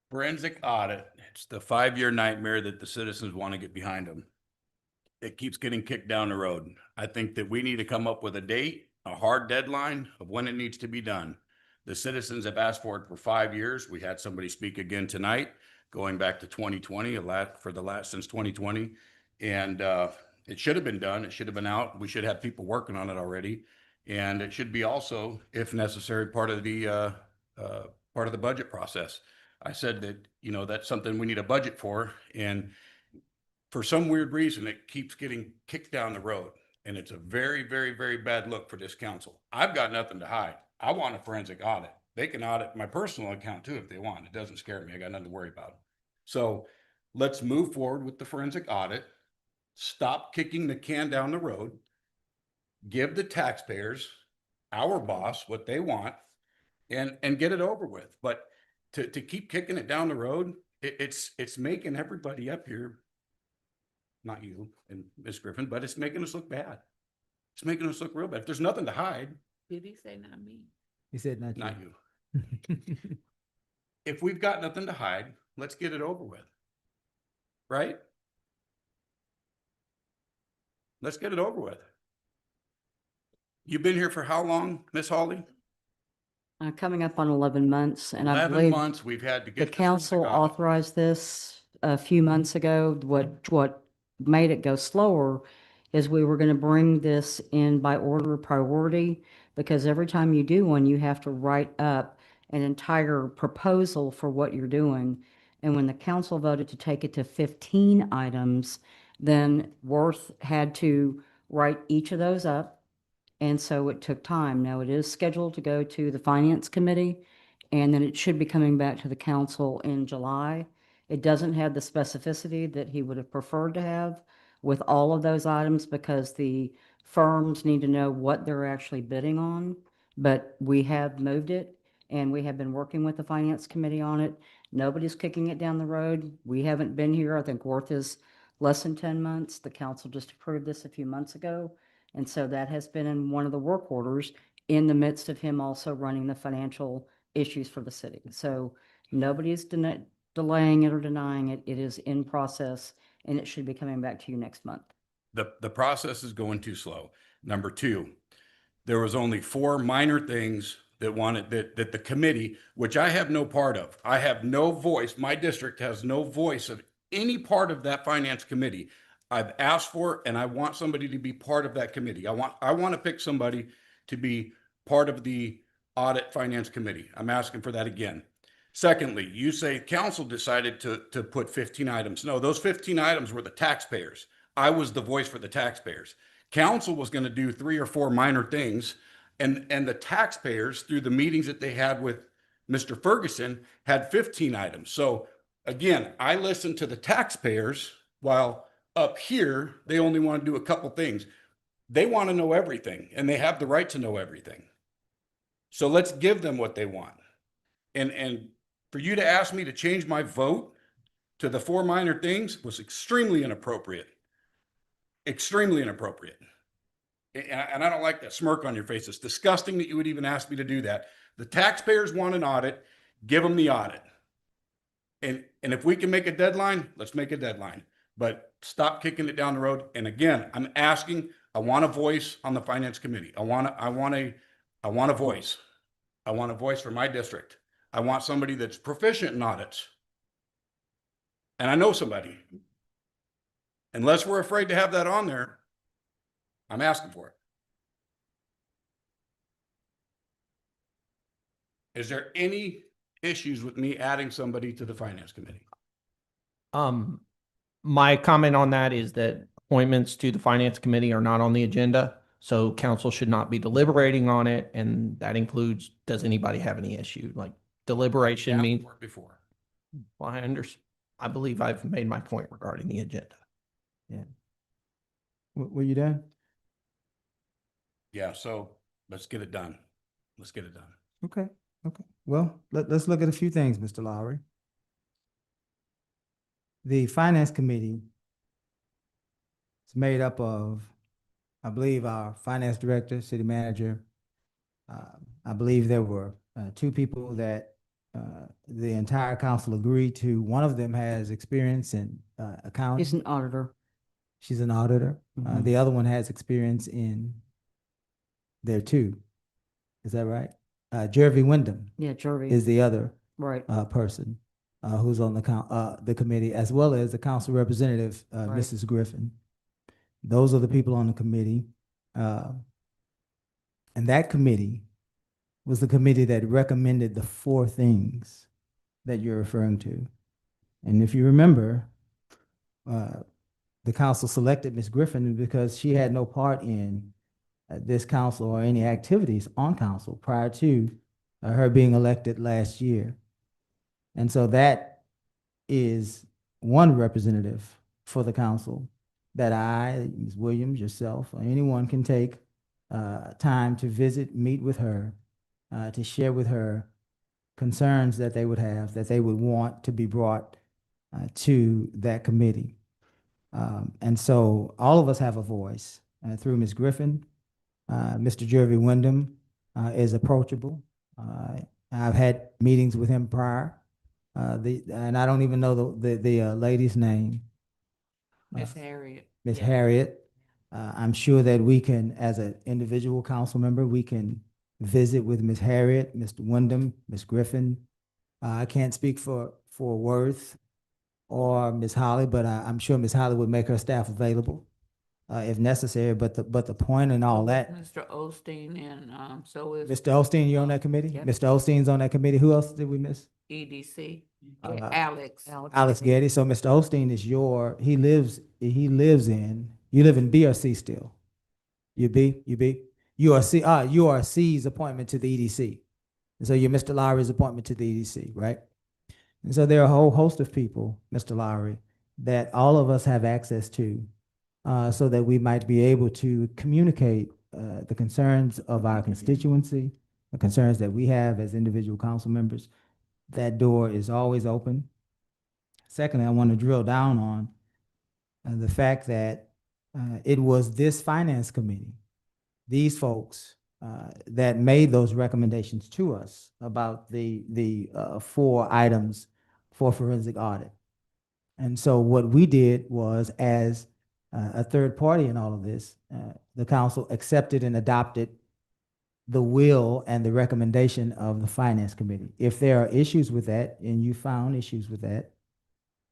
Forensic audit, it's the 5-year nightmare that the citizens want to get behind them. It keeps getting kicked down the road. I think that we need to come up with a date, a hard deadline of when it needs to be done. The citizens have asked for it for 5 years. We had somebody speak again tonight, going back to 2020, since 2020. And it should have been done. It should have been out. We should have people working on it already. And it should be also, if necessary, part of the budget process. I said that, that's something we need a budget for. And for some weird reason, it keeps getting kicked down the road. And it's a very, very, very bad look for this council. I've got nothing to hide. I want a forensic audit. They can audit my personal account too if they want. It doesn't scare me. I got nothing to worry about. So let's move forward with the forensic audit. Stop kicking the can down the road. Give the taxpayers, our boss, what they want and get it over with. But to keep kicking it down the road, it's making everybody up here, not you and Ms. Griffin, but it's making us look bad. It's making us look real bad. If there's nothing to hide. Did he say not me? He said not you. Not you. If we've got nothing to hide, let's get it over with. Right? Let's get it over with. You've been here for how long, Miss Hawley? Coming up on 11 months, and I 11 believe months we've had to the get this council forensic audit. authorized this a few months ago. What made it go slower is we were going to bring this in by order of priority, because every time you do one, you have to write up an entire proposal for what you're doing. And when the council voted to take it to 15 items, then Worth had to write each of those up. And so it took time. Now it is scheduled to go to the Finance Committee, and then it should be coming back to the council in July. It doesn't have the specificity that he would have preferred to have with all of those items, because the firms need to know what they're actually bidding on. But we have moved it, and we have been working with the Finance Committee on it. Nobody's kicking it down the road. We haven't been here. I think Worth is less than 10 months. The council just approved this a few months ago. And so that has been in one of the work orders in the midst of him also running the financial issues for the city. So nobody is delaying it or denying it. It is in process, and it should be coming back to you next month. The process is going too slow. Number 2, there was only 4 minor things that the committee, which I have no part of. I have no voice. My district has no voice of any part of that finance committee. I've asked for, and I want somebody to be part of that committee. I want to pick somebody to be part of the audit finance committee. I'm asking for that again. Secondly, you say council decided to put 15 items. No, those 15 items were the taxpayers. I was the voice for the taxpayers. Council was going to do 3 or 4 minor things, and the taxpayers, through the meetings that they had with Mr. Ferguson, had 15 items. So again, I listened to the taxpayers, while up here, they only want to do a couple things. They want to know everything, and they have the right to know everything. So let's give them what they want. And for you to ask me to change my vote to the 4 minor things was extremely inappropriate. Extremely inappropriate. And I don't like that smirk on your face. It's disgusting that you would even ask me to do that. The taxpayers want an audit. Give them the audit. And if we can make a deadline, let's make a deadline. But stop kicking it down the road. And again, I'm asking, I want a voice on the finance committee. I want a voice. I want a voice for my district. I want somebody that's proficient in audits. And I know somebody. Unless we're afraid to have that on there, I'm asking for it. Is there any issues with me adding somebody to the finance committee? My comment on that is that appointments to the finance committee are not on the agenda, so council should not be deliberating on it, and that includes, does anybody have any issue? Like deliberation Asked means, for it before. well, I believe I've made my point regarding the agenda. Yeah. Were you done? Yeah, so let's get it done. Let's get it done. Okay, okay. Well, let's look at a few things, Mr. Lowry. The finance committee is made up of, I believe, our finance director, city manager. I believe there were two people that the entire council agreed to. One of them has experience in accounting. He's an auditor. She's an auditor. Mhm. The other one has experience in there too. Is that right? Jervy Wyndham Yeah, Jervy. is the other Right. person who's on the committee, as well as the council representative, Right. Mrs. Griffin. Those are the people on the committee. And that committee was the committee that recommended the four things that you're referring to. And if you remember, the council selected Ms. Griffin because she had no part in this council or any activities on council prior to her being elected last year. And so that is one representative for the council that I, Ms. Williams, yourself, or anyone can take time to visit, meet with her, to share with her concerns that they would have, that they would want to be brought to that committee. And so all of us have a voice through Ms. Griffin. Mr. Jervy Wyndham is approachable. I've had meetings with him prior. And I don't even know the lady's name. Miss Harriet. Miss Yeah. Harriet. I'm sure that we can, as an individual council member, we can visit with Miss Harriet, Mr. Wyndham, Miss Griffin. I can't speak for Worth or Miss Holly, but I'm sure Miss Holly would make her staff available if necessary. But the point and all that. Mr. Osteen and so is Mr. Osteen, you're on that committee? Yep. Mr. Osteen's on that committee. Who else did we miss? EDC. Alex. Alex. Alex Getty. So Mr. Osteen is you live in B or C still? You B? You are C's appointment to the EDC. And so you're Mr. Lowry's appointment to the EDC, right? And so there are a whole host of people, Mr. Lowry, that all of us have access to, so that we might be able to communicate the concerns of our constituency, the concerns that we have as individual council members. That door is always open. Secondly, I want to drill down on the fact that it was this finance committee, these folks, that made those recommendations to us about the 4 items for forensic audit. And so what we did was, as a third party in all of this, the council accepted and adopted the will and the recommendation of the finance committee. If there are issues with that, and you found issues with that,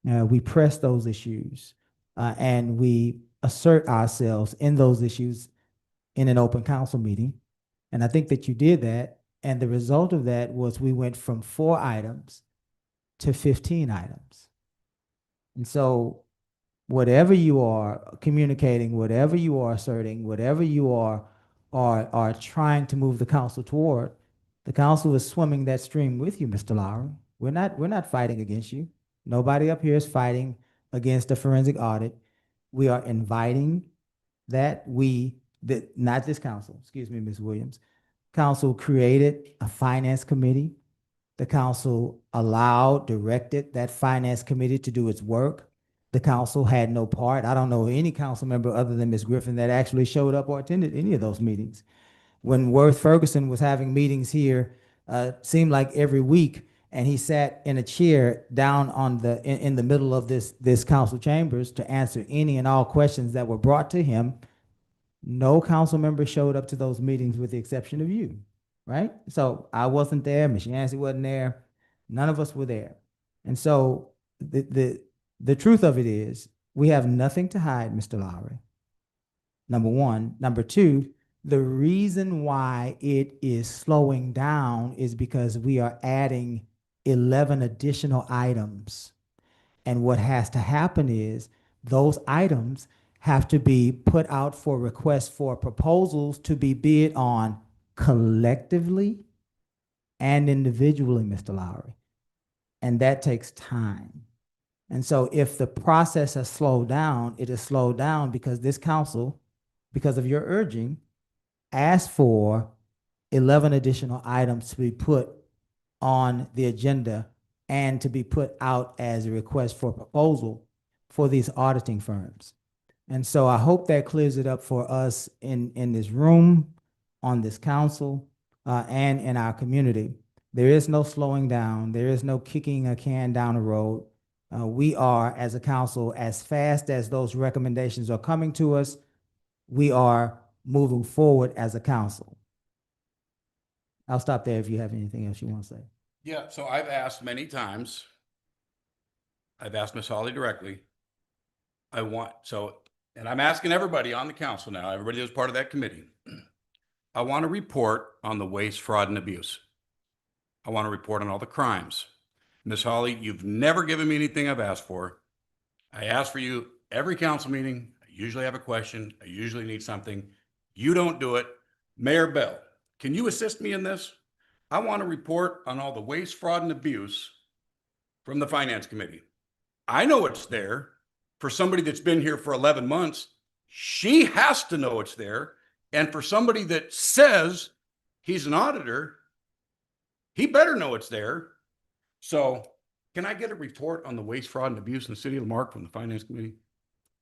we press those issues and we assert ourselves in those issues in an open council meeting. And I think that you did that. And the result of that was we went from 4 items to 15 items. And so whatever you are communicating, whatever you are asserting, whatever you are trying to move the council toward, the council is swimming that stream with you, Mr. Lowry. We're not fighting against you. Nobody up here is fighting against a forensic audit. We are inviting that not this council, excuse me, Ms. Williams. Council created a finance committee. The council directed that finance committee to do its work. The council had no part. I don't know any council member other than Ms. Griffin that actually showed up or attended any of those meetings. When Worth Ferguson was having meetings here, seemed like every week, and he sat in a chair down in the middle of this council chambers to answer any and all questions that were brought to him. No council member showed up to those meetings with the exception of you, right? So I wasn't there, Ms. Yancey wasn't there. None of us were there. And so the truth of it is we have nothing to hide, Mr. Lowry. Number one. Number two, the reason why it is slowing down is because we are adding 11 additional items. And what has to happen is those items have to be put out for requests for proposals to be bid on collectively and individually, Mr. Lowry. And that takes time. And so if the process has slowed down, it has slowed down because this council, because of your urging, asked for 11 additional items to be put on the agenda and to be put out as a request for proposal for these auditing firms. And so I hope that clears it up for us in this room, on this council, and in our community. There is no slowing down. There is no kicking a can down the road. We are, as a council, as fast as those recommendations are coming to us, we are moving forward as a council. I'll stop there if you have anything else you want to say. Yeah, so I've asked many times. I've asked Ms. Hawley directly. And I'm asking everybody on the council now, everybody who's part of that committee. I want a report on the waste, fraud, and abuse. I want a report on all the crimes. Ms. Hawley, you've never given me anything I've asked for. I ask for you every council meeting. I usually have a question. I usually need something. You don't do it. Mayor Bell, can you assist me in this? I want a report on all the waste, fraud, and abuse from the Finance Committee. I know it's there. For somebody that's been here for 11 months, she has to know it's there. And for somebody that says he's an auditor, he better know it's there. So can I get a report on the waste, fraud, and abuse in the city of Lamarck from the Finance Committee?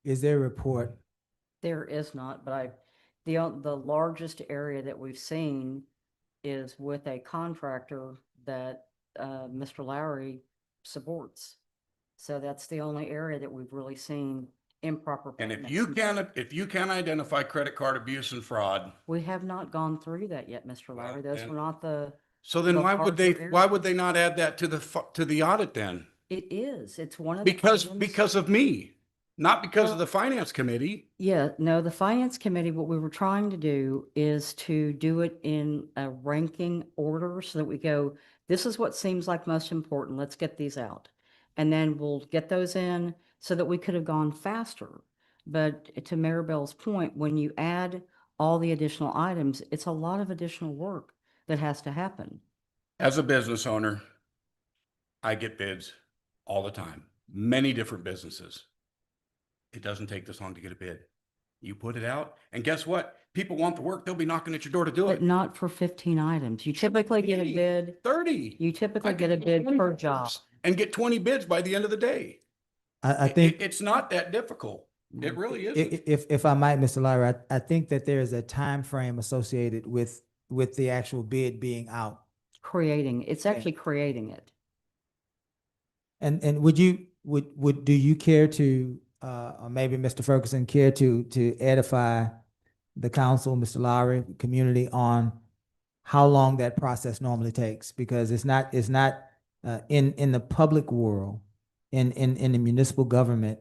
Is there a report? There is not, but the largest area that we've seen is with a contractor that Mr. Lowry supports. So that's the only area that we've really seen improper And payments. if you can identify credit card abuse and fraud, We have not gone through that yet, Mr. Lowry. Those and- were not the. so then the why would parts they or why areas. would they not add that to the audit then? It is. It's one of the Because problems. of me, not because of the Finance Committee. Yeah, no, the Finance Committee, what we were trying to do is to do it in a ranking order so that we go, this is what seems like most important. Let's get these out. And then we'll get those in so that we could have gone faster. But to Maribel's point, when you add all the additional items, it's a lot of additional work that has to happen. As a business owner, I get bids all the time, many different businesses. It doesn't take this long to get a bid. You put it out, and guess what? People want the work. They'll be knocking at your door to do But it. not for 15 items. You typically get a bid. 30. You typically get a bid per job. And get 20 bids by the end of the day. I think It's not that difficult. It really isn't. if I might, Mr. Lowry, I think that there is a time frame associated with the actual bid being out. It's actually creating it. And would do you care to or maybe Mr. Ferguson care to edify the council, Mr. Lowry, community on how long that process normally takes? Because it's not in the public world, in the municipal government,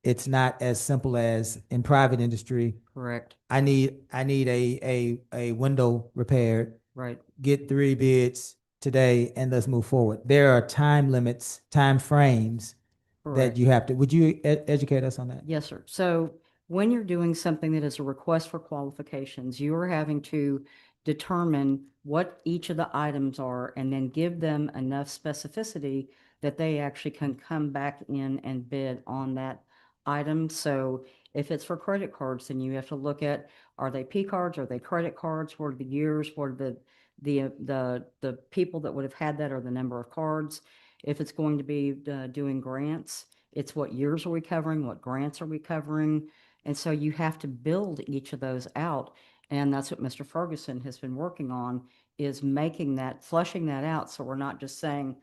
it's not as simple as in private industry. Correct. I need a window repaired. Right. Get 3 bids today and let's move forward. There are time limits, time frames that Correct. you have to. Would you educate us on that? Yes, sir. So when you're doing something that is a request for qualifications, you are having to determine what each of the items are and then give them enough specificity that they actually can come back in and bid on that item. So if it's for credit cards, then you have to look at, are they P cards? Are they credit cards? What are the years? What are the people that would have had that, or the number of cards? If it's going to be doing grants, it's what years are we covering? What grants are we covering? And so you have to build each of those out. And that's what Mr. Ferguson has been working on, is making that, flushing that out. So we're not just saying,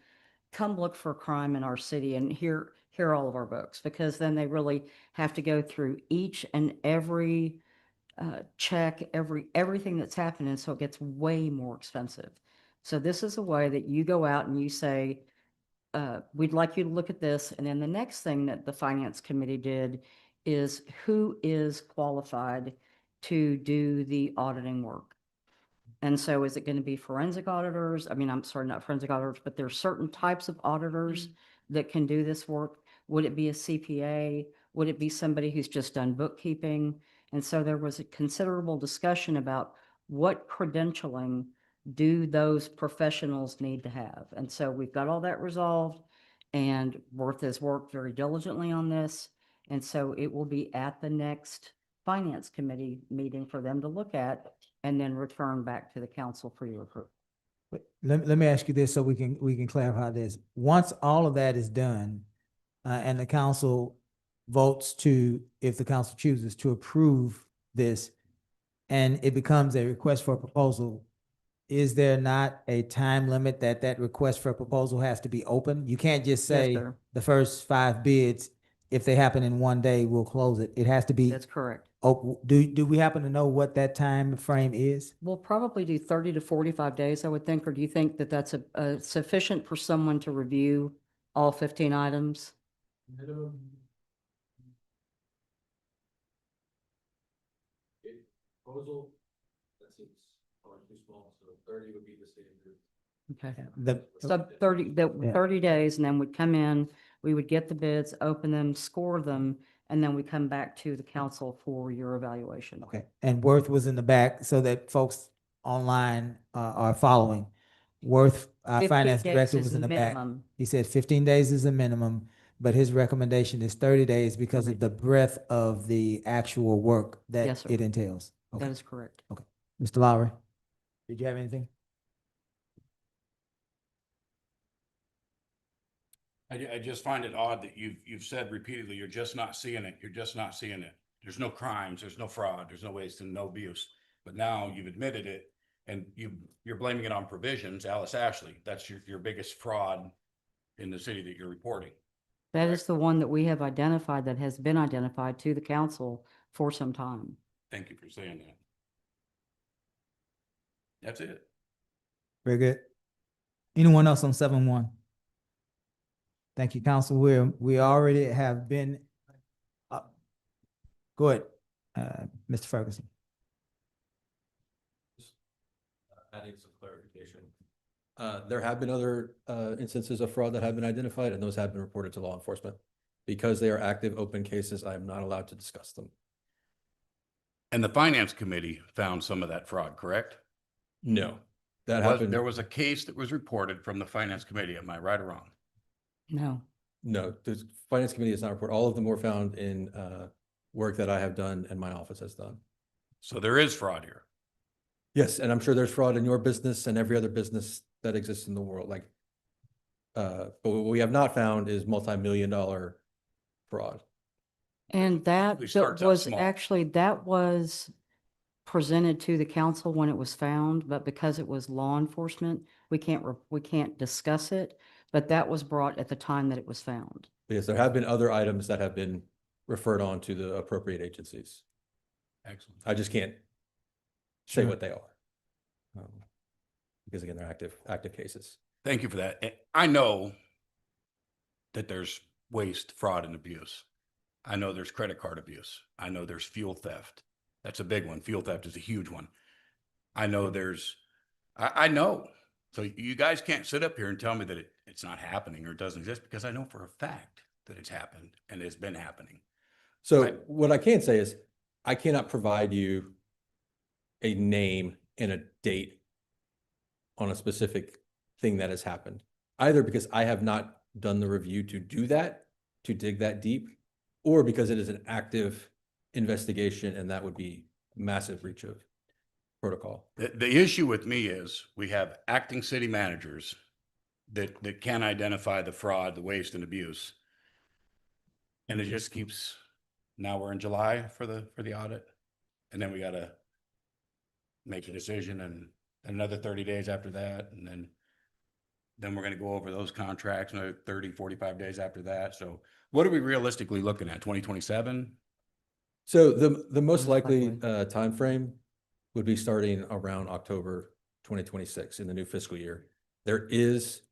come look for crime in our city and here are all of our books, because then they really have to go through each and every check, everything that's happening. So it gets way more expensive. So this is a way that you go out and you say, we'd like you to look at this. And then the next thing that the finance committee did is who is qualified to do the auditing work? And so is it going to be forensic auditors? I mean, I'm sorry, not forensic auditors, but there are certain types of auditors that can do this work. Would it be a CPA? Would it be somebody who's just done bookkeeping? And so there was a considerable discussion about what credentialing do those professionals need to have? And so we've got all that resolved, and Worth has worked very diligently on this. And so it will be at the next finance committee meeting for them to look at and then return back to the council for your approval. Let me ask you this so we can clarify this. Once all of that is done, and the council votes to, if the council chooses to approve this, and it becomes a request for a proposal, is there not a time limit that request for a proposal has to be open? You can't just say sir. the first 5 bids, if they happen in one day, we'll close it. It has to be. That's correct. Oh, do we happen to know what that time frame is? We'll probably do 30 to 45 days, I would think, or do you think that that's a sufficient for someone to review all 15 items? Proposal, that seems probably too small, so 30 would be the standard. Okay. So 30 days, and then we'd come in, we would get the bids, open them, score them, and then we come back to the council for your evaluation. Okay, and Worth was in the back so that folks online are following. Worth, our 15 finance days director, is was in the the back. minimum. He said 15 days is a minimum, but his recommendation is 30 days because of the breadth of the actual work that Yes, sir. it entails. That Okay, is correct. okay. Mr. Lowry, did you have anything? I just find it odd that you've said repeatedly, you're just not seeing it. You're just not seeing it. There's no crimes, there's no fraud, there's no waste and no abuse. But now you've admitted it, and you're blaming it on provisions. Alice Ashley, that's your biggest fraud in the city that you're reporting. That is the one that we have identified, that has been identified to the council for some time. Thank you for saying that. That's it. Very good. Anyone else on 7-1? Thank you, council. We already have been. Go ahead, Mr. Ferguson. Adding some clarification. There have been other instances of fraud that have been identified, and those have been reported to law enforcement. Because they are active, open cases, I am not allowed to discuss them. And the finance committee found some of that fraud, correct? No, that happened. There was a case that was reported from the finance committee. Am I right or wrong? No. No, the finance committee does not report. All of them were found in work that I have done and my office has done. So there is fraud here. Yes, and I'm sure there's fraud in your business and every other business that exists in the world. Like, but what we have not found is multi-million-dollar fraud. And that Usually starts out was small. actually, that was presented to the council when it was found, but because it was law enforcement, we can't discuss it, but that was brought at the time that it was found. Yes, there have been other items that have been referred on to the appropriate agencies. Excellent. I just can't say Sure. what they are. Because again, they're active cases. Thank you for that. I know that there's waste, fraud, and abuse. I know there's credit card abuse. I know there's fuel theft. That's a big one. Fuel theft is a huge one. I know I know. So you guys can't sit up here and tell me that it's not happening or it doesn't exist, because I know for a fact that it's happened and it's been happening. So Right. what I can say is I cannot provide you a name and a date on a specific thing that has happened, either because I have not done the review to do that, to dig that deep, or because it is an active investigation and that would be massive breach of protocol. The issue with me is we have acting city managers that can identify the fraud, the waste, and abuse. And it just keeps, now we're in July for the audit. And then we gotta make a decision, and another 30 days after that. And then we're gonna go over those contracts, another 30, 45 days after that. So what are we realistically looking at? 2027? So the most likely timeframe would be starting around October 2026 in the new fiscal year. There is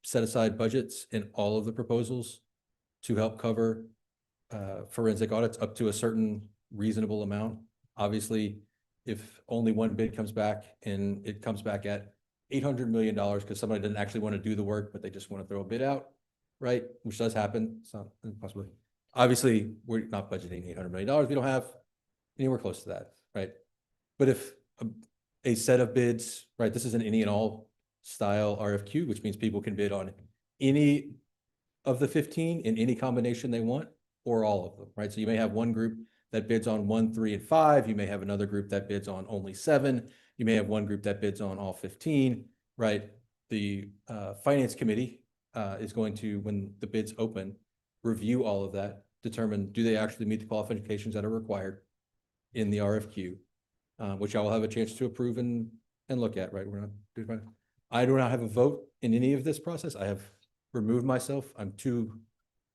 set aside budgets in all of the proposals to help cover forensic audits up to a certain reasonable amount. Obviously, if only one bid comes back and it comes back at $800 million because somebody didn't actually want to do the work, but they just want to throw a bid out, right? Which does happen. It's not impossible. Obviously, we're not budgeting $800 million. We don't have anywhere close to that, right? But if a set of bids, right, this is an any and all style RFQ, which means people can bid on any of the 15 in any combination they want, or all of them, right? So you may have one group that bids on 1, 3, and 5. You may have another group that bids on only 7. You may have one group that bids on all 15, right? The finance committee is going to, when the bids open, review all of that, determine do they actually meet the qualifications that are required in the RFQ, which I will have a chance to approve and look at, right? I do not have a vote in any of this process. I have removed myself. I'm too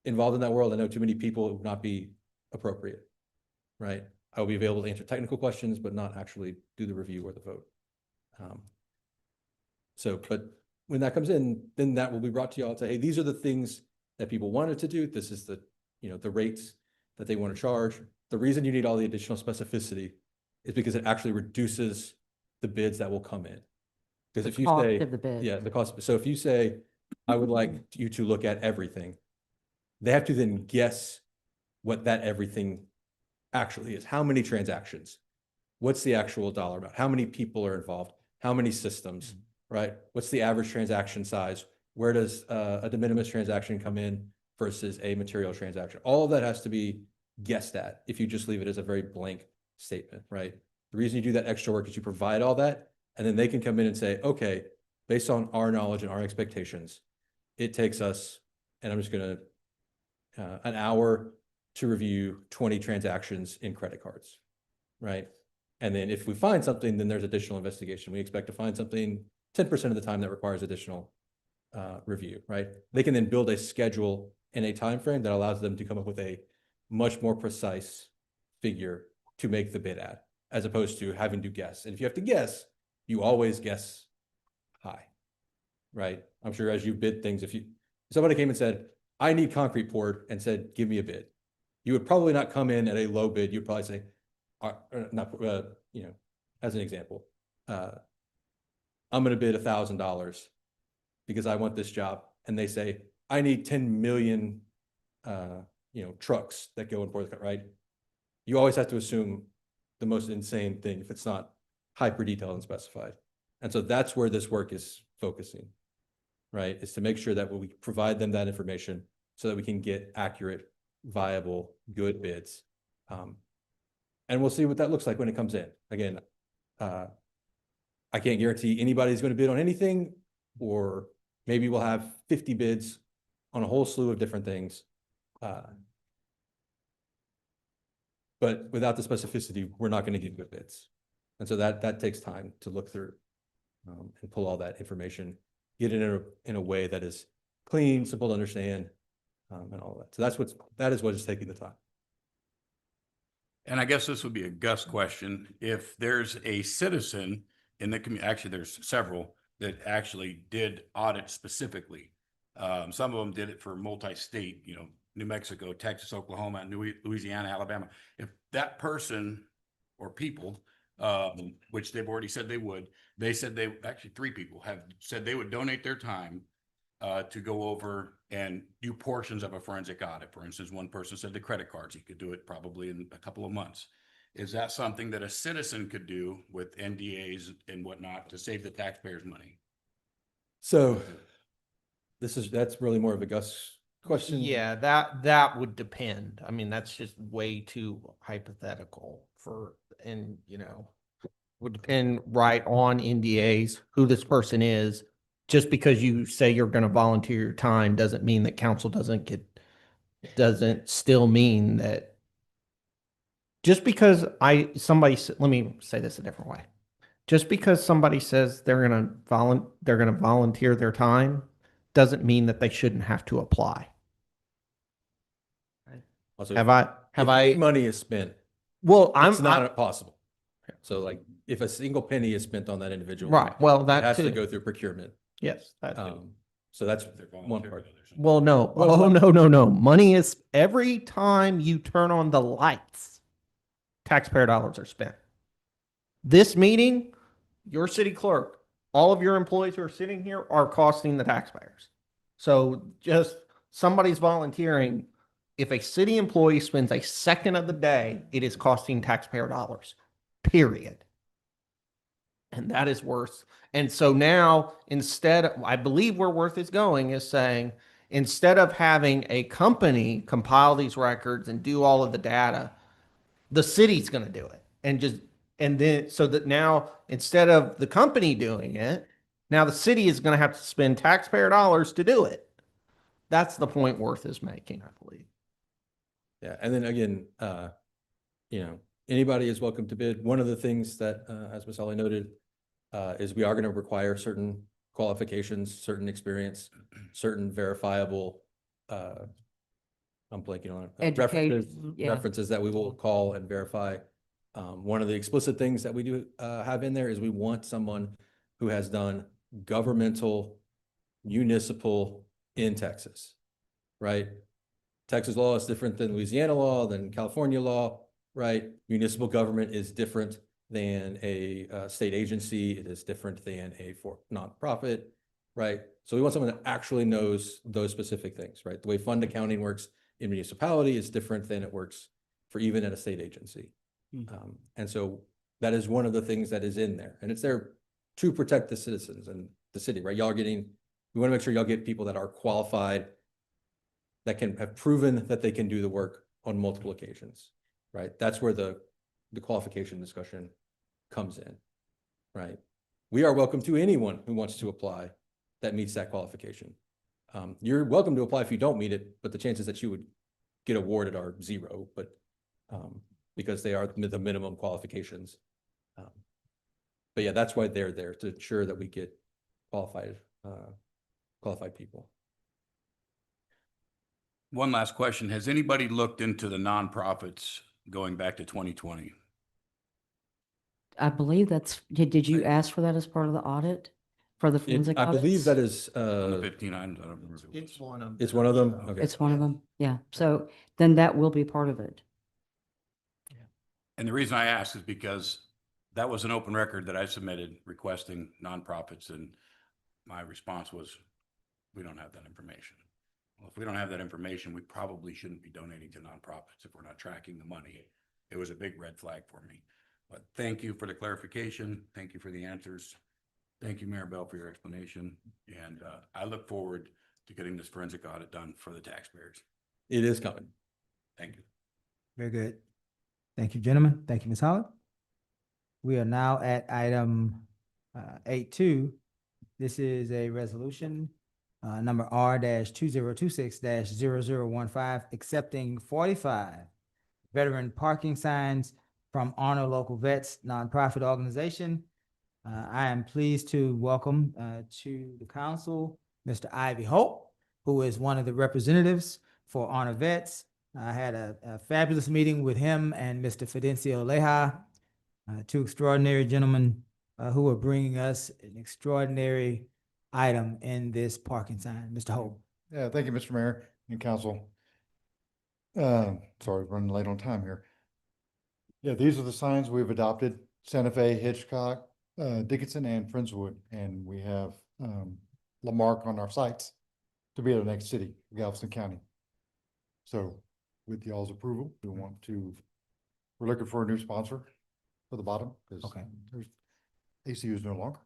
involved in that world. I know too many people. It would not be appropriate, right? I will be available to answer technical questions, but not actually do the review or the vote. But when that comes in, then that will be brought to you all and say, hey, these are the things that people wanted to do. This is the, the rates that they want to charge. The reason you need all the additional specificity is because it actually reduces the bids that will come in. Because if you say, yeah, the cost. So if you say, I would like you to look at everything, they have to then guess what that everything actually is. How many transactions? What's the actual dollar amount? How many people are involved? How many systems, right? What's the average transaction size? Where does a de minimis transaction come in versus a material transaction? All of that has to be guessed at if you just leave it as a very blank statement, right? The reason you do that extra work is you provide all that, and then they can come in and say, okay, based on our knowledge and our expectations, it takes us, and I'm just going to, an hour to review 20 transactions in credit cards, right? And then if we find something, then there's additional investigation. We expect to find something 10% of the time that requires additional review, right? They can then build a schedule in a time frame that allows them to come up with a much more precise figure to make the bid at, as opposed to having to guess. And if you have to guess, you always guess high, right? I'm sure as you bid things, if somebody came and said, I need concrete poured, and said, give me a bid, you would probably not come in at a low bid. You'd probably say, as an example, I'm going to bid $1,000 because I want this job. And they say, I need 10 million, trucks that go in for the, right? You always have to assume the most insane thing if it's not hyper detailed and specified. And so that's where this work is focusing, right? Is to make sure that we provide them that information so that we can get accurate, viable, good bids. And we'll see what that looks like when it comes in. Again, I can't guarantee anybody's going to bid on anything, or maybe we'll have 50 bids on a whole slew of different things. But without the specificity, we're not going to get good bids. And so that takes time to look through and pull all that information, get it in a way that is clean, simple to understand, and all of that. So that is what is taking the time. And I guess this would be a Gus question. If there's a citizen in the community, actually there's several that actually did audit specifically. Some of them did it for multi-state, New Mexico, Texas, Oklahoma, Louisiana, Alabama. If that person or people, which they've already said they said actually 3 people have said they would donate their time to go over and do portions of a forensic audit. For instance, one person said the credit cards, he could do it probably in a couple of months. Is that something that a citizen could do with NDAs and whatnot to save the taxpayers money? So that's really more of a Gus question. Yeah, that would depend. I mean, that's just way too hypothetical would depend right on NDAs, who this person is. Just because you say you're going to volunteer your time doesn't mean that council doesn't still mean that just because let me say this a different way. Just because somebody says they're going to volunteer their time doesn't mean that they shouldn't have to apply. Also, have I money is spent? Well, it's not possible. So like if a single penny is spent on that individual, right. Well, that has too. to go through procurement. Yes. That too. So that's one part. Well, no. Well, Oh, no. no. Money is every time you turn on the lights, taxpayer dollars are spent. This meeting, your city clerk, all of your employees who are sitting here are costing the taxpayers. So just somebody's volunteering. If a city employee spends a second of the day, it is costing taxpayer dollars, period. And that is worth. And so now, instead, I believe where Worth is going is saying, instead of having a company compile these records and do all of the data, the city's going to do it. And then, so that now, instead of the company doing it, now the city is going to have to spend taxpayer dollars to do it. That's the point Worth is making, I believe. Yeah, and then again, anybody is welcome to bid. One of the things that, as Ms. Holly noted, is we are going to require certain qualifications, certain experience, certain verifiable, I'm blanking on it, references that we will call and verify. One of the explicit things that we do have in there is we want someone who has done governmental, municipal in Texas, right? Texas law is different than Louisiana law, than California law, right? Municipal government is different than a state agency. It is different than a nonprofit, right? So we want someone that actually knows those specific things, right? The way fund accounting works in municipality is different than it works for even at a state agency. And so that is one of the things that is in there, and it's there to protect the citizens and the city, right? We want to make sure y'all get people that are qualified, that can have proven that they can do the work on multiple occasions, right? That's where the qualification discussion comes in, right? We are welcome to anyone who wants to apply that meets that qualification. You're welcome to apply if you don't meet it, but the chances that you would get awarded are zero, but because they are the minimum qualifications. But yeah, that's why they're there, to ensure that we get qualified people. One last question. Has anybody looked into the nonprofits going back to 2020? I believe did you ask for that as part of the audit? For the forensic I believe audits? that is, On the 15 items, I don't remember. It's one of them. it's one of them? Okay. It's one of them, yeah. So then that will be part of it. And the reason I ask is because that was an open record that I submitted requesting nonprofits, and my response was, we don't have that information. Well, if we don't have that information, we probably shouldn't be donating to nonprofits if we're not tracking the money. It was a big red flag for me. But thank you for the clarification. Thank you for the answers. Thank you, Mayor Bell, for your explanation. And I look forward to getting this forensic audit done for the taxpayers. It is coming. Thank you. Very good. Thank you, gentlemen. Thank you, Ms. Holly. We are now at item 8.2. This is a resolution number R-2026-0015, accepting 45 veteran parking signs from Honor Local Vets nonprofit organization. I am pleased to welcome to the council Mr. Ivy Hope, who is one of the representatives for Honor Vets. I had a fabulous meeting with him and Mr. Fidencio Leja, two extraordinary gentlemen who are bringing us an extraordinary item in this parking sign. Mr. Hope. Yeah, thank you, Mr. Mayor and council. Sorry, running late on time here. Yeah, these are the signs we've adopted: Santa Fe, Hitchcock, Dickinson, and Friendswood. And we have Lamarque on our sites to be the next city, Galveston County. So with y'all's approval, we're looking for a new sponsor for the bottom, because ACU is no longer.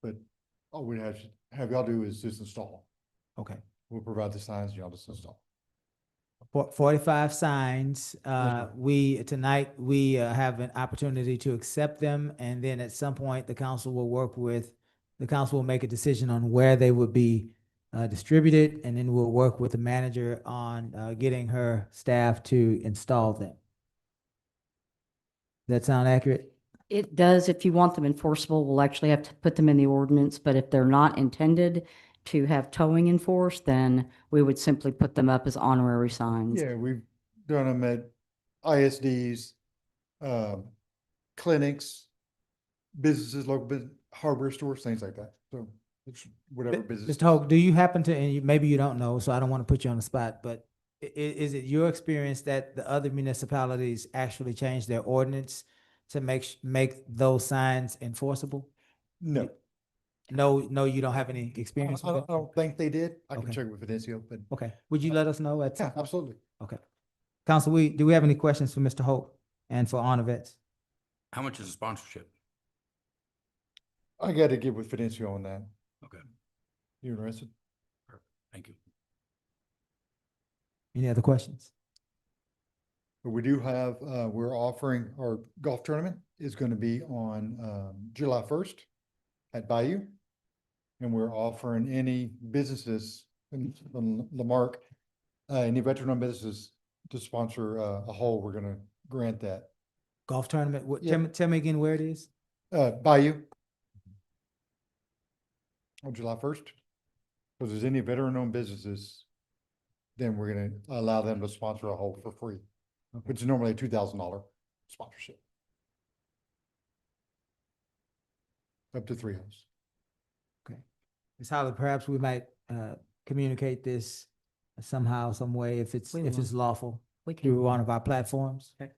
But all we have y'all do is just install. Okay. We'll provide the signs, y'all just install. 45 signs. Tonight we have an opportunity to accept them, and then at some point the council will make a decision on where they would be distributed, and then we'll work with the manager on getting her staff to install them. Does that sound accurate? It does. If you want them enforceable, we'll actually have to put them in the ordinance, but if they're not intended to have towing enforced, then we would simply put them up as honorary signs. Yeah, we've done them at ISDs, clinics, businesses, local business, hardware stores, things like that. So It's whatever business. Mr. Hope, do you happen to, and maybe you don't know, so I don't want to put you on the spot, but is it your experience that the other municipalities actually changed their ordinance to make those signs enforceable? No, No, you don't have any experience I with that? don't think they did. I can Okay. check with Fidencio, but Okay, would you let us know at some yeah, point? absolutely. Okay. Council, do we have any questions for Mr. Hope and for Honor Vets? How much is the sponsorship? I got to get with Fidencio on that. Okay, You interested? thank you. Any other questions? But we do have, we're offering, our golf tournament is going to be on July 1st at Bayou. And we're offering any businesses in Lamarque, any veteran-owned businesses to sponsor a hole. We're going to grant that. Golf tournament, what, Yeah. tell me again where it is? Bayou. On July 1st. If there's any veteran-owned businesses, then we're going to allow them to sponsor a hole for free, which is normally a $2,000 sponsorship. Up to 3 holes. Okay. Ms. Holly, perhaps we might communicate this somehow, some way, if it's lawful, We can. through one of our platforms. Okay.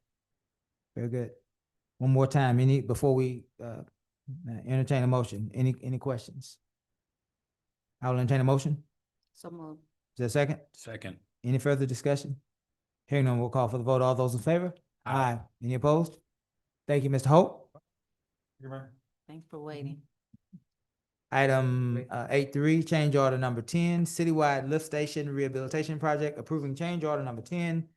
Very good. One more time, before we entertain a motion, any questions? I will entertain a motion. So moved. Is there a second? Second. Any further discussion? Hearing none, we'll call for the vote. All those in favor? Aye. Any opposed? Thank you, Mr. Hope. Thanks for waiting. Item 8.3, change order number 10, citywide lift station rehabilitation project, approving change order number 10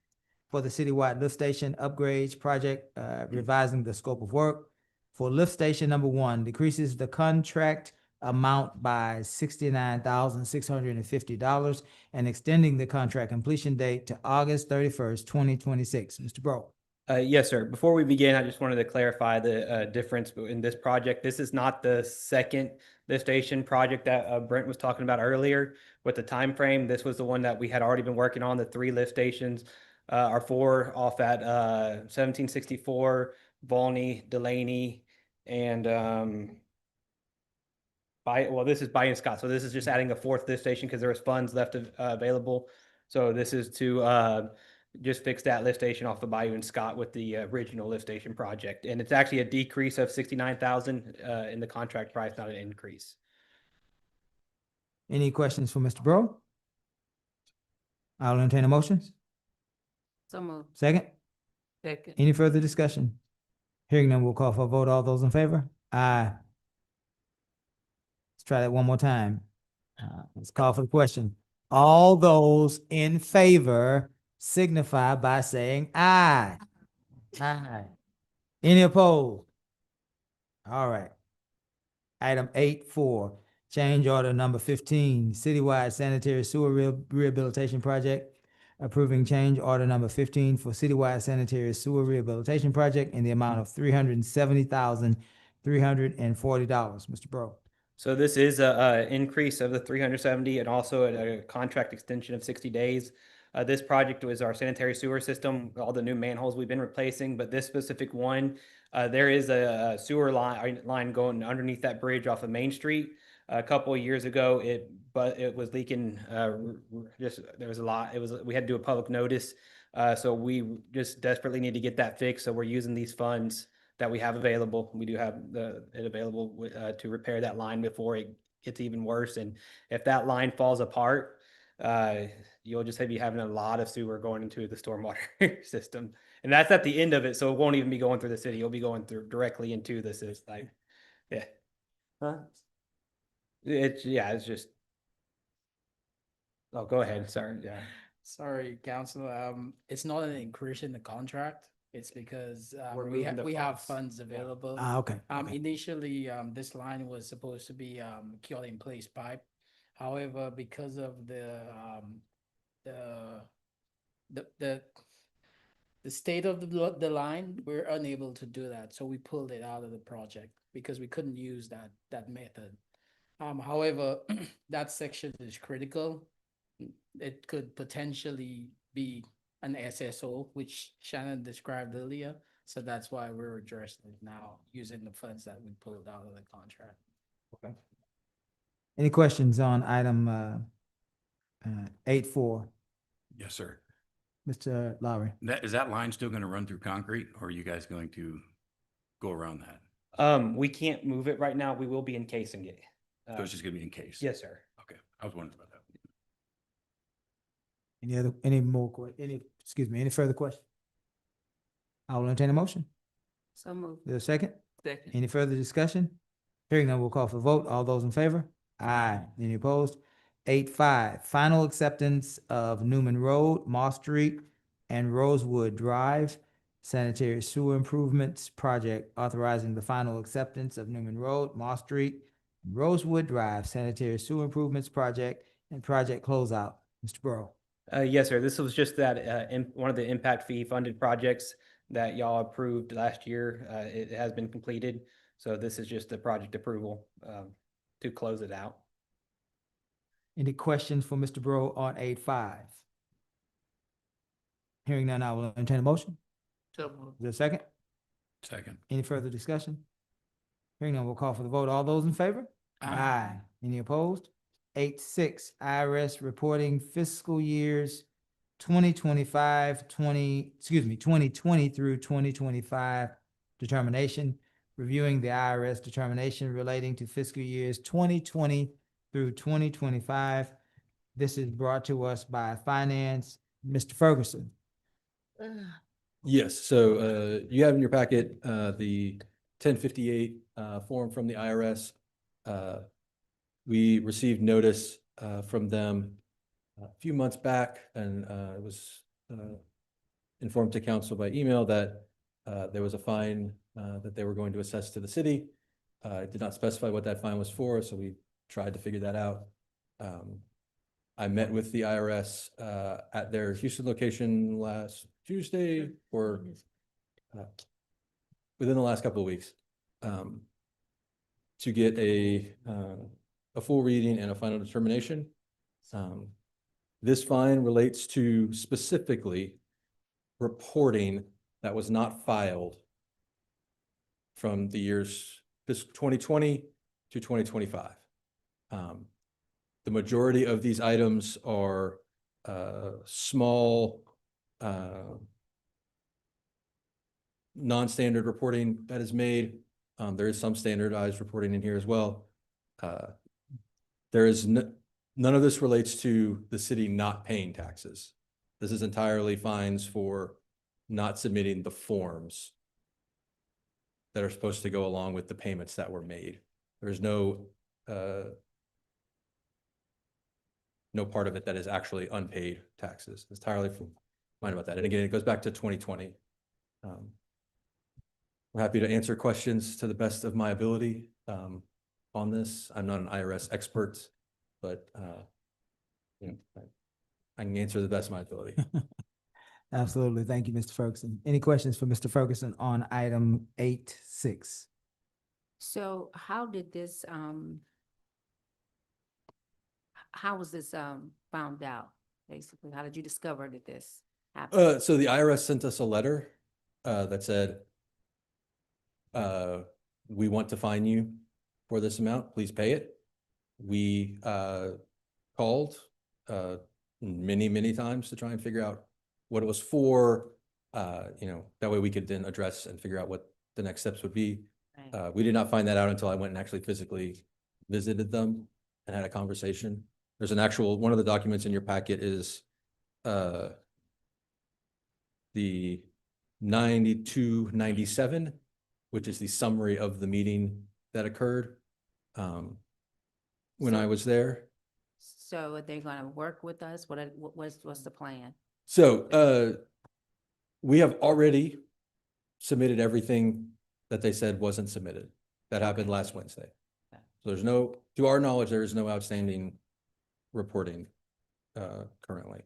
for the citywide lift station upgrades project, revising the scope of work. For lift station number 1, decreases the contract amount by $69,650 and extending the contract completion date to August 31st, 2026. Mr. Bro. Yes, sir. Before we begin, I just wanted to clarify the difference in this project. This is not the second lift station project that Brent was talking about earlier with the time frame. This was the one that we had already been working on. The 3 lift stations are 4 off at 1764, Volney, Delaney, and this is Bayou Scott. So this is just adding a 4th lift station because there was funds left available. So this is to just fix that lift station off the Bayou and Scott with the original lift station project. And it's actually a decrease of 69,000 in the contract price, not an increase. Any questions for Mr. Bro? I'll entertain a motion. So moved. Second? Second. Any further discussion? Hearing none, we'll call for a vote. All those in favor? Aye. Let's try that one more time. Let's call for the question. All those in favor signify by saying aye. Aye. Any opposed? All right. Item 8.4, change order number 15, citywide sanitary sewer rehabilitation project. Approving change order number 15 for citywide sanitary sewer rehabilitation project in the amount of $370,340. Mr. Bro. So this is a increase of the 370 and also a contract extension of 60 days. This project was our sanitary sewer system, all the new manholes we've been replacing, but this specific one, there is a sewer line going underneath that bridge off of Main Street. A couple of years ago, it was leaking. There was a lot. We had to do a public notice, so we just desperately need to get that fixed. So we're using these funds that we have available. We do have it available to repair that line before it gets even worse. And if that line falls apart, you'll just be having a lot of sewer going into the stormwater system. And that's at the end of it. So it won't even be going through the city. You'll be going through directly into the system. Yeah. Huh? It's just. Oh, go ahead. Sorry. Yeah. Sorry, council. It's not an increase in the contract. It's because We're we moving the have funds. funds available. Okay. Initially, this line was supposed to be cured in place pipe. However, because of the state of the line, we're unable to do that. So we pulled it out of the project because we couldn't use that method. However, that section is critical. It could potentially be an SSO, which Shannon described earlier. So that's why we're addressing it now using the funds that we pulled out of the contract. Okay. Any questions on item 8.4? Yes, sir. Mr. Lowry? Is that line still going to run through concrete, or are you guys going to go around that? We can't move it right now. We will be encasing it. So it's just going to be in case? Yes, sir. Okay, I was wondering about that. Any further questions? I will entertain a motion. So moved. Is there a second? Second. Any further discussion? Hearing none, we'll call for the vote. All those in favor? Aye. Any opposed? 8.5, final acceptance of Newman Road, Moss Street, and Rosewood Drive sanitary sewer improvements project, authorizing the final acceptance of Newman Road, Moss Street, and Rosewood Drive sanitary sewer improvements project and project closeout. Mr. Burrow. Yes, sir. This was just that, one of the impact fee funded projects that y'all approved last year. It has been completed. So this is just the project approval, to close it out. Any questions for Mr. Burrow on 8.5? Hearing none, I will entertain a motion. So moved. Is there a second? Second. Any further discussion? Hearing none, we'll call for the vote. All those in favor? Aye. Any opposed? 8.6, IRS reporting fiscal years 2020 through 2025 determination, reviewing the IRS determination relating to fiscal years 2020 through 2025. This is brought to us by Finance. Mr. Ferguson. Yes, so you have in your packet the 1058 form from the IRS. We received notice from them a few months back, and it was informed to council by email that there was a fine that they were going to assess to the city. It did not specify what that fine was for, so we tried to figure that out. I met with the IRS at their Houston location last Tuesday, or within the last couple of weeks, to get a full reading and a final determination. This fine relates to specifically reporting that was not filed from the years 2020 to 2025. The majority of these items are small, non-standard reporting that is made. There is some standardized reporting in here as well. There is none of this relates to the city not paying taxes. This is entirely fines for not submitting the forms that are supposed to go along with the payments that were made. There's no part of it that is actually unpaid taxes. It's entirely fine about that. And again, it goes back to 2020. We're happy to answer questions to the best of my ability on this. I'm not an IRS expert, but you know, I can answer the best of my ability. Absolutely. Thank you, Mr. Ferguson. Any questions for Mr. Ferguson on item 8.6? So how did this, how was this found out, basically? How did you discover that this happened? So the IRS sent us a letter that said, we want to fine you for this amount, please pay it. We called many times to try and figure out what it was for, you know, that way we could then address and figure out what the next steps would be. Right. We did not find that out until I went and actually physically visited them and had a conversation. There's an actual, one of the documents in your packet is the 9297, which is the summary of the meeting that occurred when I was there. So are they gonna work with us? What's the plan? So we have already submitted everything that they said wasn't submitted. That happened last Wednesday. Okay. So there's no, to our knowledge, there is no outstanding reporting currently.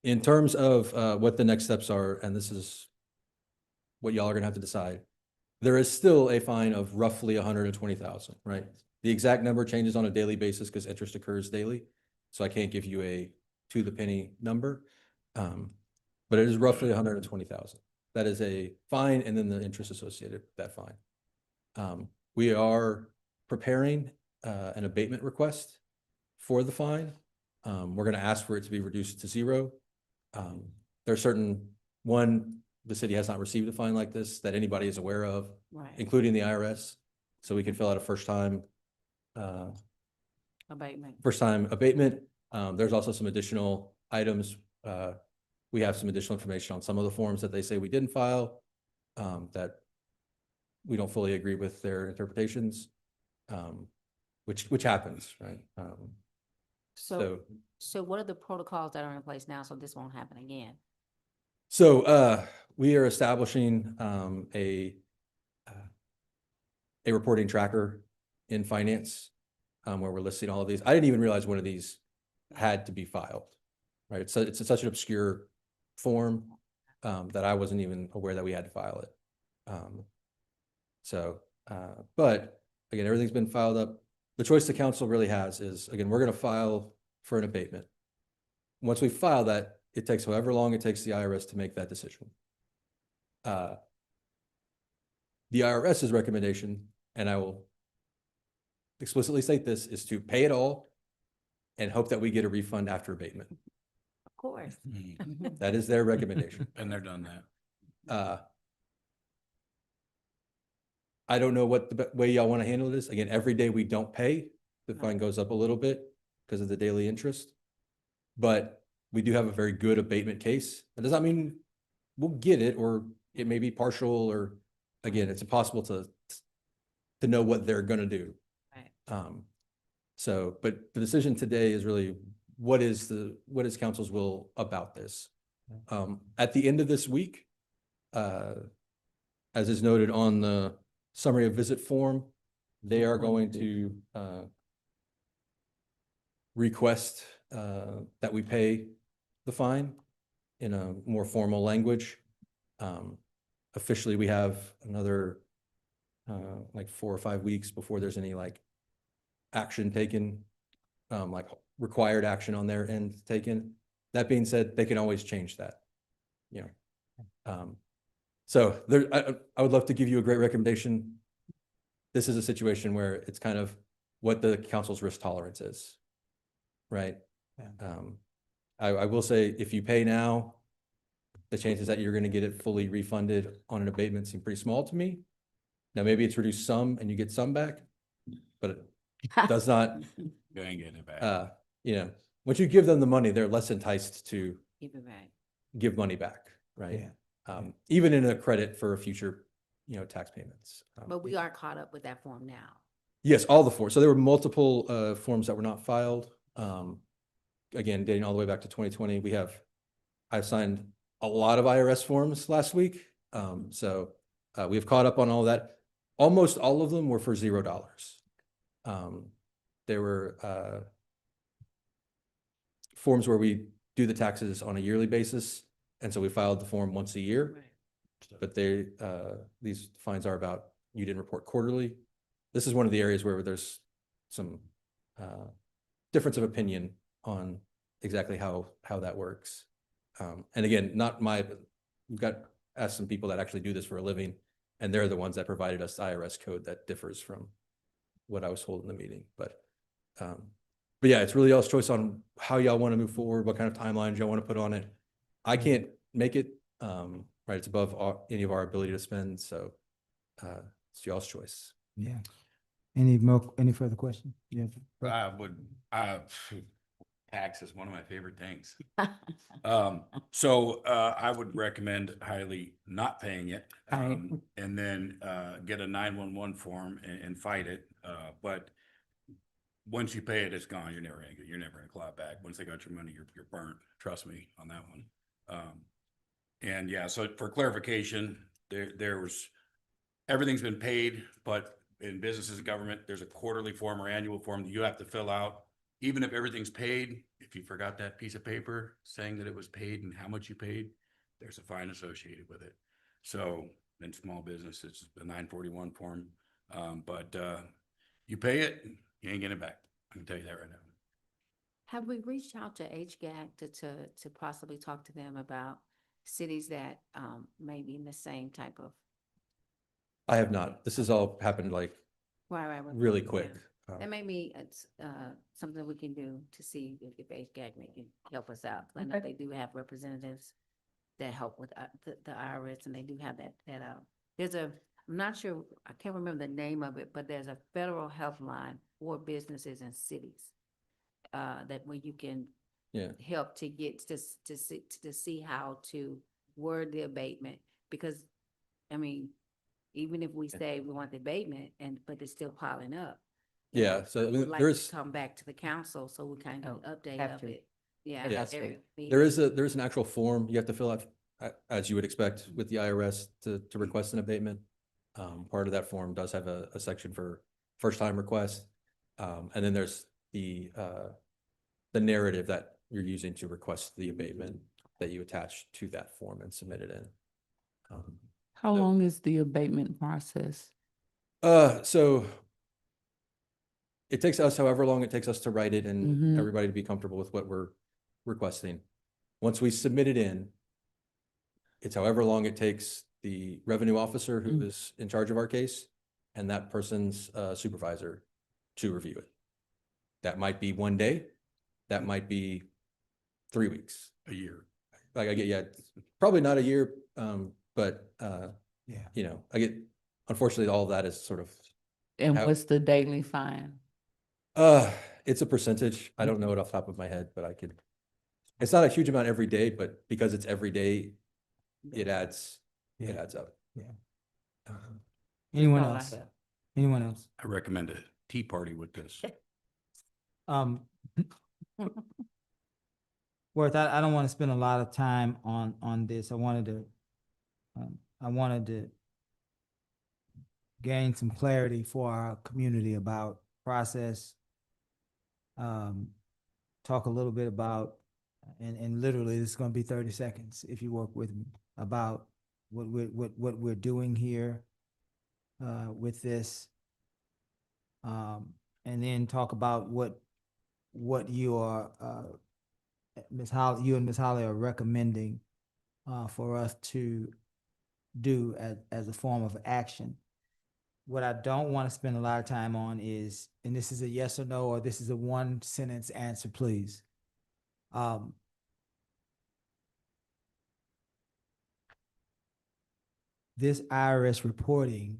In terms of what the next steps are, and this is what y'all are gonna have to decide, there is still a fine of roughly 120,000, right? The exact number changes on a daily basis because interest occurs daily. So I can't give you a to the penny number, but it is roughly 120,000. That is a fine, and then the interest associated with that fine. We are preparing an abatement request for the fine. We're going to ask for it to be reduced to 0. There are certain, the city has not received a fine like this that anybody is aware of, Right. including the IRS. So we can fill out a first time abatement. There's also some additional items. We have some additional information on some of the forms that they say we didn't file, that we don't fully agree with their interpretations, which happens, right? So what are the protocols that are in place now so this won't happen again? So we are establishing a reporting tracker in finance, where we're listing all of these. I didn't even realize one of these had to be filed, right? So it's such an obscure form that I wasn't even aware that we had to file it. But again, everything's been filed up. The choice the council really has is, again, we're going to file for an abatement. Once we file that, it takes however long it takes the IRS to make that decision. The IRS's recommendation, and I will explicitly state this, is to pay it all and hope that we get a refund after abatement. Of course. That is their recommendation. And they're done that. I don't know what the way y'all want to handle this. Again, every day we don't pay, the fine goes up a little bit because of the daily interest. But we do have a very good abatement case. That does not mean we'll get it, or it may be partial, or again, it's impossible to know what they're going to do. Right. But the decision today is really what is council's will about this. At the end of this week, as is noted on the summary of visit form, they are going to request that we pay the fine in a more formal language. Officially, we have another like 4 or 5 weeks before there's any like action taken, like required action on their end taken. That being said, they can always change that, you know. So there, I would love to give you a great recommendation. This is a situation where it's kind of what the council's risk tolerance is, right? I will say, if you pay now, the chances that you're going to get it fully refunded on an abatement seem pretty small to me. Now, maybe it's reduced some and you get some back, but it does not. You ain't getting it back. You know, once you give them the money, they're less enticed to Give it back. give money back, right? Yeah. Even in a credit for future, tax payments. But we are caught up with that form now. Yes, all the forms. So there were multiple forms that were not filed. Again, dating all the way back to 2020. I've signed a lot of IRS forms last week. We've caught up on all that. Almost all of them were for $0. There were forms where we do the taxes on a yearly basis. And so we filed the form once a year. Right. But these fines are about, you didn't report quarterly. This is one of the areas where there's some difference of opinion on exactly how that works. And again, we've got asked some people that actually do this for a living, and they're the ones that provided us the IRS code that differs from what I was told in the meeting. But yeah, it's really y'all's choice on how y'all want to move forward, what kind of timelines y'all want to put on it. I can't make it, right? It's above any of our ability to spend. So it's y'all's choice. Yeah. Any further questions? Yeah. Tax is one of my favorite things. I would recommend highly not paying it, and then get a 911 form and fight it. But once you pay it, it's gone. You're never gonna claw it back. Once they got your money, you're burnt. Trust me on that one. And yeah, so for clarification, there was, everything's been paid, but in businesses and government, there's a quarterly form or annual form that you have to fill out. Even if everything's paid, if you forgot that piece of paper saying that it was paid and how much you paid, there's a fine associated with it. So in small business, it's the 941 form. But you pay it, you ain't getting it back. I can tell you that right now. Have we reached out to HGAC to possibly talk to them about cities that may be in the same type of? I have not. This has all happened like Right. really quick. That may be, something we can do to see if HGAC can help us out. I know they do have representatives that help with the IRS, and they do have that, I'm not sure, I can't remember the name of it, but there's a federal help line for businesses and cities. That where you can help to get to see how to word the abatement, because, I mean, even if we say we want the abatement but it's still piling up. Yeah, so I We'd mean, like there's, to come back to the council, so we kind of update have of to. it. Yeah. It has to. every meeting. there's an actual form you have to fill out, as you would expect with the IRS to request an abatement. Part of that form does have a section for first-time requests. And then there's the narrative that you're using to request the abatement that you attach to that form and submit it in. How long is the abatement process? So it takes us however long it takes us to write it and Mhm. everybody to be comfortable with what we're requesting. Once we submit it in, it's however long it takes the revenue officer who is in charge of our case and that person's supervisor to review it. That might be 1 day. That might be 3 weeks. A year. Like I get, yeah, probably not a year. But Yeah. you know, I get, unfortunately, all of that is sort of, And How- what's the daily fine? it's a percentage. I don't know it off the top of my head, but it's not a huge amount every day, but because it's every day, it adds up. Anyone all I else? have. Anyone else? I recommend a tea party with this. Worth, I don't want to spend a lot of time on this. I wanted to gain some clarity for our community about process. Talk a little bit about, and literally this is going to be 30 seconds if you work with me, about what we're doing here with this. And then talk about what you are, Ms. Holly, you and Ms. Holly are recommending for us to do as a form of action. What I don't want to spend a lot of time on is, and this is a yes or no, or this is a one sentence answer, please. This IRS reporting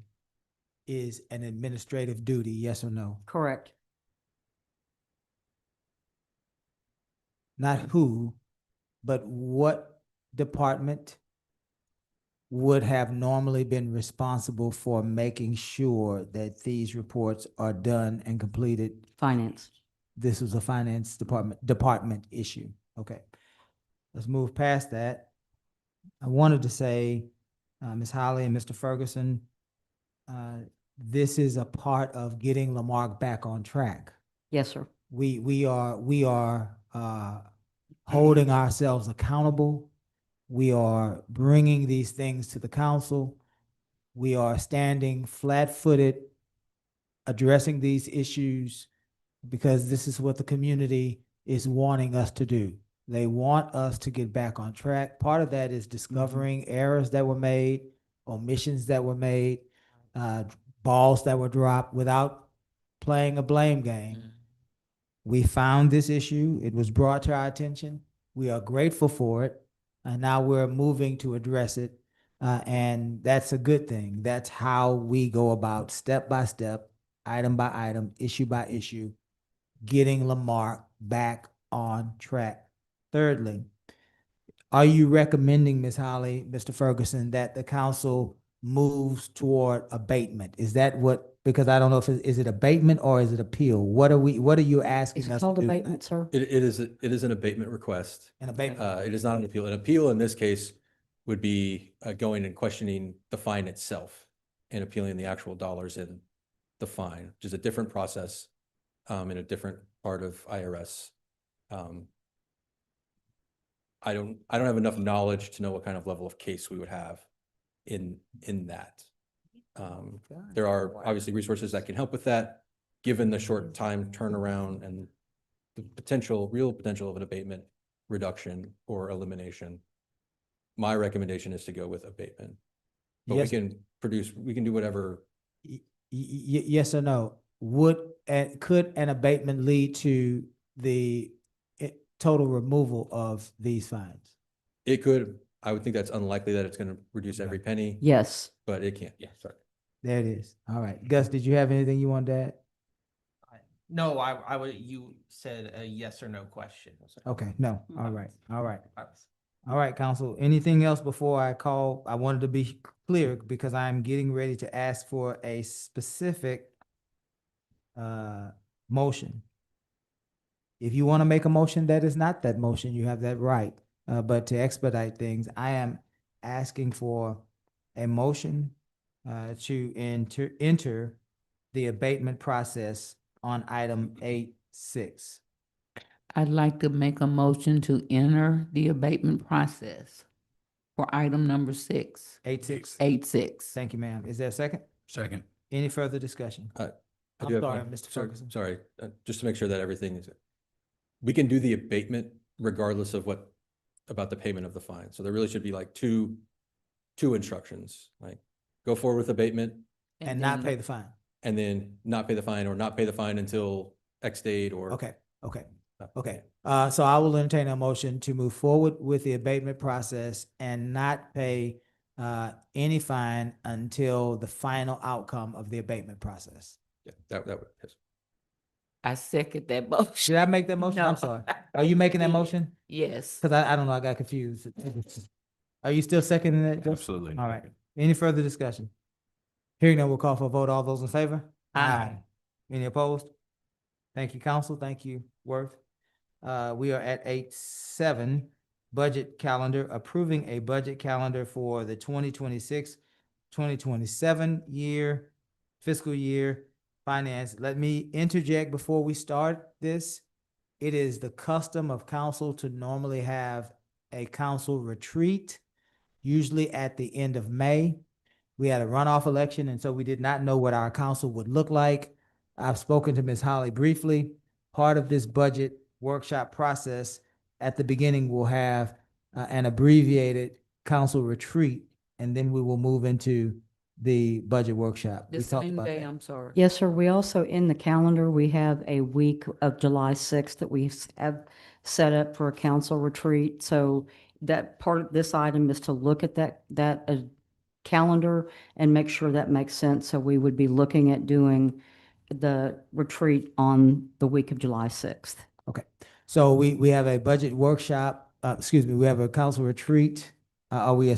is an administrative duty, yes or no? Correct. Not who, but what department would have normally been responsible for making sure that these reports are done and completed? Finance. This was a finance department issue. Okay. Let's move past that. I wanted to say, Ms. Holly and Mr. Ferguson, this is a part of getting Lamarque back on track. Yes, sir. We are holding ourselves accountable. We are bringing these things to the council. We are standing flat-footed, addressing these issues, because this is what the community is wanting us to do. They want us to get back on track. Part of that is discovering errors that were made, omissions that were made, balls that were dropped without playing a blame game. We found this issue. It was brought to our attention. We are grateful for it. And now we're moving to address it. And that's a good thing. That's how we go about step by step, item by item, issue by issue, getting Lamarque back on track. Thirdly, are you recommending, Ms. Holly, Mr. Ferguson, that the council moves toward abatement? Is that what, because I don't know if is it abatement or is it appeal? What are you asking Is us it to called do? abatement, sir? It is an abatement request. An abatement. It is not an appeal. An appeal in this case would be going and questioning the fine itself and appealing the actual dollars in the fine, which is a different process in a different part of IRS. I don't have enough knowledge to know what kind of level of case we would have in that. There are obviously resources that can help with that, given the short time turnaround and the real potential of an abatement reduction or elimination. My recommendation is to go with abatement, but Yes. we can do whatever. Yes or no? Would could an abatement lead to the total removal of these fines? It could, I would think that's unlikely that it's gonna reduce every penny, Yes. but it can't, yeah, sorry. There it is. All right. Gus, did you have anything you wanted to add? No, I would, you said a yes or no question. Okay, no. All right. All right. All right, council. Anything else before I call? I wanted to be clear because I'm getting ready to ask for a specific motion. If you want to make a motion that is not that motion, you have that right. But to expedite things, I am asking for a motion to enter the abatement process on item 8.6. I'd like to make a motion to enter the abatement process for item number 6. 8.6. 8.6. Thank you, ma'am. Is there a second? Second. Any further discussion? I I'm do have sorry, one- Mr. sorry- Ferguson. Sorry, just to make sure that everything is, we can do the abatement regardless of what, about the payment of the fine. So there really should be like two instructions, like go forward with abatement And not pay the fine. and then not pay the fine or not pay the fine until X date or. Okay, okay. Okay, so I will entertain a motion to move forward with the abatement process and not pay any fine until the final outcome of the abatement process. Yeah, that would, yes. I second that motion. Did I make that motion? I'm No. sorry. Are you making that motion? Yes. Because I don't know, I got confused. Are you still seconding that? Gus? Absolutely. All right. Any further discussion? Hearing none, we'll call for a vote. All those in favor? Aye. Any opposed? Thank you, council. Thank you, Worth. We are at 8.7, budget calendar, approving a budget calendar for the 2026-2027 fiscal year finance. Let me interject before we start this. It is the custom of council to normally have a council retreat, usually at the end of May. We had a runoff election, and so we did not know what our council would look like. I've spoken to Ms. Holly briefly. Part of this budget workshop process, at the beginning, we'll have an abbreviated council retreat, and then we will move into the budget workshop. The We talked same about day, that. I'm sorry. Yes, sir. We also, in the calendar, we have a week of July 6th that we have set up for a council retreat. So that part of this item is to look at that calendar and make sure that makes sense. So we would be looking at doing the retreat on the week of July 6th. Okay, so we have a budget workshop, we have a council retreat. Are we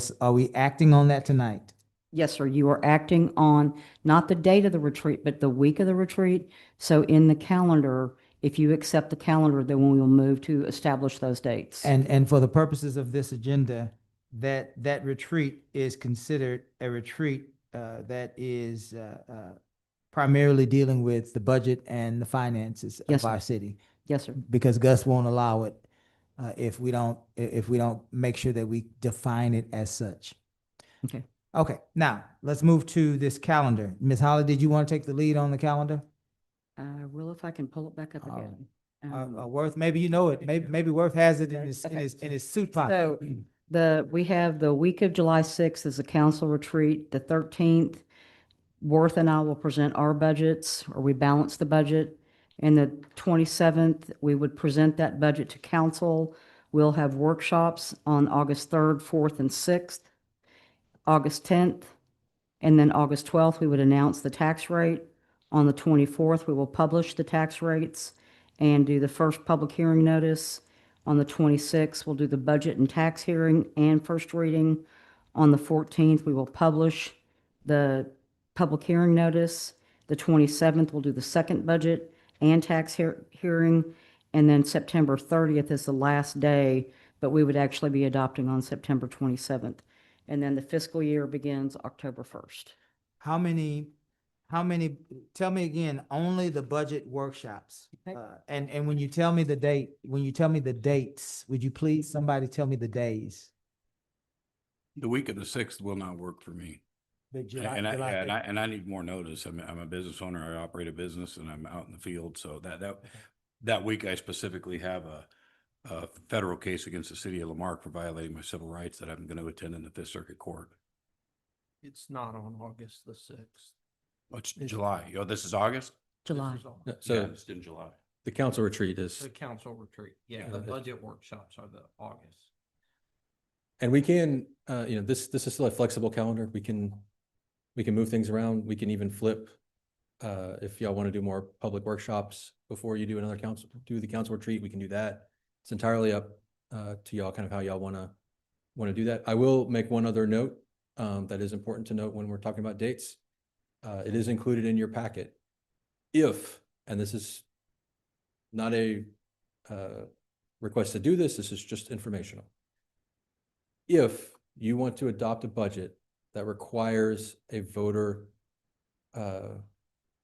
acting on that tonight? Yes, sir. You are acting on not the date of the retreat, but the week of the retreat. So in the calendar, if you accept the calendar, then we will move to establish those dates. And for the purposes of this agenda, that retreat is considered a retreat that is primarily dealing with the budget and the finances Yes, of sir. our city. Yes, sir. Because Gus won't allow it if we don't make sure that we define it as such. Okay. Okay, now let's move to this calendar. Ms. Holly, did you want to take the lead on the calendar? I will if I can pull it back up again. Worth, maybe you know it. Maybe Worth has it in his suit pocket. So we have the week of July 6th as a council retreat. The 13th, Worth and I will present our budgets, or we balance the budget. And the 27th, we would present that budget to council. We'll have workshops on August 3rd, 4th, and 6th. August 10th, and then August 12th, we would announce the tax rate. On the 24th, we will publish the tax rates and do the first public hearing notice. On the 26th, we'll do the budget and tax hearing and first reading. On the 14th, we will publish the public hearing notice. The 27th, we'll do the second budget and tax hearing. And then September 30th is the last day, but we would actually be adopting on September 27th. And then the fiscal year begins October 1st. How many, tell me again, only the budget workshops? Okay. And when you tell me the dates, would you please, somebody tell me the days? The week of the 6th will not work for me. And I need more notice. I'm a business owner. I operate a business and I'm out in the field. So that week I specifically have a federal case against the city of Lamarque for violating my civil rights that I'm going to attend in the Fifth Circuit Court. It's not on August the 6th. Oh, it's July. Oh, this is August? July. No, So So it's in July. the council retreat is, The council retreat. Yeah, the budget workshops are the August. and we can, this is still a flexible calendar. We can move things around. We can even flip. If y'all want to do more public workshops before you do the council retreat, we can do that. It's entirely up to y'all, kind of how y'all want to do that. I will make one other note that is important to note when we're talking about dates. It is included in your packet. If, and this is not a request to do this is just informational. If you want to adopt a budget that requires a voter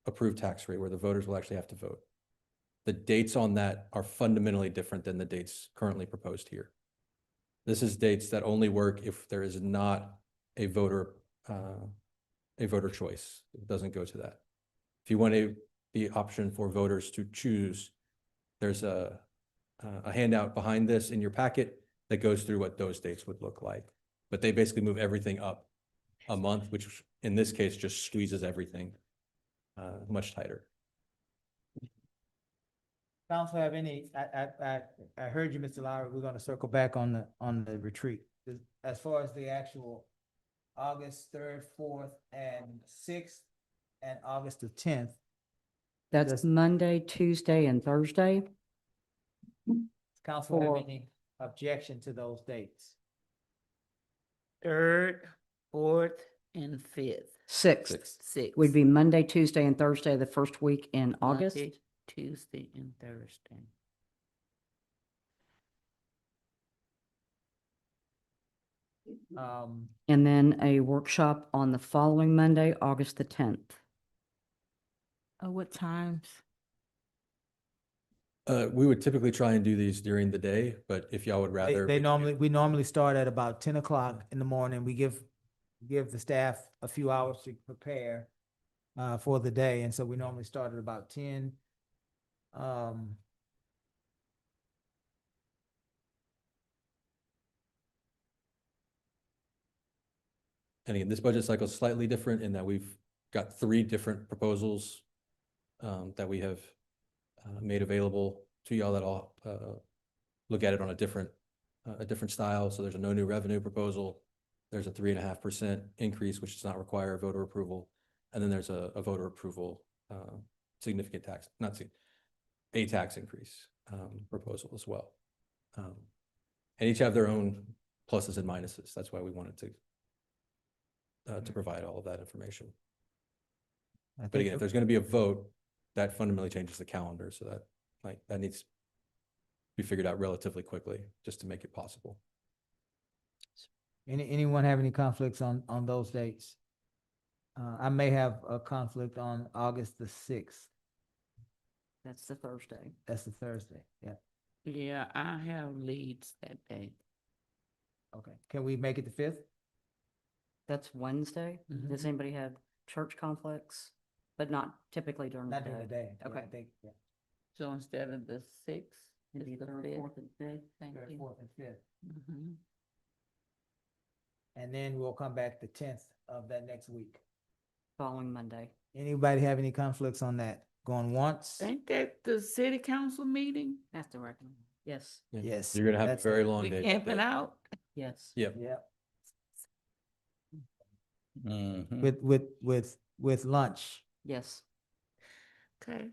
approved tax rate where the voters will actually have to vote, the dates on that are fundamentally different than the dates currently proposed here. This is dates that only work if there is not a voter choice. It doesn't go to that. If you want the option for voters to choose, there's a handout behind this in your packet that goes through what those dates would look like. But they basically move everything up a month, which in this case just squeezes everything much tighter. Council have any, I heard you, Mr. Lowry, we're gonna circle back on the retreat. As far as the actual August 3rd, 4th, and 6th, and August the 10th, That's Monday, Tuesday, and Thursday. council have For- any objection to those dates? Third, fourth, and fifth. Sixth Sixth. would be Monday, Tuesday, and Thursday, the first week in August. Monday, Tuesday, and Thursday. And then a workshop on the following Monday, August the 10th. What times? We would typically try and do these during the day, but if y'all would rather. We normally start at about 10 o'clock in the morning. We give the staff a few hours to prepare for the day, and so we normally start at about 10. And again, this budget cycle is slightly different in that we've got 3 different proposals that we have made available to y'all that all look at it on a different style. So there's a no new revenue proposal. There's a 3.5% increase, which does not require voter approval. And then there's a voter approval significant tax, a tax increase proposal as well. And each have their own pluses and minuses. That's why we wanted to provide all of that information. But again, if there's going to be a vote, that fundamentally changes the calendar. So that needs to be figured out relatively quickly just to make it possible. Anyone have any conflicts on those dates? I may have a conflict on August the 6th. That's the Thursday. That's the Thursday, yeah. Yeah, I have leads that day. Okay, can we make it the 5th? That's Wednesday. Does anybody have church conflicts? But not typically during the Not day. during the day. Yeah, Okay. I think, yeah. So instead of the sixth, It'd be it's the the third, fifth. fourth, and fifth. Thank Third, you. 4th, and 5th. Mhm. And then we'll come back the 10th of that next week. Following Monday. Anybody have any conflicts on that? Going once? Ain't that the city council meeting? That's the recommend. Yes. Yeah. Yes. You're going to have a that's very it. long We day. camping out? Yes. Yep. Yeah, Mhm. with lunch. Yes. Okay.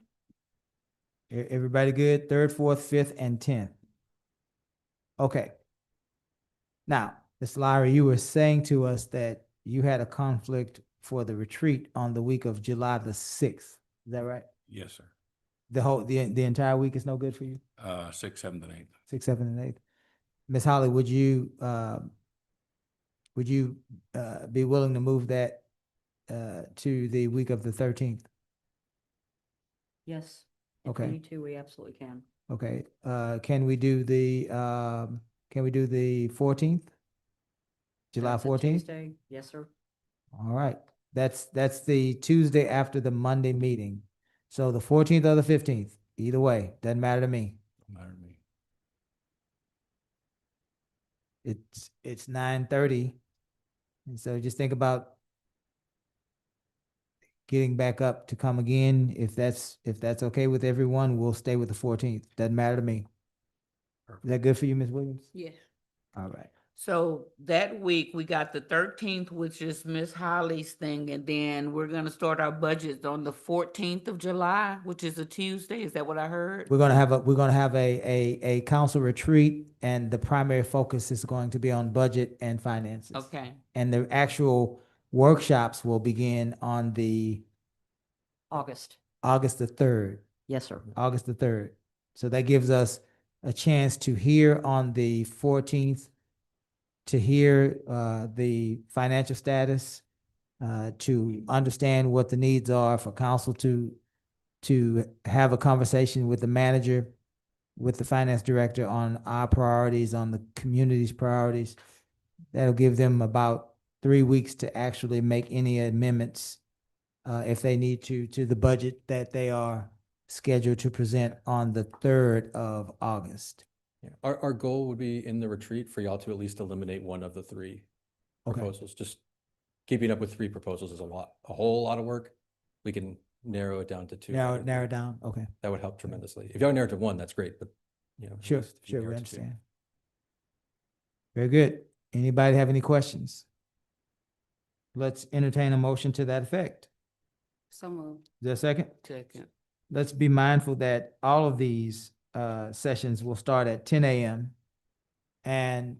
Everybody good? 3rd, 4th, 5th, and 10th. Okay. Now, Ms. Lyra, you were saying to us that you had a conflict for the retreat on the week of July the 6th. Is that right? Yes, sir. The entire week is no good for you? 6th, 7th, and 8th. 6th, 7th, and 8th. Ms. Holly, would you be willing to move that to the week of the 13th? Yes. If Okay. we need to, we absolutely can. Okay, can we do the 14th? July That's a 14th? Tuesday. Yes, sir. All right, that's the Tuesday after the Monday meeting. So the 14th or the 15th, either way, doesn't matter to me. Don't matter to me. It's 9:30. And so just think about getting back up to come again. If that's okay with everyone, we'll stay with the 14th. Doesn't matter to me. Is that good for you, Ms. Williams? Yeah. All right. So that week, we got the 13th, which is Miss Holly's thing, and then we're gonna start our budgets on the 14th of July, which is a Tuesday. Is that what I heard? We're gonna have a council retreat, and the primary focus is going to be on budget and finances. Okay. And the actual workshops will begin on the August. August the 3rd. Yes, sir. August the 3rd. So that gives us a chance to hear on the 14th, to hear the financial status, to understand what the needs are for council to have a conversation with the manager, with the finance director on our priorities, on the community's priorities. That'll give them about 3 weeks to actually make any amendments, if they need to the budget that they are scheduled to present on the 3rd of August. Yeah. Our goal would be in the retreat for y'all to at least eliminate one of the three Okay. proposals. Just keeping up with three proposals is a whole lot of work. We can narrow it down to two. Narrow it down, okay. That would help tremendously. If y'all narrow it to one, that's great, but at Sure, least if you we narrow it to two. understand. Very good. Anybody have any questions? Let's entertain a motion to that effect. So moved. Is there a second? Second. Let's be mindful that all of these sessions will start at 10 a.m. And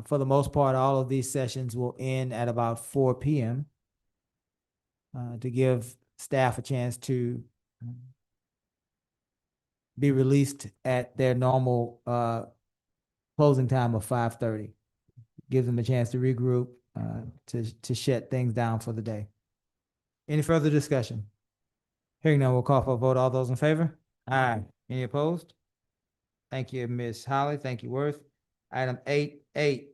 for the most part, all of these sessions will end at about 4 p.m. To give staff a chance to be released at their normal closing time of 5:30. Give them a chance to regroup, to shut things down for the day. Any further discussion? Hearing none, we'll call for a vote. All those in favor? Aye. Any opposed? Thank you, Ms. Holly. Thank you, Worth. Item 8.8,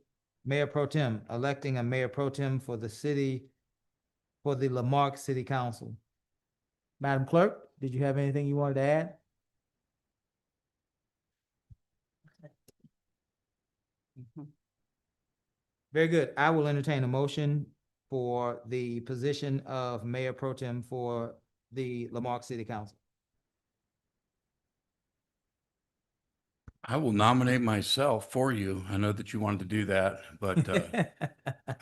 Mayor Pro Tem, electing a Mayor Pro Tem for the Lamarque City Council. Madam Clerk, did you have anything you wanted to add? Very good. I will entertain a motion for the position of Mayor Pro Tem for the Lamarque City Council. I will nominate myself for you. I know that you wanted to do that, but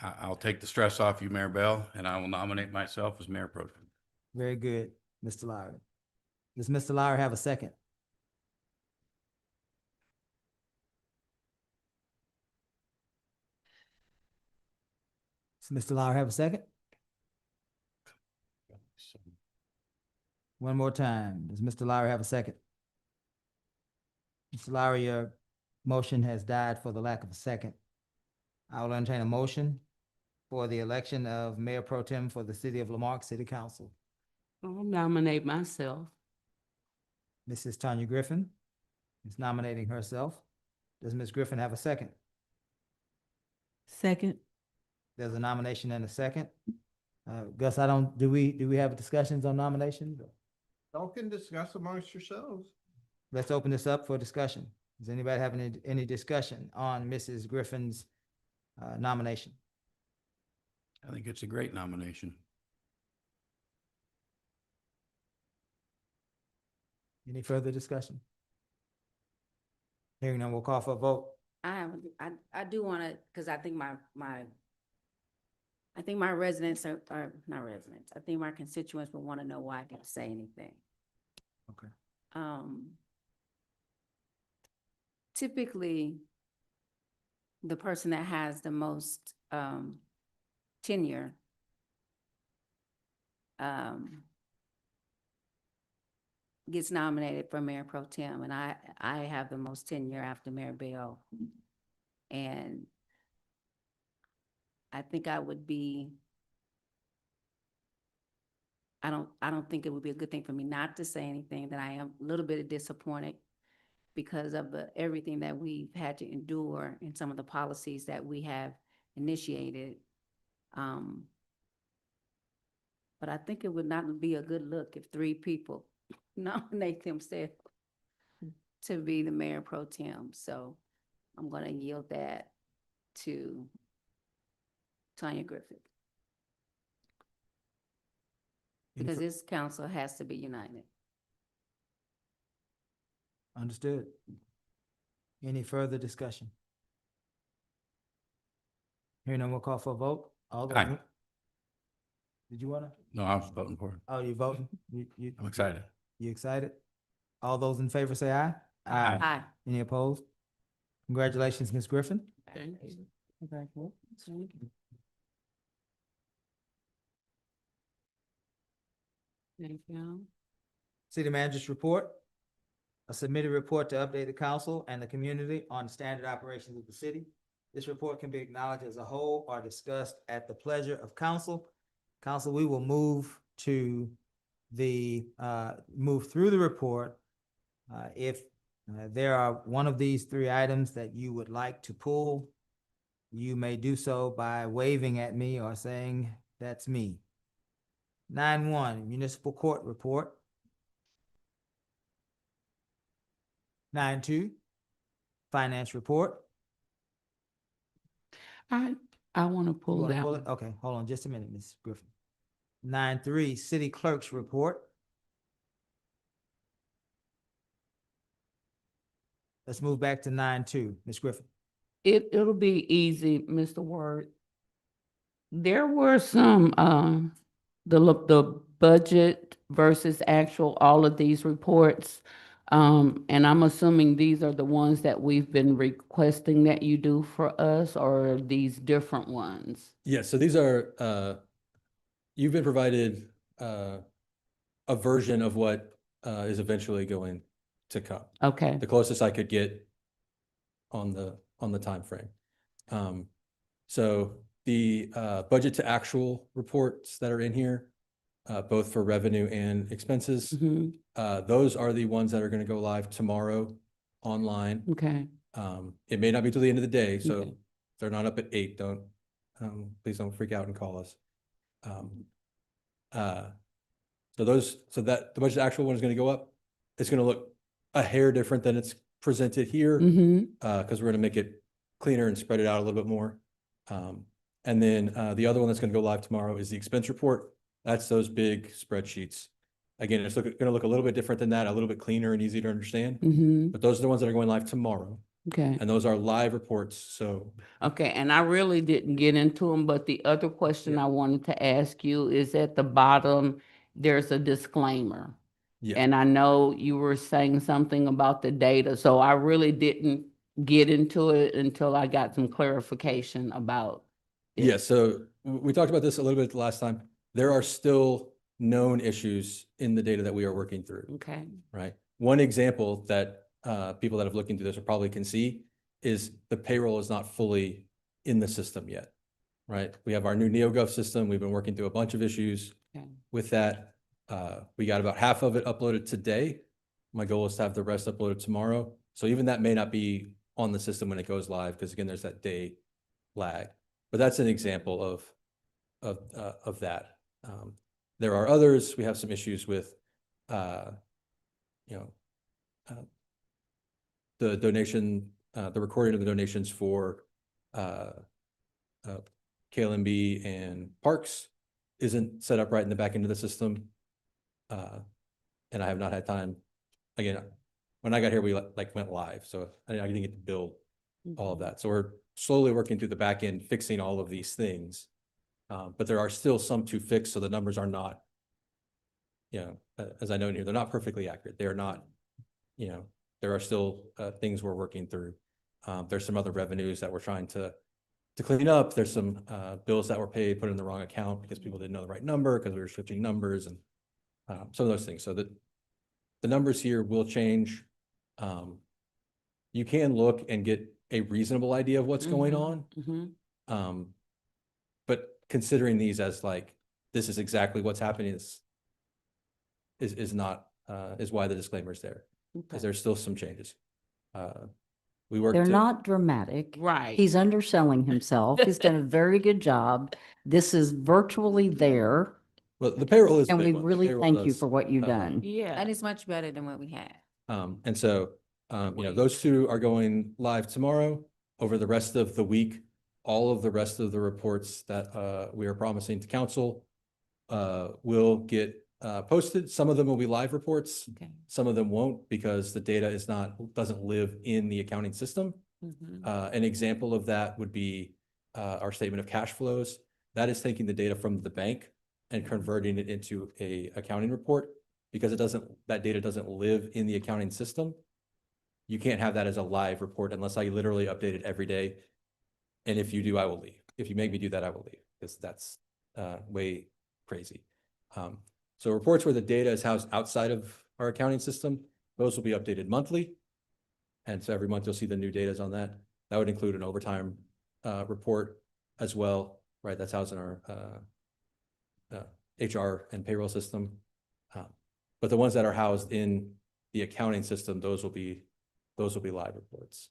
I'll take the stress off you, Mayor Bell, and I will nominate myself as Mayor Pro Tem. Very good, Mr. Lowry. Does Mr. Lowry have a second? Does Mr. Lowry have a second? One more time. Does Mr. Lowry have a second? Mr. Lowry, your motion has died for the lack of a second. I will entertain a motion for the election of Mayor Pro Tem for the City of Lamarque City Council. I'll nominate myself. Mrs. Tanya Griffin is nominating herself. Does Ms. Griffin have a second? Second. There's a nomination and a second. Gus, do we have discussions on nominations? Y'all can discuss amongst yourselves. Let's open this up for discussion. Does anybody have any discussion on Mrs. Griffin's nomination? I think it's a great nomination. Any further discussion? Hearing none, we'll call for a vote. I do want to, because I think my residents are not residents. I think my constituents will want to know why I didn't say anything. Okay. Typically, the person that has the most tenure gets nominated for Mayor Pro Tem, and I have the most tenure after Mayor Bell. And I think I don't think it would be a good thing for me not to say anything, that I am a little bit disappointed because of everything that we've had to endure and some of the policies that we have initiated. But I think it would not be a good look if 3 people nominate themselves to be the Mayor Pro Tem. So I'm going to yield that to Tanya Griffith. Because this council has to be united. Understood. Any further discussion? Hearing none, we'll call for a vote. All those. Aye. Did you wanna? No, I was voting for it. Oh, you voting? I'm excited. You excited? All those in favor say aye. Aye. Any opposed? Congratulations, Ms. Griffin. Thank you. Congratulations. Thank you. City Manager's report. A submitted report to update the council and the community on standard operations of the city. This report can be acknowledged as a whole or discussed at the pleasure of council. Council, we will move to move through the report. If there are one of these three items that you would like to pull, you may do so by waving at me or saying, that's me. 9-1, Municipal Court Report. 9-2, Finance Report. I want to You pull wanna that. pull it? Okay, hold on just a minute, Ms. Griffin. 9-3, City Clerk's Report. Let's move back to 9-2, Ms. Griffin. It'll be easy, Mr. Word. There were some, the budget versus actual, all of these reports. And I'm assuming these are the ones that we've been requesting that you do for us, or are these different ones? Yeah, so these are, you've been provided a version of what is eventually going to come. Okay. The closest I could get on the time frame. So the budget to actual reports that are in here, both for revenue and expenses, those are the ones that are going to go live tomorrow online. Okay. It may not be till the end of the day, so Okay. if they're not up at 8, please don't freak out and call us. So that the budget actual one is going to go up. It's going to look a hair different than it's presented here, because we're going to make it cleaner and spread it out a little bit more. And then the other one that's going to go live tomorrow is the expense report. That's those big spreadsheets. Again, it's going to look a little bit different than that, a little bit cleaner and easy to understand. But those are the ones that are going live tomorrow. Okay. And those are live reports. So Okay, and I really didn't get into them, but the other question I wanted to ask you is at the bottom, there's a disclaimer. yeah. And I know you were saying something about the data, so I really didn't get into it until I got some clarification about it. Yeah, so we talked about this a little bit the last time. There are still known issues in the data that we are working through, Okay. right? One example that people that have looked into this will probably can see is the payroll is not fully in the system yet, right? We have our new NeoGov system. We've been working through a bunch of issues Okay. with that. We got about half of it uploaded today. My goal is to have the rest uploaded tomorrow. So even that may not be on the system when it goes live, because again, there's that day lag. But that's an example of that. There are others. We have some issues with, the donation, the recording of the donations for KLMB and parks isn't set up right in the back end of the system. And I have not had time. Again, when I got here, we went live, so I didn't get to build all of that. So we're slowly working through the back end, fixing all of these things. But there are still some to fix, so the numbers are not, as I know here, they're not perfectly accurate. They're not, there are still things we're working through. There's some other revenues that we're trying to clean up. There's some bills that were paid, put in the wrong account because people didn't know the right number because we were switching numbers and some of those things. So the numbers here will change. You can look and get a reasonable idea of what's going on. But considering these as this is exactly what's happening is not, is why the disclaimer is there. Because there's still some changes. We work. They're not dramatic. Right. He's underselling himself. He's done a very good job. This is virtually there. Well, the payroll is. And the we big one. The really payroll thank you does, for what you've done. Yeah. And it's much better than what we had. And so, those two are going live tomorrow. Over the rest of the week, all of the rest of the reports that we are promising to council will get posted. Some of them will be live reports. Okay. Some of them won't because the data doesn't live in the accounting system. An example of that would be our statement of cash flows. That is taking the data from the bank and converting it into a accounting report because that data doesn't live in the accounting system. You can't have that as a live report unless I literally update it every day. And if you do, I will leave. If you make me do that, I will leave because that's way crazy. So reports where the data is housed outside of our accounting system, those will be updated monthly. And so every month you'll see the new data on that. That would include an overtime report as well, right? That's housed in our HR and payroll system. But the ones that are housed in the accounting system, those will be live reports.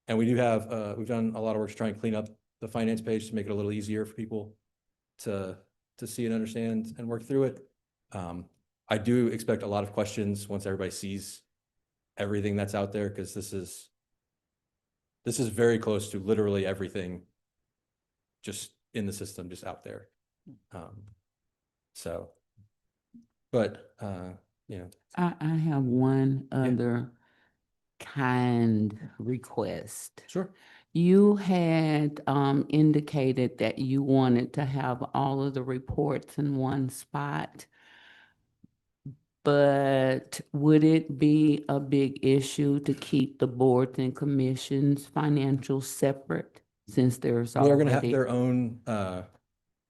And we do have, we've done a lot of work to try and clean up the finance page to make it a little easier for people to see and understand and work through it. I do expect a lot of questions once everybody sees everything that's out there, because this is very close to literally everything just in the system, just out there. But you know, I have one other kind request. Sure. You had indicated that you wanted to have all of the reports in one spot. But would it be a big issue to keep the boards and commissions financials separate since there's they're going to have already? their own.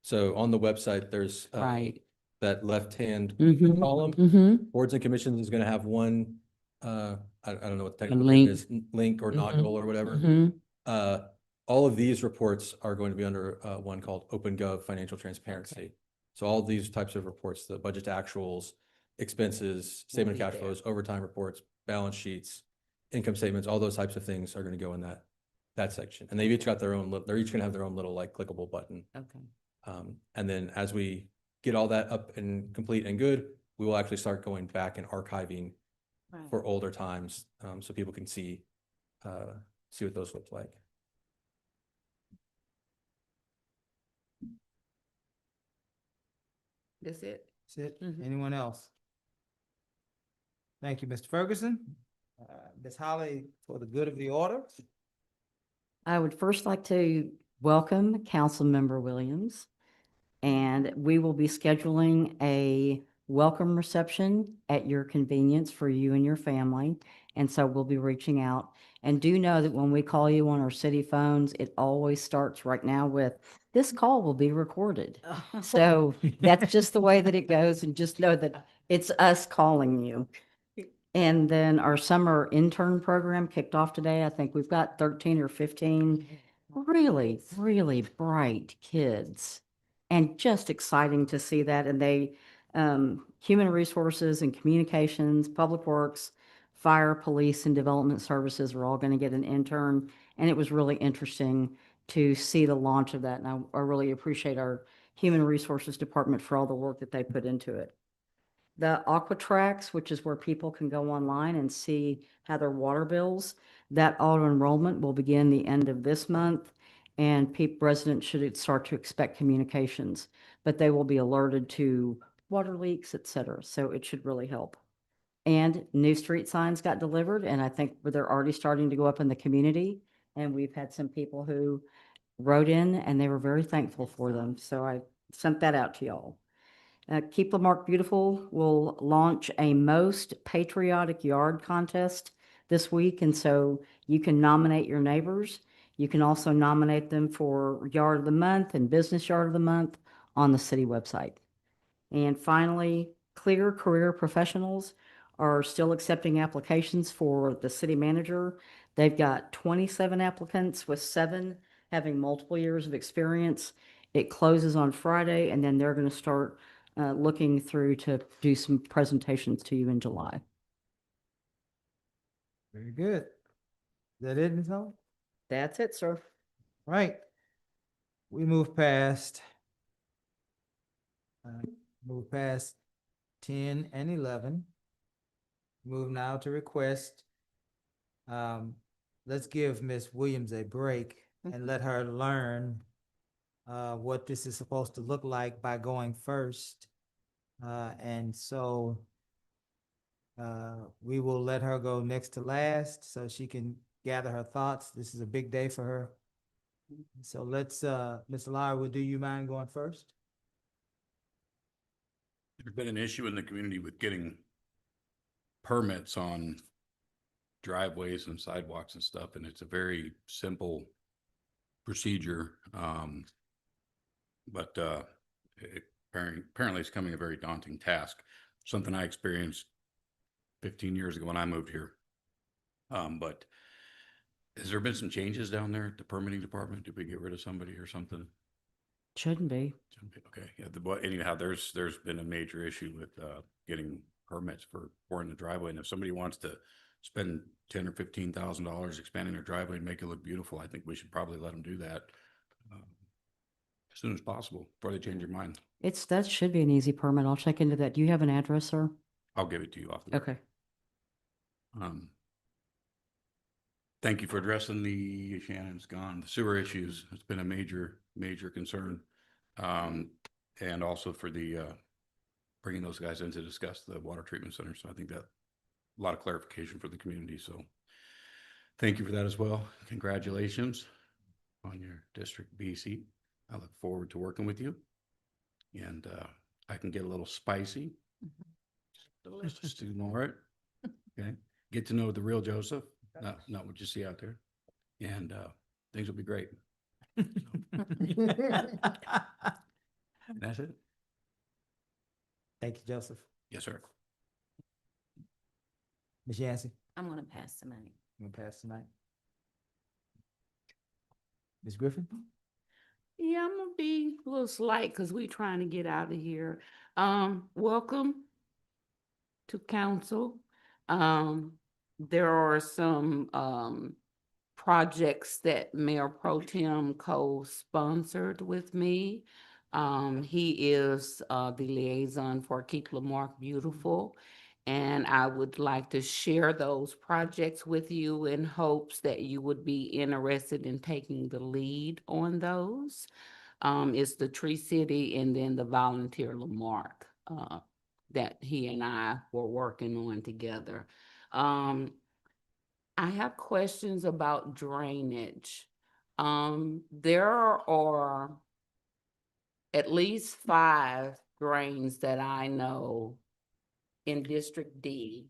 So on the website, there's Right. that left-hand Mhm, column. mhm. Boards and commissions is going to have one. I don't know what the technical link. term is, link or Mhm, nodule or whatever. mhm. All of these reports are going to be under one called OpenGov Financial Transparency. So all these types of reports, the budget to actuals, expenses, statement of be cash there. flows, overtime reports, balance sheets, income statements, all those types of things are going to go in that section. And they've each got their own, they're each going to have their own little like clickable button. Okay. And then as we get all that up and complete and good, we will actually start going back and archiving for older times, so people can see what those look like. That's it. That's it. Mhm. Anyone else? Thank you, Mr. Ferguson. Ms. Holly, for the good of the order. I would first like to welcome Councilmember Williams. And we will be scheduling a welcome reception at your convenience for you and your family. And so we'll be reaching out. And do know that when we call you on our city phones, it always starts right now with, this call will be recorded. So that's just the way that it goes. And just know that it's us calling you. And then our summer intern program kicked off today. I think we've got 13 or 15 really, really bright kids. And just exciting to see that. And they, human resources and communications, public works, fire, police, and development services are all going to get an intern. And it was really interesting to see the launch of that. And I really appreciate our human resources department for all the work that they put into it. The Aqua Tracks, which is where people can go online and see how their water bills, that auto enrollment will begin the end of this month. And residents should start to expect communications, but they will be alerted to water leaks, et cetera. So it should really help. And new street signs got delivered, and I think they're already starting to go up in the community. And we've had some people who wrote in and they were very thankful for them. So I sent that out to y'all. Keep Lamarck Beautiful will launch a Most Patriotic Yard contest this week. And so you can nominate your neighbors. You can also nominate them for Yard of the Month and Business Yard of the Month on the city website. And finally, Clear Career Professionals are still accepting applications for the city manager. They've got 27 applicants with 7 having multiple years of experience. It closes on Friday, and then they're going to start looking through to do some presentations to you in July. Very good. Is that it, Ms. Holly? That's it, sir. Right. We move past 10 and 11. Move now to request. Let's give Ms. Williams a break and let her learn what this is supposed to look like by going first. And so we will let her go next to last so she can gather her thoughts. This is a big day for her. So let's, Mr. Lowry, would you mind going first? There's been an issue in the community with getting permits on driveways and sidewalks and stuff, and it's a very simple procedure. But apparently it's becoming a very daunting task. Something I experienced 15 years ago when I moved here. But has there been some changes down there at the permitting department? Did we get rid of somebody or something? Shouldn't be. Okay, yeah, but anyhow, there's been a major issue with getting permits for pouring the driveway, and if somebody wants to spend $10,000 or $15,000 expanding their driveway and make it look beautiful, I think we should probably let them do that as soon as possible before they change their mind. That should be an easy permit. I'll check into that. Do you have an address, sir? I'll give it to you off the Okay. Thank you for addressing the Shannon's gone, the sewer issues. It's been a major concern. And also for the bringing those guys in to discuss the water treatment center. So I think that a lot of clarification for the community. So thank you for that as well. Congratulations on your District B seat. I look forward to working with you. And I can get a little spicy. Delicious to more it. Okay. Get to know the real Joseph, not what you see out there. And things will be great. That's it. Thank you, Joseph. Yes, sir. Ms. Yancey, I'm gonna pass the money. you want to pass tonight? Ms. Griffin? Yeah, I'm gonna be a little slight because we trying to get out of here. Welcome to council. There are some projects that Mayor Pro Tem co-sponsored with me. He is the liaison for Keep Lamarque Beautiful. And I would like to share those projects with you in hopes that you would be interested in taking the lead on those. It's the Tree City and then the Volunteer Lamarque that he and I were working on together. I have questions about drainage. There are at least 5 drains that I know in District D.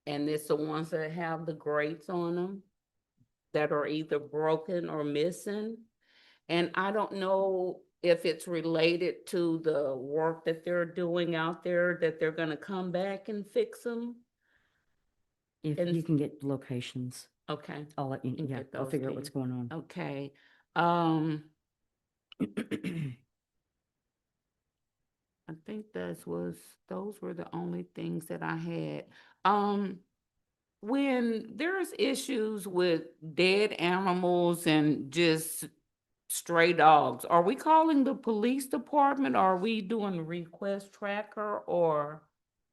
And it's the ones that have the grates on them that are either broken or missing. And I don't know if it's related to the work that they're doing out there, that they're gonna come back and fix them. If And- you can get locations, Okay. I'll let you, Can yeah, get I'll those figure out to what's you. going on. Okay. I think those were the only things that I had. When there's issues with dead animals and just stray dogs, are we calling the police department? Are we doing a request tracker or?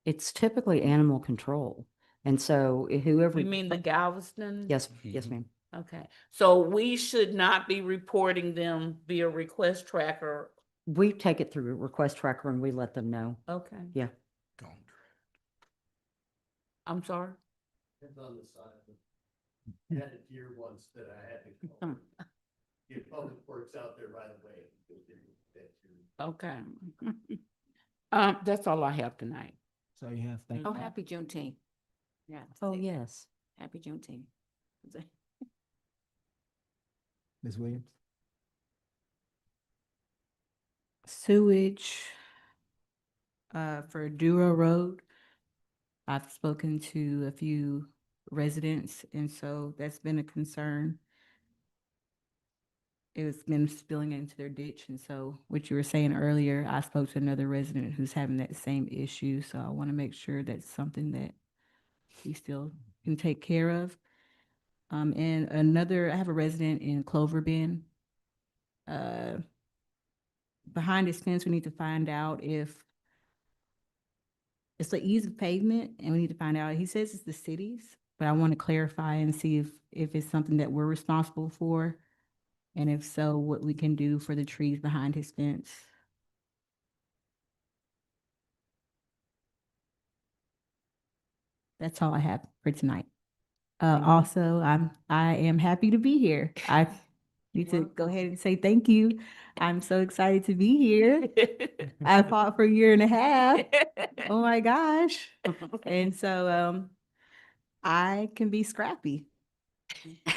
It's typically animal control. And so whoever. You mean the Galveston? Yes, yes, ma'am. Okay, so we should not be reporting them via request tracker. We take it through a request tracker and we let them know. Okay, Yeah. I'm sorry. Depends on the size. I had a deer once that I had to call. Get public works out there right away. Okay. That's all I have tonight. So you have, thank Oh, you. happy Juneteenth. Yeah. Oh, yes. Happy Juneteenth. Ms. Williams? Sewage for Dura Road. I've spoken to a few residents, and so that's been a concern. It's been spilling into their ditch, and so what you were saying earlier, I spoke to another resident who's having that same issue, so I want to make sure that's something that we still can take care of. And I have a resident in Clover Bend. Behind his fence, we need to find out if it's the ease of pavement, and we need to find out, he says it's the city's, but I want to clarify and see if it's something that we're responsible for. And if so, what we can do for the trees behind his fence. That's all I have for tonight. Also, I am happy to be here. I need to go ahead and say thank you. I'm so excited to be here. I fought for a year and a half. Oh my gosh. And so I can be scrappy.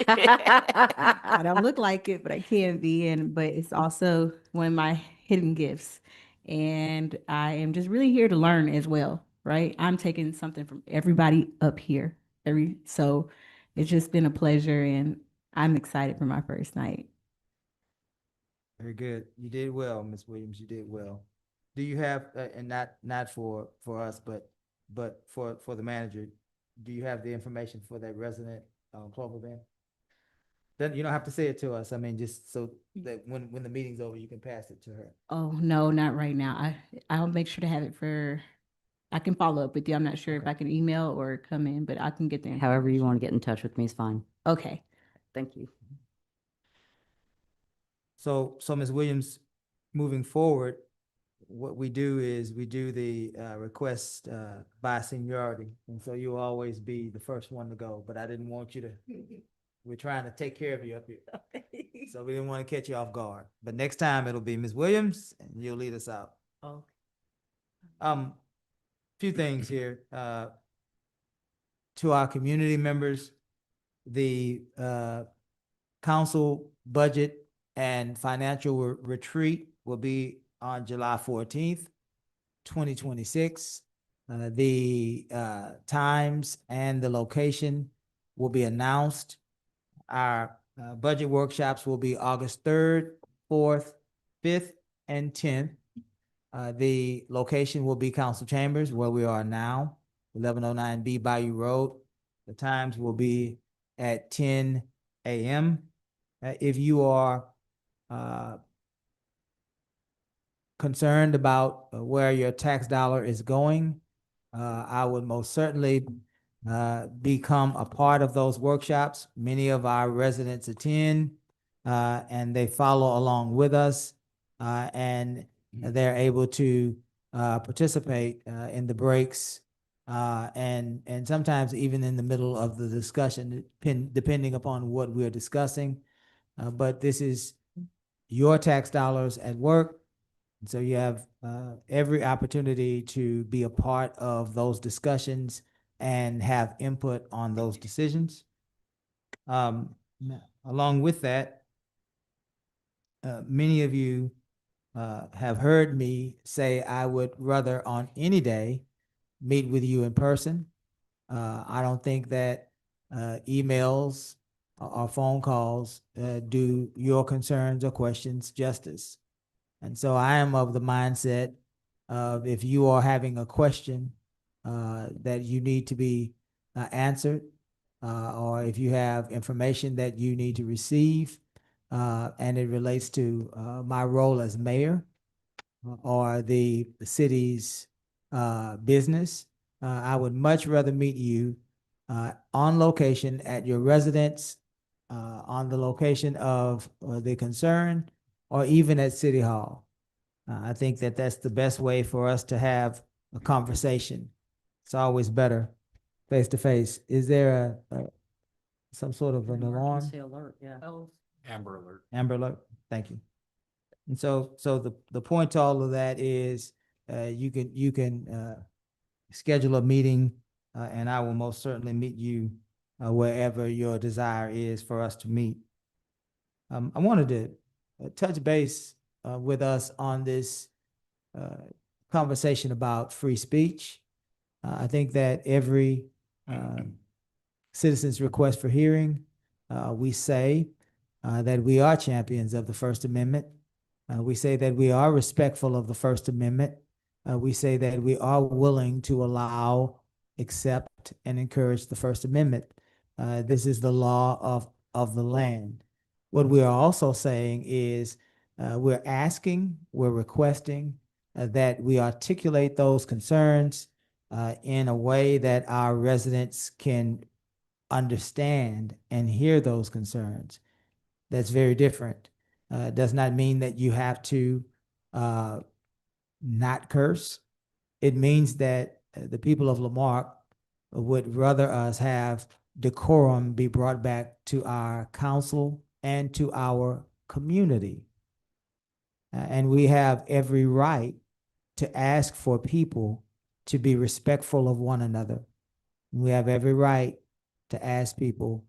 I don't look like it, but I can be. But it's also one of my hidden gifts. And I am just really here to learn as well, right? I'm taking something from everybody up here. So it's just been a pleasure, and I'm excited for my first night. Very good. You did well, Ms. Williams. You did well. Do you have, and not for us, but for the manager, do you have the information for that resident Clover Band? Then you don't have to say it to us. I mean, just so that when the meeting's over, you can pass it to her. Oh, no, not right now. I'll make sure to have it I can follow up with you. I'm not sure if I can email or come in, but I can get there. However you want to get in touch with me is fine. Okay. Thank you. So Ms. Williams, moving forward, what we do is we do the request by seniority. And so you'll always be the first one to go, but I didn't want you to, we're trying to take care of you up here. So we didn't want to catch you off guard. But next time it'll be Ms. Williams and you'll lead us out. Oh. Few things here. To our community members, the council budget and financial retreat will be on July 14th, 2026. The times and the location will be announced. Our budget workshops will be August 3rd, 4th, 5th, and 10th. The location will be council chambers where we are now, 1109 B Bayou Road. The times will be at 10 a.m. If you are concerned about where your tax dollar is going, I would most certainly become a part of those workshops. Many of our residents attend and they follow along with us and they're able to participate in the breaks and sometimes even in the middle of the discussion, depending upon what we're discussing. But this is your tax dollars at work. So you have every opportunity to be a part of those discussions and have input on those decisions. Along with that, many of you have heard me say I would rather on any day meet with you in person. I don't think that emails or phone calls do your concerns or questions justice. And so I am of the mindset of if you are having a question that you need to be answered, or if you have information that you need to receive, and it relates to my role as mayor or the city's business, I would much rather meet you on location at your residence, on the location of the concern, or even at City Hall. I think that that's the best way for us to have a conversation. It's always better face to face. Is there some sort of an alarm? Emergency alert, yeah. Amber alert. Amber alert. Thank you. And so the point to all of that is you can schedule a meeting and I will most certainly meet you wherever your desire is for us to meet. I wanted to touch base with us on this conversation about free speech. I think that every citizen's request for hearing, we say that we are champions of the First Amendment. We say that we are respectful of the First Amendment. We say that we are willing to allow, accept, and encourage the First Amendment. This is the law of the land. What we are also saying is we're asking, we're requesting that we articulate those concerns in a way that our residents can understand and hear those concerns. That's very different. Does not mean that you have to not curse. It means that the people of Lamarck would rather us have decorum be brought back to our council and to our community. And we have every right to ask for people to be respectful of one another. We have every right to ask people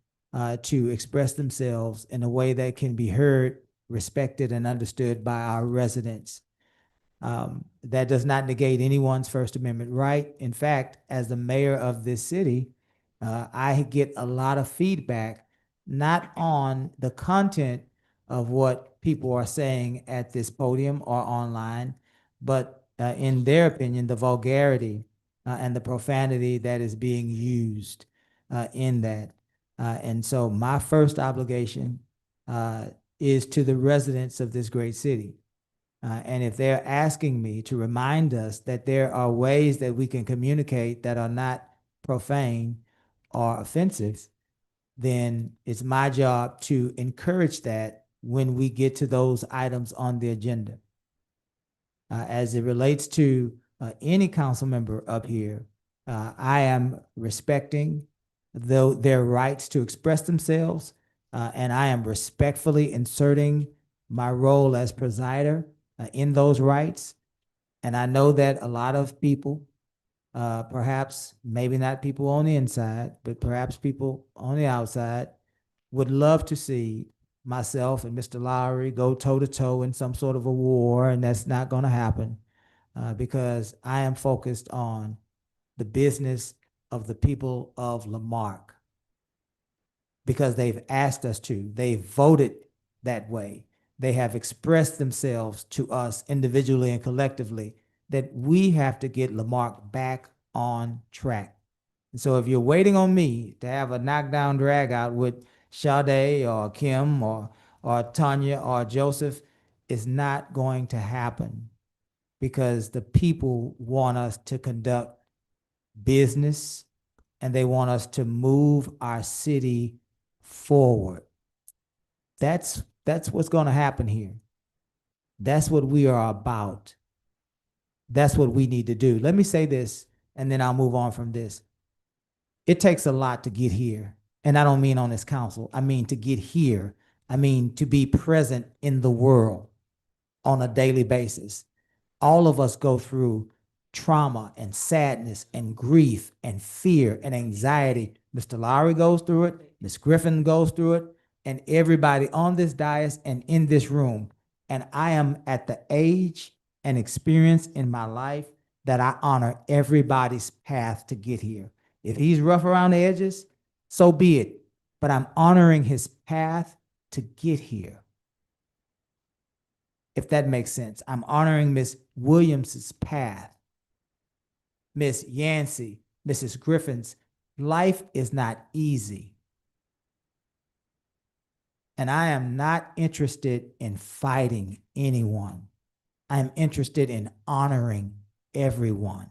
to express themselves in a way that can be heard, respected, and understood by our residents. That does not negate anyone's First Amendment right. In fact, as the mayor of this city, I get a lot of feedback, not on the content of what people are saying at this podium or online, but in their opinion, the vulgarity and the profanity that is being used in that. And so my first obligation is to the residents of this great city. And if they're asking me to remind us that there are ways that we can communicate that are not profane or offensive, then it's my job to encourage that when we get to those items on the agenda. As it relates to any council member up here, I am respecting their rights to express themselves, and I am respectfully inserting my role as presider in those rights. And I know that a lot of people, perhaps maybe not people on the inside, but perhaps people on the outside, would love to see myself and Mr. Lowry go toe to toe in some sort of a war, and that's not going to happen because I am focused on the business of the people of Lamarque because they've asked us to. They voted that way. They have expressed themselves to us individually and collectively that we have to get Lamarque back on track. And so if you're waiting on me to have a knockdown drag out with Sade or Kim or Tanya or Joseph, it's not going to happen because the people want us to conduct business and they want us to move our city forward. That's what's going to happen here. That's what we are about. That's what we need to do. Let me say this, and then I'll move on from this. It takes a lot to get here. And I don't mean on this council. I mean to get here. I mean to be present in the world on a daily basis. All of us go through trauma and sadness and grief and fear and anxiety. Mr. Lowry goes through it. Ms. Griffin goes through it. And everybody on this dais and in this room. And I am at the age and experience in my life that I honor everybody's path to get here. If he's rough around the edges, so be it. But I'm honoring his path to get here. If that makes sense. I'm honoring Miss Williams's path. Miss Yancey, Mrs. Griffin's. Life is not easy. And I am not interested in fighting anyone. I am interested in honoring everyone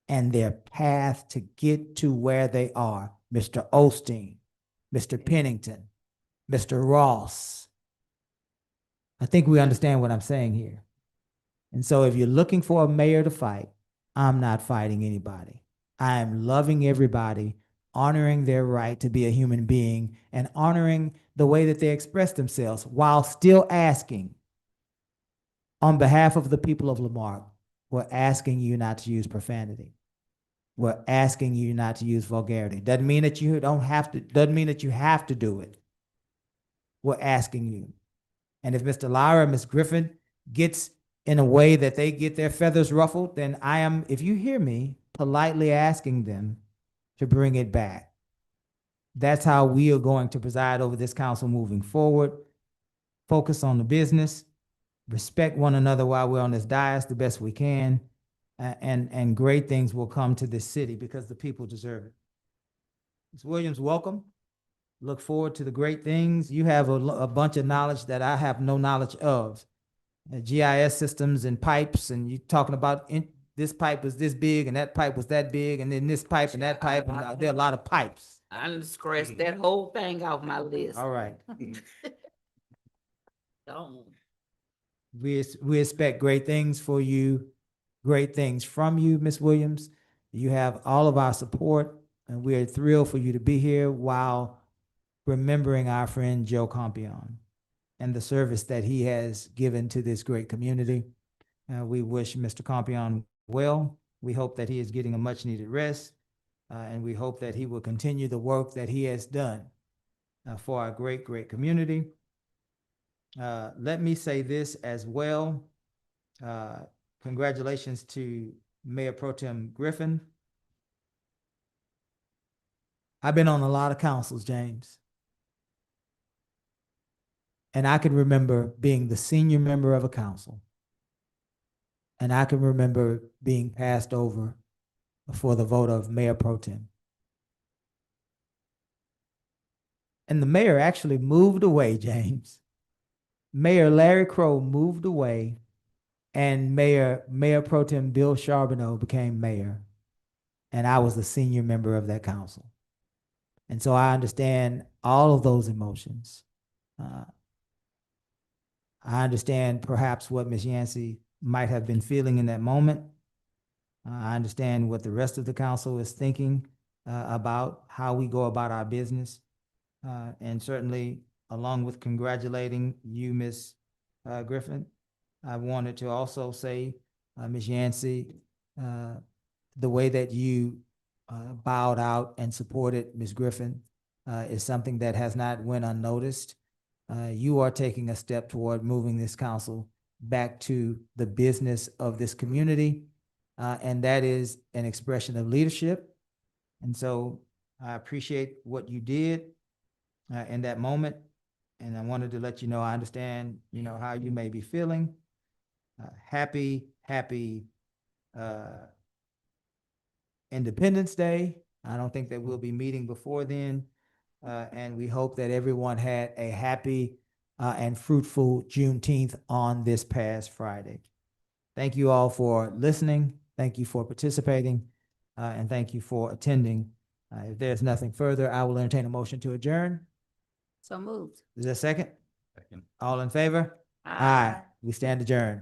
and their path to get to where they are. Mr. Osteen, Mr. Pennington, Mr. Ross. I think we understand what I'm saying here. And so if you're looking for a mayor to fight, I'm not fighting anybody. I am loving everybody, honoring their right to be a human being, and honoring the way that they express themselves while still asking, on behalf of the people of Lamarque, we're asking you not to use profanity. We're asking you not to use vulgarity. Doesn't mean that you don't have to, doesn't mean that you have to do it. We're asking you. And if Mr. Lyra and Ms. Griffin gets in a way that they get their feathers ruffled, then I am, if you hear me, politely asking them to bring it back. That's how we are going to preside over this council moving forward. Focus on the business, respect one another while we're on this dais the best we can, and great things will come to this city because the people deserve it. Ms. Williams, welcome. Look forward to the great things. You have a bunch of knowledge that I have no knowledge of. GIS systems and pipes, and you're talking about this pipe was this big and that pipe was that big, and then this pipe and that pipe, and there are a lot of pipes. I done scratched that whole thing off my list. All right. Don't. We expect great things for you, great things from you, Ms. Williams. You have all of our support. And we are thrilled for you to be here while remembering our friend Joe Compion and the service that he has given to this great community. We wish Mr. Compion well. We hope that he is getting a much needed rest. And we hope that he will continue the work that he has done for our great, great community. Let me say this as well. Congratulations to Mayor Pro Tem Griffin. I've been on a lot of councils, James. And I can remember being the senior member of a council. And I can remember being passed over for the vote of Mayor Pro Tem. And the mayor actually moved away, James. Mayor Larry Crow moved away, and Mayor Pro Tem Bill Charbonneau became mayor. And I was the senior member of that council. And so I understand all of those emotions. I understand perhaps what Ms. Yancey might have been feeling in that moment. I understand what the rest of the council is thinking about how we go about our business. And certainly, along with congratulating you, Ms. Griffin, I wanted to also say, Ms. Yancey, the way that you bowed out and supported Ms. Griffin is something that has not went unnoticed. You are taking a step toward moving this council back to the business of this community, and that is an expression of leadership. And so I appreciate what you did in that moment, and I wanted to let you know I understand, how you may be feeling. Happy Independence Day. I don't think that we'll be meeting before then. And we hope that everyone had a happy and fruitful Juneteenth on this past Friday. Thank you all for listening. Thank you for participating. And thank you for attending. If there's nothing further, I will entertain a motion to adjourn. So moved. Is there a second? Second. All in favor? Aye. We stand adjourned.